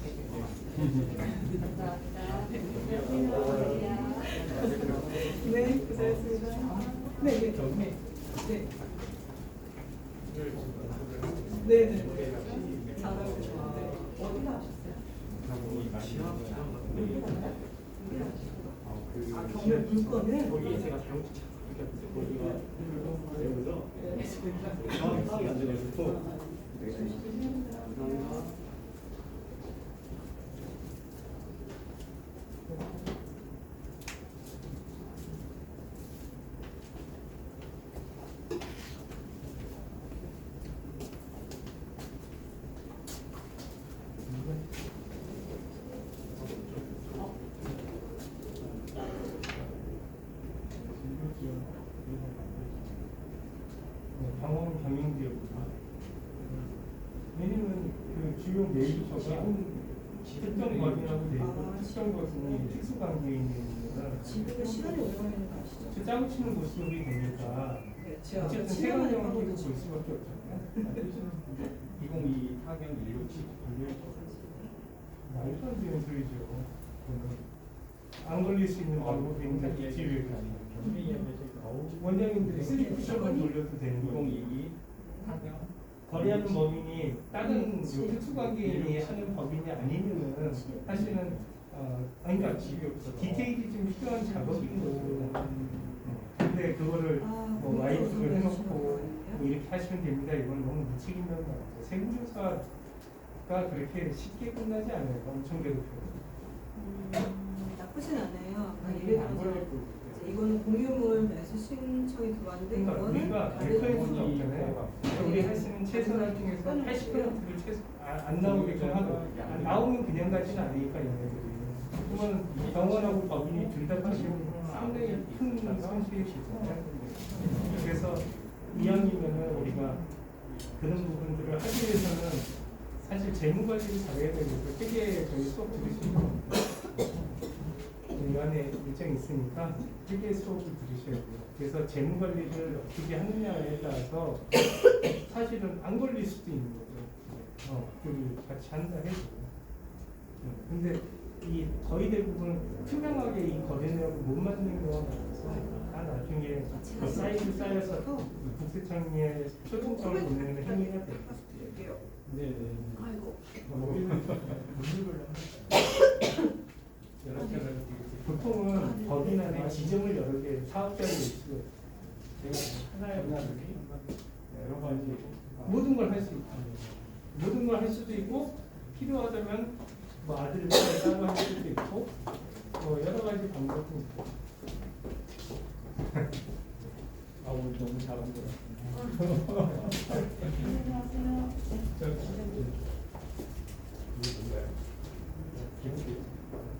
B: 네, 고생했습니다. 네, 네. 네. 네, 네. 잘하고 있어요. 어디 나오셨어요? 아, 경매 물건을?
A: 거기에 제가 잘못 찾았어요. 거기가 그래서 정확히 파악이 안 돼가지고. 방언 경영지역구나. 왜냐면 그 주요 메이저가 특정 법인하고 되고 특정 법인이 특수관계에 있는 거라
B: 지금은 시간이 오래 걸리는 거 아시죠?
A: 저 짜고 치는 모습이 되니까
B: 네, 제가
A: 어쨌든
B: 시간을
A: 세관형을
B: 걸어도
A: 끼고 볼 수밖에 없잖아요.
E: 2022 타경 167
A: 말도 안 되는 소리죠. 그거는 안 걸릴 수 있는 방법이 있는데 집에 가니까 원장님들이 쓰리 쿠션만 돌려도 되는 거.
E: 2022 타경
A: 거래하는 법인이 다른 특수관계인이 하는 법인이 아니면은 사실은 아니 그러니까 디테일이 좀 필요한 작업이고 근데 그거를 뭐 와이프를 해놓고 뭐 이렇게 하시면 됩니다. 이건 너무 무책임한 것 같아요. 세무조사가 그렇게 쉽게 끝나지 않아요. 엄청 괴롭혀요.
B: 나쁘진 않아요. 예를 들어서 이거는 공유물 매수 신청이 들어왔는데
A: 그러니까
B: 이거는
A: 우리가
B: 다른
A: 100%할 수는 없잖아요. 우리 할 수 있는 최선을 통해서 80%를 안 나오게끔 하고 나오면 그냥 가지는 않으니까 얘네들이. 그러면 병원하고 법인이 둘 다 하시면 상당히 큰 손실이 있잖아요. 그래서 이왕이면은 우리가 그런 부분들을 하기 위해서는 사실 재무 관리를 잘해야 되고 되게 저희 수업 들으시고 이 안에 일정이 있으니까 회계 수업을 들으셔야 돼요. 그래서 재무 관리를 어떻게 하느냐에 따라서 사실은 안 걸릴 수도 있는 거죠. 둘이 같이 한다 해도. 근데 이 거의 대부분 투명하게 이 거래 내역을 못 만드는 경우가 많아서 나중에 그 사이즈 쌓여서 국세청에 초청장을 보내는 행위가 돼요. 네.
B: 아이고.
A: 보통은 법인 안에 지점을 여러 개 사업자를 낼 수가 있어요. 하나의 여러 가지 모든 걸 할 수 있다. 모든 걸 할 수도 있고 필요하다면 뭐 아들을 따로 할 수도 있고 뭐 여러 가지 방법이 있고.
E: 아 오늘 너무 잘한 것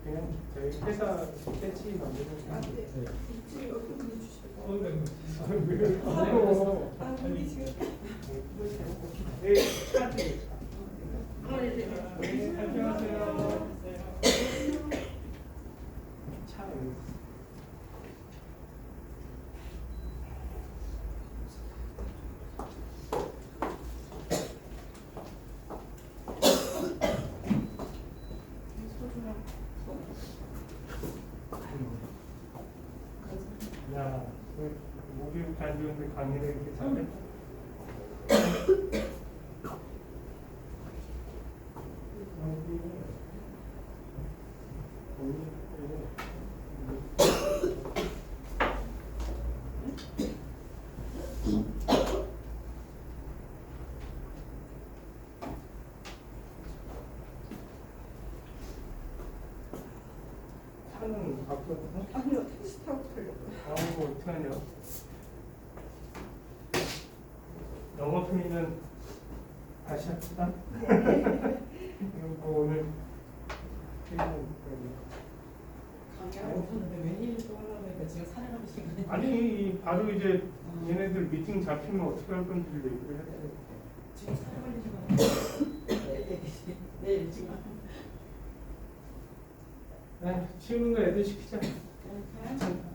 A: 그냥 저희 회사 배치 만드는 거. 네, 카드. 네, 안녕하세요. 차 여기 있어요. 야, 목이 안 좋은데 강의를 이렇게 잘해? 차는 바꾸거든요.
B: 아니요, 택시 타고
A: 영어 틀리면 다시 합시다. 그리고 오늘
G: 강의하고 오셨는데 웬일 또 하려고 하니까 지금 사례하는 시간에
A: 아니 바로 이제 얘네들 미팅 잡히면 어떻게 할 건지 얘기를 해야 돼.
G: 지금 사례하는 시간에 내일 지금
A: 네, 치우는 거 애들 시키자.
G: 가야지.